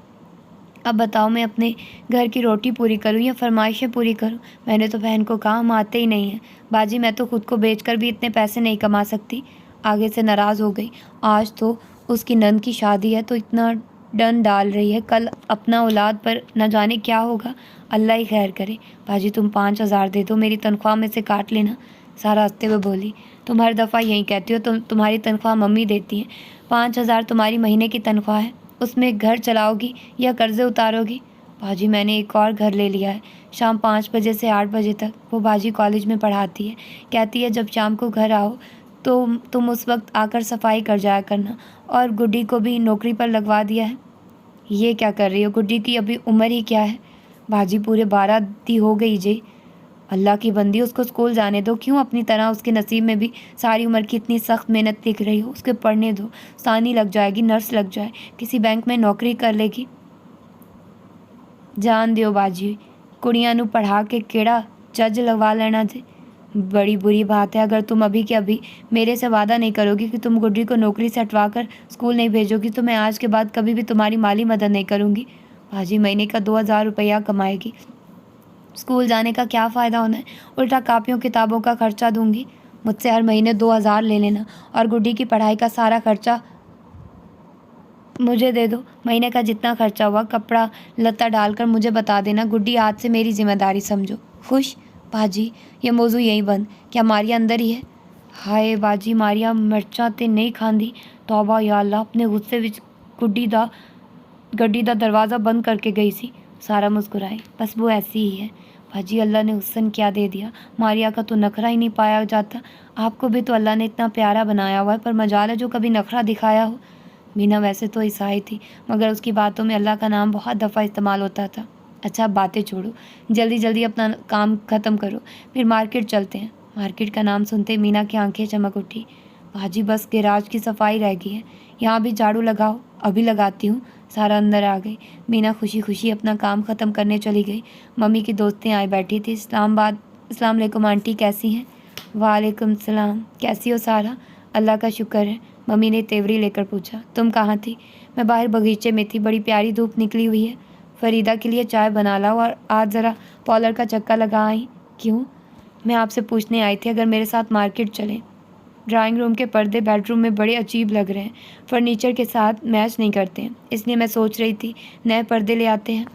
अब बताओ मैं अपने घर की रोटी पूरी करूं या फरमाइशें पूरी करूं? मैंने तो बहन को कहा हम आते ही नहीं हैं। बाजी, मैं तो खुद को बेचकर भी इतने पैसे नहीं कमा सकती। आगे से नाराज़ हो गई। आज तो उसकी नंद की शादी है तो इतना डन डाल रही है, कल अपना औलाद पर न जाने क्या होगा। अल्लाह ही खैर करे। बाजी, तुम 5,000 दे दो, मेरी तनख्वाह में से काट लेना। सारा हंसते हुए बोली। तुम हर दफ़ा यही कहती हो, तुम्हारी तनख्वाह मम्मी देती हैं। 5,000 तुम्हारी महीने की तनख्वाह है, उसमें घर चलाओगी या कर्ज़े उतारोगी? बाजी, मैंने एक और घर ले लिया है, शाम 5 बजे से 8 बजे तक। वो बाजी कॉलेज में पढ़ाती है। कहती है जब शाम को घर आओ तो तुम उस वक्त आकर सफाई कर जाया करना। और गुड्डी को भी नौकरी पर लगवा दिया है। ये क्या कर रही हो? गुड्डी की अभी उम्र ही क्या है? बाजी, पूरे 12 दी हो गई जी। अल्लाह की बंदी, उसको स्कूल जाने दो। क्यों अपनी तरह उसके नसीब में भी सारी उम्र की इतनी सख्त मेहनत लिख रही हो? उसके पढ़ने दो, सानी लग जाएगी, नर्स लग जाए, किसी बैंक में नौकरी कर लेगी। जान दियो बाजी, कुड़ियां नू पढ़ा के केड़ा जज लगवा लेना जे। बड़ी बुरी बात है। अगर तुम अभी के अभी मेरे से वादा नहीं करोगी कि तुम गुड्डी को नौकरी से हटवा कर स्कूल नहीं भेजोगी तो मैं आज के बाद कभी भी तुम्हारी माली मदद नहीं करूँगी। भाजी महीने का 2,000 रुपया कमाएगी, स्कूल जाने का क्या फ़ायदा होना है, उल्टा कापियों किताबों का खर्चा दूंगी। मुझसे हर महीने 2,000 ले लेना और गुड्डी की पढ़ाई का सारा खर्चा मुझे दे दो। महीने का जितना खर्चा हुआ कपड़ा लत्ता डालकर मुझे बता देना। गुड्डी आज से मेरी जिम्मेदारी समझो। खुश? बाजी ये मौजू यहीं बंद। क्या मारिया अंदर ही है? हाय बाजी मारिया मिर्चा ते नहीं खांदी। तौबा या अल्लाह, अपने गुस्से विच गड्डी दा दरवाज़ा बंद करके गई सी। सारा मुस्कुराई। बस वो ऐसी ही है भाजी, अल्लाह ने हुस्न क्या दे दिया। मारिया का तो नखरा ही नहीं पाया जाता। आपको भी तो अल्लाह ने इतना प्यारा बनाया हुआ है, पर मजाल है जो कभी नखरा दिखाया हो। मीना वैसे तो ईसाई थी, मगर उसकी बातों में अल्लाह का नाम बहुत दफ़ा इस्तेमाल होता था। अच्छा अब बातें छोड़ो, जल्दी जल्दी अपना काम ख़त्म करो, फिर मार्केट चलते हैं। मार्केट का नाम सुनते मीना की आंखें चमक उठी। भाजी बस गैराज की सफाई रह गई है, यहाँ भी झाड़ू लगाओ। अभी लगाती हूँ। सारा अंदर आ गई। मीना खुशी खुशी अपना काम ख़त्म करने चली गई। मम्मी की दोस्तें आई बैठी थी। अस्सलाम वालेकुम आंटी, कैसी हैं? वालेकुम सलाम। कैसी हो सारा? अल्लाह का शुक्र है। मम्मी ने तेवरी लेकर पूछा। तुम कहाँ थी? मैं बाहर बगीचे में थी, बड़ी प्यारी धूप निकली हुई है। फरीदा के लिए चाय बना लाओ और आज ज़रा पॉलर का चक्का लगा आई। क्यों? मैं आपसे पूछने आई थी अगर मेरे साथ मार्केट चलें। ड्राइंग रूम के पर्दे बेडरूम में बड़े अजीब लग रहे हैं, फर्नीचर के साथ मैच नहीं करते हैं, इसलिए मैं सोच रही थी नए पर्दे ले आते हैं।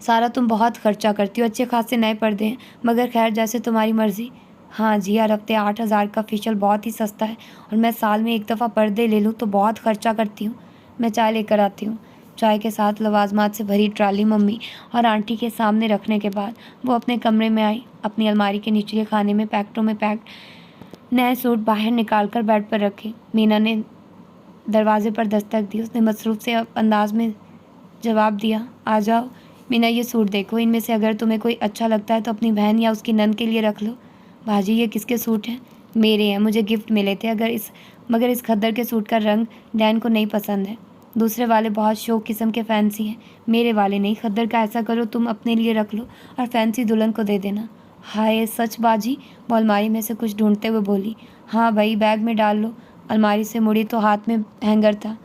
सारा तुम बहुत खर्चा करती हो, अच्छे खासे नए पर्दे हैं, मगर खैर जैसे तुम्हारी मर्ज़ी। हाँ जी, हर हफ्ते 8,000 का फेशियल बहुत ही सस्ता है और मैं साल में एक दफ़ा पर्दे ले लूँ तो बहुत खर्चा करती हूँ। मैं चाय लेकर आती हूँ। चाय के साथ लवाजमात से भरी ट्राली मम्मी और आंटी के सामने रखने के बाद वो अपने कमरे में आई। अपनी अलमारी के निचले खाने में पैकेटों में पैक्ड नए सूट बाहर निकालकर बेड पर रखे। मीना ने दरवाजे पर दस्तक दी। उसने मसरूफ़ से अंदाज में जवाब दिया, आ जाओ। मीना ये सूट देखो, इनमें से अगर तुम्हें कोई अच्छा लगता है तो अपनी बहन या उसकी नंद के लिए रख लो। भाजी ये किसके सूट हैं? मेरे हैं, मुझे गिफ्ट मिले थे। मगर इस खद्दर के सूट का रंग डैन को नहीं पसंद है। दूसरे वाले बहुत शौक किस्म के फैंसी हैं, मेरे वाले नहीं। खद्दर का ऐसा करो तुम अपने लिए रख लो और फैंसी दुल्हन को दे देना। हाय सच बाजी? वो अलमारी में से कुछ ढूंढते हुए बोली। हाँ भाई, बैग में डाल लो। अलमारी से मुड़ी तो हाथ में हैंगर था।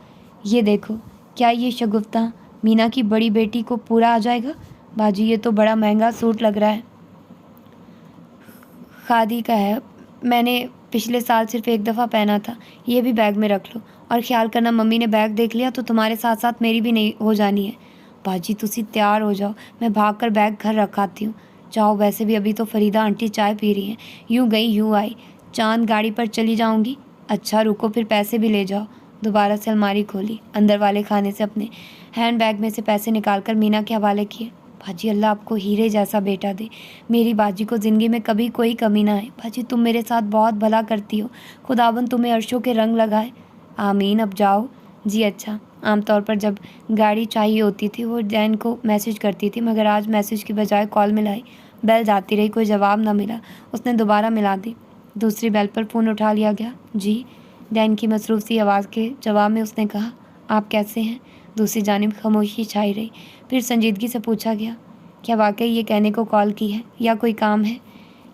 ये देखो, क्या ये शगुफ्ता मीना की बड़ी बेटी को पूरा आ जाएगा? बाजी ये तो बड़ा महंगा सूट लग रहा है, खादी का है। मैंने पिछले साल सिर्फ एक दफ़ा पहना था। ये भी बैग में रख लो और ख्याल करना मम्मी ने बैग देख लिया तो तुम्हारे साथ साथ मेरी भी नहीं हो जानी है। बाजी तुसी तैयार हो जाओ, मैं भागकर बैग घर रखाती हूँ। जाओ, वैसे भी अभी तो फरीदा आंटी चाय पी रही हैं। यूँ गई यूँ आई, चांद गाड़ी पर चली जाऊँगी। अच्छा रुको, फिर पैसे भी ले जाओ। दोबारा से अलमारी खोली, अंदर वाले खाने से अपने हैंड बैग में से पैसे निकालकर मीना के हवाले किए। भाजी अल्लाह आपको हीरे जैसा बेटा दे, मेरी बाजी को ज़िंदगी में कभी कोई कमी ना आए। भाजी तुम मेरे साथ बहुत भला करती हो, खुदावन तुम्हें अर्शों के रंग लगाए। आमीन। अब जाओ। जी अच्छा। आमतौर पर जब गाड़ी चाहिए होती थी वो डैन को मैसेज करती थी, मगर आज मैसेज की बजाय कॉल मिलाई। बेल जाती रही, कोई जवाब ना मिला। उसने दोबारा मिला दी। दूसरी बेल पर फ़ोन उठा लिया गया। जी। डैन की मसरूफ़ सी आवाज़ के जवाब में उसने कहा, आप कैसे हैं? दूसरी जानिब खामोशी छाई रही। फिर संजीदगी से पूछा गया, क्या वाकई ये कहने को कॉल की है या कोई काम है?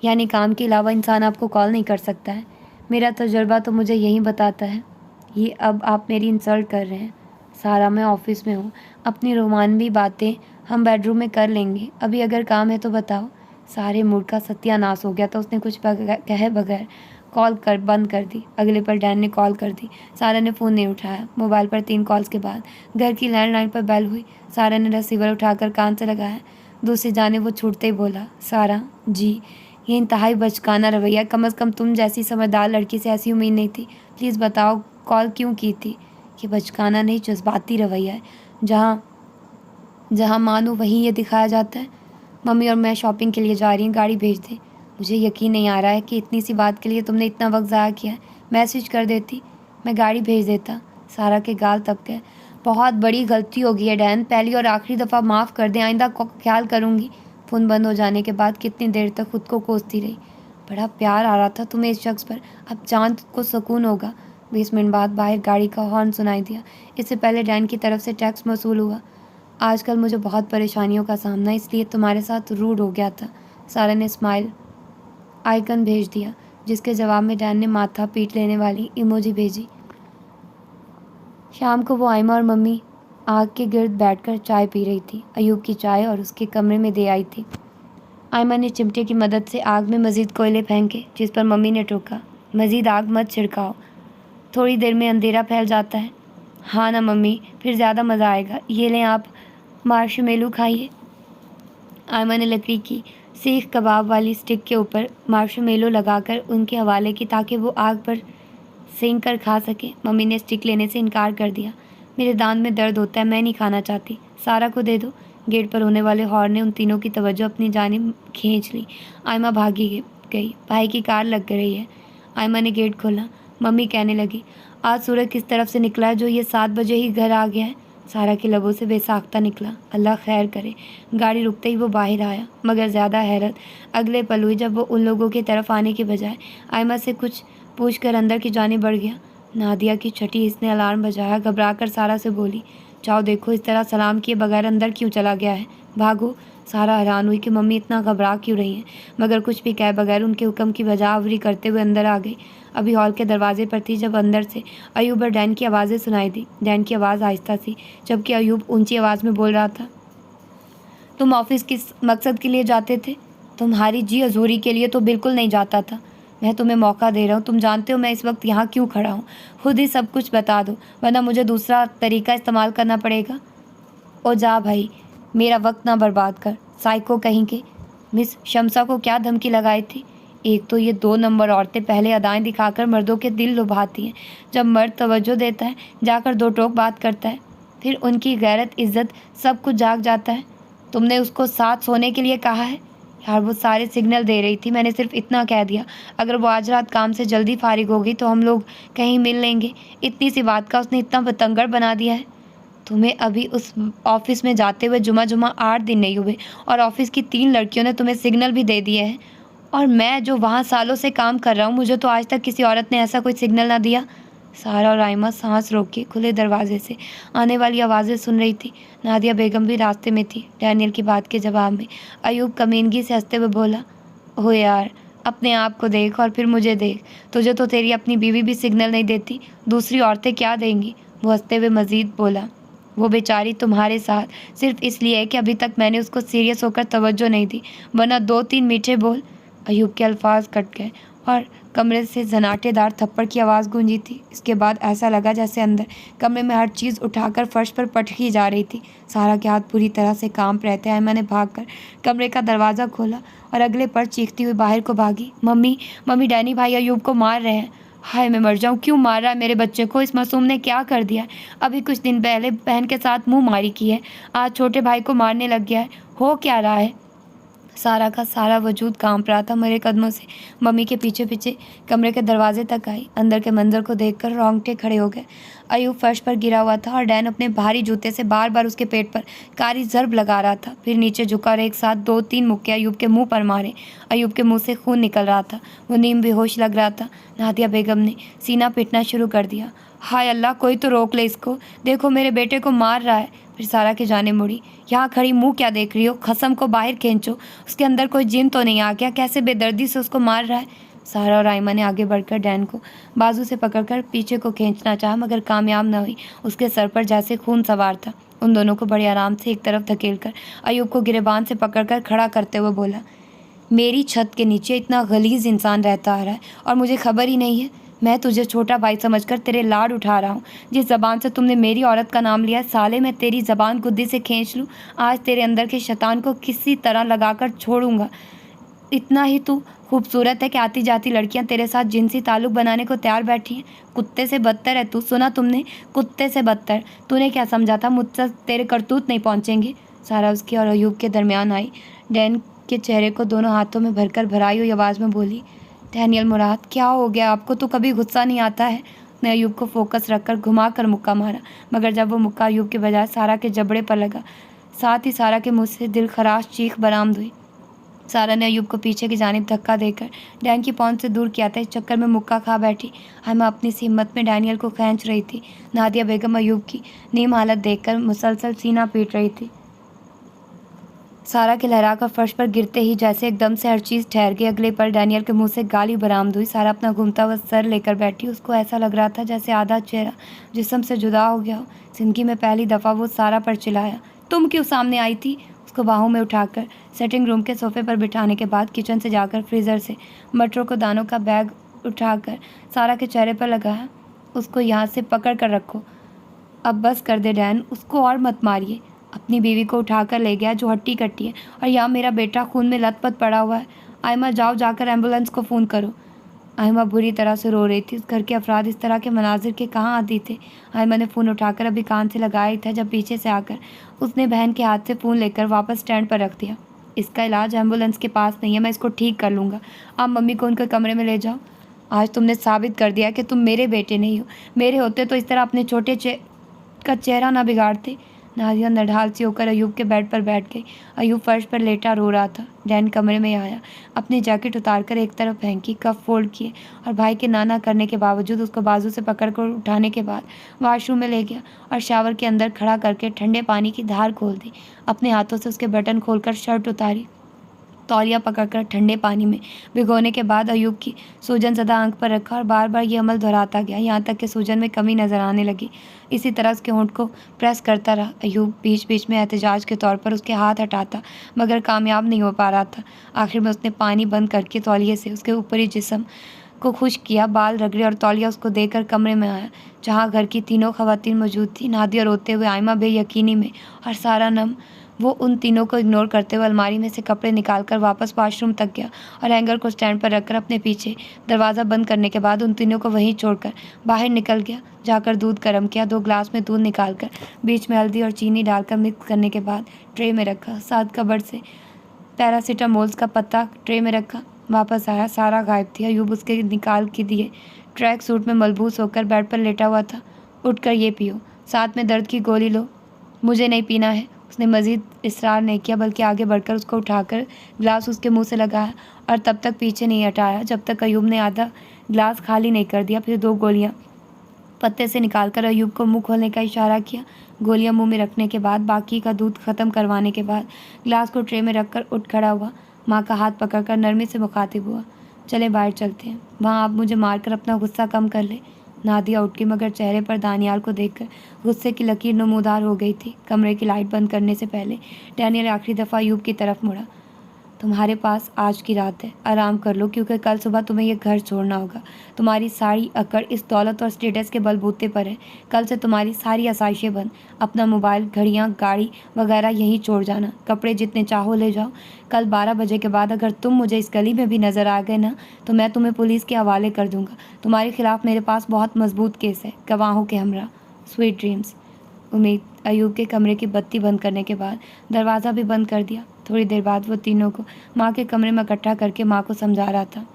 यानी काम के अलावा इंसान आपको कॉल नहीं कर सकता है? मेरा तजुर्बा तो मुझे यही बताता है। ये अब आप मेरी इंसल्ट कर रहे हैं। सारा मैं ऑफिस में हूँ, अपनी रोमानवी बातें हम बेडरूम में कर लेंगे। अभी अगर काम है तो बताओ। सारे मूड का सत्यानाश हो गया था। उसने कुछ कहे बगैर कॉल कर बंद कर दी। अगले पर डैन ने कॉल कर दी। सारा ने फ़ोन नहीं उठाया। मोबाइल पर 3 कॉल्स के बाद घर की लैंडलाइन पर बेल हुई। सारा ने रिसीवर उठाकर कान से लगाया। दूसरी जाने वो छूटते ही बोला, सारा जी। ये इंतहाई बचकाना रवैया, कम से कम तुम जैसी समझदार लड़की से ऐसी उम्मीद नहीं थी। प्लीज़ बताओ कॉल क्यों की थी? ये बचकाना नहीं, जज्बाती रवैया है। जहाँ जहाँ मानो वहीं ये दिखाया जाता है। मम्मी और मैं शॉपिंग के लिए जा रही हैं, गाड़ी भेज दें। मुझे यकीन नहीं आ रहा है कि इतनी सी बात के लिए तुमने इतना वक्त ज़ाया किया है। मैसेज कर देती, मैं गाड़ी भेज देता। सारा के गाल तप गए। बहुत बड़ी गलती हो गई है डैन, पहली और आखिरी दफ़ा माफ़ कर दें, आइंदा ख्याल करूँगी। फ़ोन बंद हो जाने के बाद कितनी देर तक खुद को कोसती रही। बड़ा प्यार आ रहा था तुम्हें इस शख्स पर, अब चांद को सुकून होगा। 20 मिनट बाद बाहर गाड़ी का हॉर्न सुनाई दिया। इससे पहले डैन की तरफ से टैक्स मौसूल हुआ। आजकल मुझे बहुत परेशानियों का सामना, इसलिए तुम्हारे साथ रूड हो गया था। सारा ने स्माइल आइकन भेज दिया, जिसके जवाब में डैन ने माथा पीट लेने वाली इमोजी भेजी। शाम को वो आयमा और मम्मी आग के गिर्द बैठकर चाय पी रही थी। अयूब की चाय और उसके कमरे में दे आई थी। आयमा ने चिमटे की मदद से आग में मज़ीद कोयले फेंके, जिस पर मम्मी ने टोका, मज़ीद आग मत छिड़काओ, थोड़ी देर में अंधेरा फैल जाता है। हाँ ना मम्मी, फिर ज़्यादा मज़ा आएगा। ये लें आप मार्शमेलो खाइए। आयमा ने लकड़ी की सीख कबाब वाली स्टिक के ऊपर मार्शमेलो लगाकर उनके हवाले की, ताकि वो आग पर सेंक कर खा सके। मम्मी ने स्टिक लेने से इनकार कर दिया। मेरे दांत में दर्द होता है, मैं नहीं खाना चाहती। सारा को दे दो। गेट पर होने वाले हॉर्न ने उन तीनों की तवज्जो अपनी जानिब खींच ली। आयमा भागी गई। भाई की कार लग रही है। आयमा ने गेट खोला। मम्मी कहने लगी, आज सूरज किस तरफ से निकला है जो ये 7 बजे ही घर आ गया है। सारा के लबों से बेसाख्ता निकला, अल्लाह खैर करे। गाड़ी रुकते ही वो बाहर आया, मगर ज़्यादा हैरत अगले पल हुई जब वो उन लोगों की तरफ आने के बजाय आयमा से कुछ पूछकर अंदर की जानिब बढ़ गया। नादिया की छठी इसने अलार्म बजाया। घबराकर सारा से बोली, जाओ देखो, इस तरह सलाम किए बगैर अंदर क्यों चला गया है। भागो। सारा हैरान हुई कि मम्मी इतना घबरा क्यों रही हैं, मगर कुछ भी कहे बगैर उनके हुक्म की बजावरी करते हुए अंदर आ गई। अभी हॉल के दरवाजे पर थी जब अंदर से अयूब और डैन की आवाज़ें सुनाई दी। डैन की आवाज़ आहिस्ता सी, जबकि अयूब ऊंची आवाज़ में बोल रहा था, तुम ऑफिस किस मकसद के लिए जाते थे? तुम्हारी जी हजूरी के लिए तो बिल्कुल नहीं जाता था। मैं तुम्हें मौका दे रहा हूँ। तुम जानते हो मैं इस वक्त यहाँ क्यों खड़ा हूँ। खुद ही सब कुछ बता दो, वरना मुझे दूसरा तरीका इस्तेमाल करना पड़ेगा। ओ जा भाई, मेरा वक्त ना बर्बाद कर। साइको कहीं के। मिस शम्सा को क्या धमकी लगाई थी? एक तो ये 2 नंबर औरतें पहले अदाएं दिखाकर मर्दों के दिल लुभाती हैं। जब मर्द तवज्जो देता है, जाकर 2 टोक बात करता है, फिर उनकी गैरत, इज्जत सब कुछ जाग जाता है। तुमने उसको साथ सोने के लिए कहा है? यार वो सारे सिग्नल दे रही थी, मैंने सिर्फ इतना कह दिया, अगर वो आज रात काम से जल्दी फारिग होगी तो हम लोग कहीं मिल लेंगे। इतनी सी बात का उसने इतना बतंगड़ बना दिया है। तुम्हें अभी उस ऑफिस में जाते हुए जुमा 8 दिन नहीं हुए और ऑफिस की 3 लड़कियों ने तुम्हें सिग्नल भी दे दिए हैं। और मैं जो वहाँ सालों से काम कर रहा हूँ, मुझे तो आज तक किसी औरत ने ऐसा कोई सिग्नल ना दिया। सारा और आयमा सांस रोक के खुले दरवाजे से आने वाली आवाज़ें सुन रही थी। नादिया बेगम भी रास्ते में थी। डैनियल की बात के जवाब में अयूब कमीनगी से हंसते हुए बोला, ओ यार, अपने आप को देख और फिर मुझे देख। तुझे तो तेरी अपनी बीवी भी सिग्नल नहीं देती, दूसरी औरतें क्या देंगी। वो हंसते हुए मजीद बोला, वो बेचारी तुम्हारे साथ सिर्फ इसलिए है कि अभी तक मैंने उसको सीरियस होकर तवज्जो नहीं दी, वरना 2-3 मीठे बोल। अयूब के अल्फाज कट गए और कमरे से जनाटेदार थप्पड़ की आवाज़ गूंजी थी। इसके बाद ऐसा लगा जैसे अंदर कमरे में हर चीज़ उठाकर फर्श पर पटकी जा रही थी। सारा के हाथ पूरी तरह से कांप रहे थे। मैंने भागकर कमरे का दरवाज़ा खोला और अगले पर चीखती हुई बाहर को भागी, मम्मी मम्मी, डैनी भाई अयूब को मार रहे हैं। हाय मैं मर जाऊँ, क्यों मार रहा है मेरे बच्चे को? इस मासूम ने क्या कर दिया है? अभी कुछ दिन पहले बहन के साथ मुँह मारी की है, आज छोटे भाई को मारने लग गया है। हो क्या रहा है? सारा का सारा वजूद कांप रहा था। मेरे कदमों से मम्मी के पीछे पीछे कमरे के दरवाजे तक आई। अंदर के मंजर को देखकर रोंगटे खड़े हो गए। अयूब फर्श पर गिरा हुआ था और डैन अपने भारी जूते से बार बार उसके पेट पर कारी ज़रब लगा रहा था। फिर नीचे झुका और एक साथ 2-3 मुक्के अयूब के मुंह पर मारे। अयूब के मुंह से खून निकल रहा था। वो नीम बेहोश लग रहा था। नादिया बेगम ने सीना पीटना शुरू कर दिया। हाय अल्लाह, कोई तो रोक ले इसको, देखो मेरे बेटे को मार रहा है। फिर सारा की जाने मुड़ी। यहाँ खड़ी मुंह क्या देख रही हो? खसम को बाहर खींचो, उसके अंदर कोई जिन तो नहीं आ गया? कैसे बेदर्दी से उसको मार रहा है? सारा और आयमा ने आगे बढ़कर डैन को बाजू से पकड़कर पीछे को खींचना चाहा, मगर कामयाब न हुई। उसके सर पर जैसे खून सवार था। उन दोनों को बड़े आराम से एक तरफ धकेलकर अयूब को गिरेबान से पकड़कर खड़ा करते हुए बोला, मेरी छत के नीचे इतना गलीज इंसान रहता आ रहा है और मुझे खबर ही नहीं है। मैं तुझे छोटा भाई समझकर तेरे लाड उठा रहा हूँ। जिस ज़बान से तुमने मेरी औरत का नाम लिया, साले मैं तेरी ज़बान गुद्दी से खींच लूँ। आज तेरे अंदर के शैतान को किसी तरह लगाकर छोड़ूंगा। इतना ही तू खूबसूरत है कि आती जाती लड़कियां तेरे साथ जिनसी ताल्लुक बनाने को तैयार बैठी हैं। कुत्ते से बदतर है तू, सुना तुमने? कुत्ते से बदतर। तूने क्या समझा था मुझसे तेरे करतूत नहीं पहुँचेंगे? सारा उसके और अयूब के दरमियान आई। डैन के चेहरे को दोनों हाथों में भरकर भराई हुई आवाज़ में बोली, डैनियल मुराद, क्या हो गया आपको? तो कभी गुस्सा नहीं आता है? ने अयूब को फोकस रखकर घुमा कर मुक्का मारा, मगर जब वो मुक्का अयूब के बजाय सारा के जबड़े पर लगा, साथ ही सारा के मुंह से दिल खराश चीख बरामद हुई। सारा ने अयूब को पीछे की जानिब धक्का देकर डैन की पहुंच से दूर किया था। इस चक्कर में मुक्का खा बैठी। हमें अपनी सी हिम्मत में डैनियल को खींच रही थी। नादिया बेगम अयूब की नीम हालत देखकर मुसलसल सीना पीट रही थी। सारा के लहराकर फर्श पर गिरते ही जैसे एकदम से हर चीज़ ठहर गई। अगले पल डैनियल के मुंह से गाली बरामद हुई। सारा अपना घूमता हुआ सर लेकर बैठी। उसको ऐसा लग रहा था जैसे आधा चेहरा जिस्म से जुदा हो गया हो। जिंदगी में पहली दफ़ा वो सारा पर चिल्लाया, तुम क्यों सामने आई थी? उसको बाहों में उठाकर सेटिंग रूम के सोफे पर बिठाने के बाद किचन से जाकर फ्रीज़र से मटरों को दानों का बैग उठाकर सारा के चेहरे पर लगाया। उसको यहाँ से पकड़ कर रखो, अब बस कर दे डैन, उसको और मत मारिए। अपनी बीवी को उठाकर ले गया जो हट्टी कट्टी है, और यहाँ मेरा बेटा खून में लथपथ पड़ा हुआ है। आयमा जाओ, जाकर एम्बुलेंस को फ़ोन करो। आयमा बुरी तरह से रो रही थी। उस घर के अफराद इस तरह के मनाजिर के कहाँ आती थे। आयमा ने फ़ोन उठाकर अभी कान से लगाया ही था जब पीछे से आकर उसने बहन के हाथ से फ़ोन लेकर वापस स्टैंड पर रख दिया। इसका इलाज एम्बुलेंस के पास नहीं है, मैं इसको ठीक कर लूँगा। आप मम्मी को उनके कमरे में ले जाओ। आज तुमने साबित कर दिया कि तुम मेरे बेटे नहीं हो। मेरे होते तो इस तरह अपने छोटे का चेहरा ना बिगाड़ते। नादिया नढाल सी होकर अयूब के बेड पर बैठ गई। अयूब फर्श पर लेटा रो रहा था। डैन कमरे में आया, अपनी जैकेट उतारकर एक तरफ फेंकी, कफ फोल्ड किए और भाई के ना करने के बावजूद उसको बाजू से पकड़कर उठाने के बाद वॉशरूम में ले गया और शावर के अंदर खड़ा करके ठंडे पानी की धार खोल दी। अपने हाथों से उसके बटन खोलकर शर्ट उतारी। तौलिया पकड़कर ठंडे पानी में भिगोने के बाद अयूब की सूजन ज़दा आंख पर रखा और बार बार ये अमल दोहराता गया, यहाँ तक कि सूजन में कमी नज़र आने लगी। इसी तरह उसके होंठ को प्रेस करता रहा। अयूब बीच बीच में एहतजाज के तौर पर उसके हाथ हटाता, मगर कामयाब नहीं हो पा रहा था। आखिर में उसने पानी बंद करके तौलिए से उसके ऊपरी जिस्म को खुश किया, बाल रगड़े और तौलिया उसको देकर कमरे में आया जहाँ घर की तीनों खवातीन मौजूद थी। नादिया रोते हुए, आयमा बेयकीनी में और सारा नम। वो उन तीनों को इग्नोर करते हुए अलमारी में से कपड़े निकालकर वापस वॉशरूम तक गया और हैंगर को स्टैंड पर रखकर अपने पीछे दरवाज़ा बंद करने के बाद उन तीनों को वहीं छोड़कर बाहर निकल गया। जाकर दूध गर्म किया, 2 गिलास में दूध निकालकर बीच में हल्दी और चीनी डालकर मिक्स करने के बाद ट्रे में रखा। साथ कबर्ड से पैरासीटामोल्स का पत्ता ट्रे में रखा। वापस आया, सारा गायब थी। अयूब उसके निकाल के दिए ट्रैक सूट में मलबूस होकर बेड पर लेटा हुआ था। उठकर ये पियो, साथ में दर्द की गोली लो। मुझे नहीं पीना है। उसने मज़ीद इसरार नहीं किया, बल्कि आगे बढ़कर उसको उठाकर गिलास उसके मुंह से लगाया और तब तक पीछे नहीं हटाया जब तक अयूब ने आधा गिलास खाली नहीं कर दिया। फिर 2 गोलियां पत्ते से निकालकर अयूब को मुंह खोलने का इशारा किया। गोलियां मुंह में रखने के बाद, बाकी का दूध ख़त्म करवाने के बाद गिलास को ट्रे में रखकर उठ खड़ा हुआ। माँ का हाथ पकड़कर नरमी से मुखातिब हुआ, चले बाहर चलते हैं, वहाँ आप मुझे मारकर अपना गुस्सा कम कर ले। नादिया उठ गई, मगर चेहरे पर दानियाल को देखकर गुस्से की लकीर नमूदार हो गई थी। कमरे की लाइट बंद करने से पहले डैनियल आखिरी दफ़ा अयूब की तरफ मुड़ा। तुम्हारे पास आज की रात है, आराम कर लो, क्योंकि कल सुबह तुम्हें यह घर छोड़ना होगा। तुम्हारी सारी अकड़ इस दौलत और स्टेटस के बलबूते पर है। कल से तुम्हारी सारी आसाइशें बंद। अपना मोबाइल, घड़ियाँ, गाड़ी वगैरह यहीं छोड़ जाना। कपड़े जितने चाहो ले जाओ। कल 12 बजे के बाद अगर तुम मुझे इस गली में भी नज़र आ गए ना, तो मैं तुम्हें पुलिस के हवाले कर दूँगा। तुम्हारे खिलाफ़ मेरे पास बहुत मजबूत केस है, गवाहों के हमरा। Sweet dreams. उम्मीद। अयूब के कमरे की बत्ती बंद करने के बाद दरवाज़ा भी बंद कर दिया। थोड़ी देर बाद वो तीनों को माँ के कमरे में इकट्ठा करके माँ को समझा रहा था।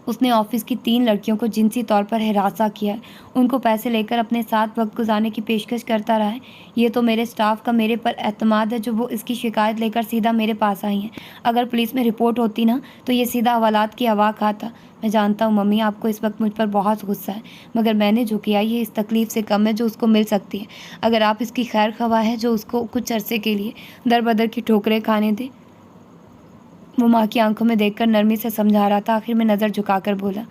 उसने ऑफिस की 3 लड़कियों को जिनसी तौर पर हिरासा किया है, उनको पैसे लेकर अपने साथ वक्त गुजारने की पेशकश करता रहा है। ये तो मेरे स्टाफ का मेरे पर एतमाद है जो वो इसकी शिकायत लेकर सीधा मेरे पास आई हैं। अगर पुलिस में रिपोर्ट होती ना, तो ये सीधा हवालात की हवा खाता। मैं जानता हूँ मम्मी, आपको इस वक्त मुझ पर बहुत गुस्सा है, मगर मैंने जो किया ये इस तकलीफ़ से कम है जो उसको मिल सकती है अगर आप इसकी खैर खवा है जो उसको कुछ अरसे के लिए दर बदर की ठोकरें खाने दे। वो माँ की आंखों में देखकर नरमी से समझा रहा था। आखिर में नज़र झुकाकर बोला,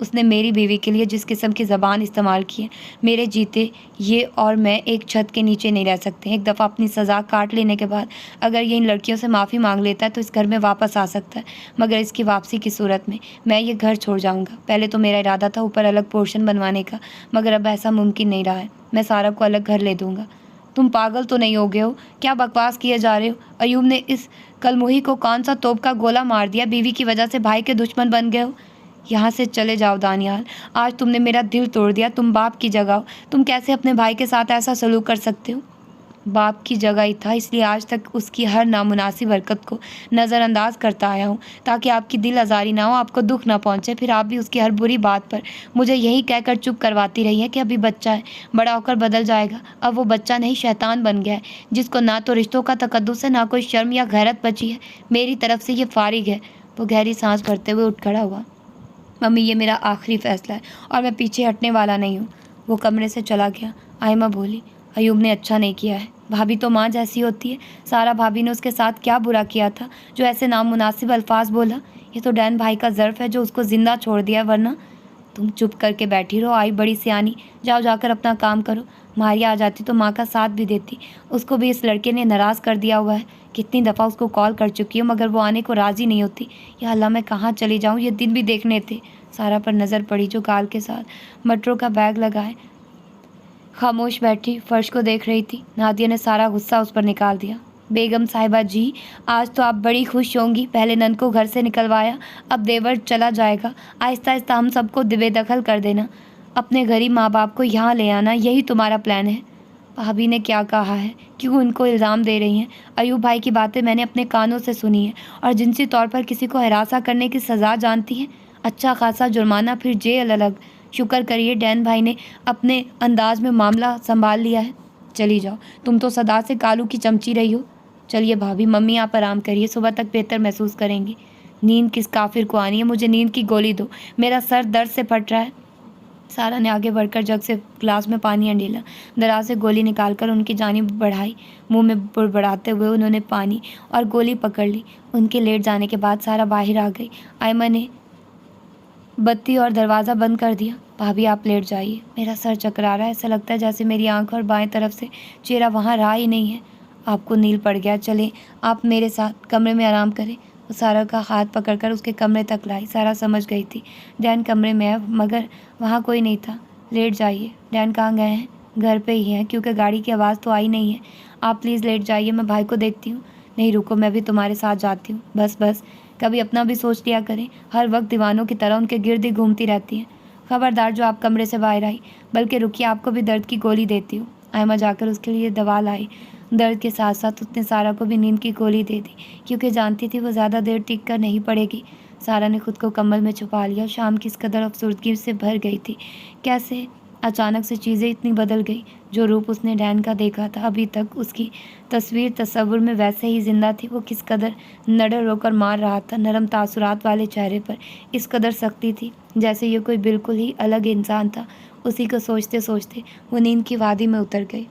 उसने मेरी बीवी के लिए जिस किस्म की ज़बान इस्तेमाल की है, मेरे जीते ये और मैं एक छत के नीचे नहीं रह सकते। एक दफ़ा अपनी सज़ा काट लेने के बाद अगर ये इन लड़कियों से माफ़ी मांग लेता है तो इस घर में वापस आ सकता है, मगर इसकी वापसी की सूरत में मैं ये घर छोड़ जाऊँगा। पहले तो मेरा इरादा था ऊपर अलग पोर्शन बनवाने का, मगर अब ऐसा मुमकिन नहीं रहा है। मैं सारा को अलग घर ले दूँगा। तुम पागल तो नहीं हो गए हो? क्या बकवास किए जा रहे हो? अयूब ने इस कलमुही को कौन सा तोप का गोला मार दिया? बीवी की वजह से भाई के दुश्मन बन गए हो? यहाँ से चले जाओ दानियाल, आज तुमने मेरा दिल तोड़ दिया। तुम बाप की जगह हो, तुम कैसे अपने भाई के साथ ऐसा सलूक कर सकते हो? बाप की जगह ही था, इसलिए आज तक उसकी हर नामुनासिब हरकत को नज़रअंदाज करता आया हूँ, ताकि आपकी दिल आज़ारी ना हो, आपको दुख ना पहुँचे। फिर आप भी उसकी हर बुरी बात पर मुझे यही कहकर चुप करवाती रही है कि अभी बच्चा है, बड़ा होकर बदल जाएगा। अब वो बच्चा नहीं, शैतान बन गया है, जिसको ना तो रिश्तों का तकद्दुस है, ना कोई शर्म या गैरत बची है। मेरी तरफ से ये फारिग है। वो गहरी सांस भरते हुए उठ खड़ा हुआ। मम्मी, ये मेरा आखिरी फैसला है और मैं पीछे हटने वाला नहीं हूँ। वो कमरे से चला गया। आयमा बोली, अयूब ने अच्छा नहीं किया है, भाभी तो माँ जैसी होती है। सारा भाभी ने उसके साथ क्या बुरा किया था जो ऐसे नामुनासिब अल्फाज बोला? ये तो डैन भाई का ज़र्फ है जो उसको ज़िंदा छोड़ दिया, वरना तुम चुप करके बैठी रहो। आई बड़ी सियानी, जाओ जाकर अपना काम करो। मारिया आ जाती तो माँ का साथ भी देती। उसको भी इस लड़के ने नाराज़ कर दिया हुआ है। कितनी दफ़ा उसको कॉल कर चुकी हूँ मगर वो आने को राज़ी नहीं होती। या अल्लाह, मैं कहाँ चली जाऊँ? ये दिन भी देखने थे। सारा पर नज़र पड़ी जो गाल के साथ मटरों का बैग लगाए खामोश बैठी फर्श को देख रही थी। नादिया ने सारा गुस्सा उस पर निकाल दिया। बेगम साहिबा जी, आज तो आप बड़ी खुश होंगी। पहले नंद को घर से निकलवाया, अब देवर चला जाएगा। आहिस्ता आहिस्ता हम सबको बेदखल कर देना, अपने गरीब माँ बाप को यहाँ ले आना, यही तुम्हारा प्लान है? भाभी ने क्या कहा है? क्यों उनको इल्ज़ाम दे रही हैं? अयूब भाई की बातें मैंने अपने कानों से सुनी है और जिनसी तौर पर किसी को हरासा करने की सज़ा जानती हैं। अच्छा खासा जुर्माना, फिर जेल अलग। शुक्र करिए डैन भाई ने अपने अंदाज में मामला संभाल लिया है। चली जाओ, तुम तो सदा से कालू की चमची रही हो। चलिए भाभी, मम्मी आप आराम करिए, सुबह तक बेहतर महसूस करेंगी। नींद किस काफिर को आनी है? मुझे नींद की गोली दो, मेरा सर दर्द से फट रहा है। सारा ने आगे बढ़कर जग से ग्लास में पानी अंडेला, दराज से गोली निकालकर उनकी जानिब बढ़ाई। मुंह में बुड़बुड़ाते हुए उन्होंने पानी और गोली पकड़ ली। उनके लेट जाने के बाद सारा बाहर आ गई। आयमा ने बत्ती और दरवाज़ा बंद कर दिया। भाभी आप लेट जाइए, मेरा सर चकरा रहा है। ऐसा लगता है जैसे मेरी आंख और बाएं तरफ से चेहरा वहाँ रहा ही नहीं है। आपको नील पड़ गया, चले आप मेरे साथ कमरे में आराम करें। वो सारा का हाथ पकड़कर उसके कमरे तक लाई। सारा समझ गई थी डैन कमरे में है, मगर वहाँ कोई नहीं था। लेट जाइए। डैन कहाँ गए हैं? घर पे ही हैं, क्योंकि गाड़ी की आवाज़ तो आई नहीं है। आप प्लीज़ लेट जाइए, मैं भाई को देखती हूँ। नहीं रुको, मैं भी तुम्हारे साथ जाती हूँ। बस बस, कभी अपना भी सोच लिया करें। हर वक्त दीवानों की तरह उनके गिर्द ही घूमती रहती हैं। खबरदार जो आप कमरे से बाहर आई। बल्कि रुकिए, आपको भी दर्द की गोली देती हूँ। आयमा जाकर उसके लिए दवा लाई। दर्द के साथ साथ उसने सारा को भी नींद की गोली दे दी, क्योंकि जानती थी वो ज़्यादा देर टिक कर नहीं पड़ेगी। सारा ने खुद को कम्बल में छुपा लिया। शाम की इस कदर अफसुर्दगी से भर गई थी। कैसे अचानक से चीज़ें इतनी बदल गई। जो रूप उसने डैन का देखा था, अभी तक उसकी तस्वीर तस्वुर में वैसे ही जिंदा थी। वो किस कदर नडर होकर मार रहा था। नरम तासुरात वाले चेहरे पर इस कदर सख्ती थी, जैसे ये कोई बिल्कुल ही अलग इंसान था। उसी को सोचते सोचते वो नींद की वादी में उतर गई।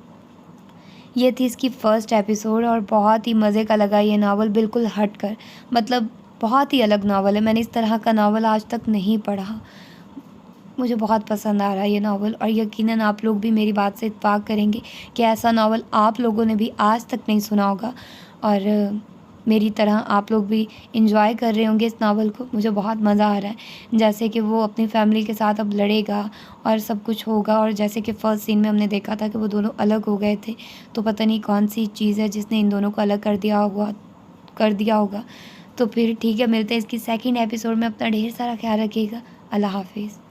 ये थी इसकी फ़र्स्ट एपिसोड और बहुत ही मज़े का लगा ये नावल। बिल्कुल हट कर, मतलब बहुत ही अलग नावल है। मैंने इस तरह का नावल आज तक नहीं पढ़ा। मुझे बहुत पसंद आ रहा है ये नावल और यकीनन आप लोग भी मेरी बात से इत्तेफाक करेंगे कि ऐसा नावल आप लोगों ने भी आज तक नहीं सुना होगा और मेरी तरह आप लोग भी इंजॉय कर रहे होंगे इस नावल को। मुझे बहुत मज़ा आ रहा है, जैसे कि वो अपनी फैमिली के साथ अब लड़ेगा और सब कुछ होगा। और जैसे कि फ़र्स्ट सीन में हमने देखा था कि वो दोनों अलग हो गए थे, तो पता नहीं कौन सी चीज़ है जिसने इन दोनों को अलग कर दिया होगा। तो फिर ठीक है, मिलते हैं इसकी सेकंड एपिसोड में। अपना ढेर सारा ख्याल रखिएगा। अल्लाह हाफिज़।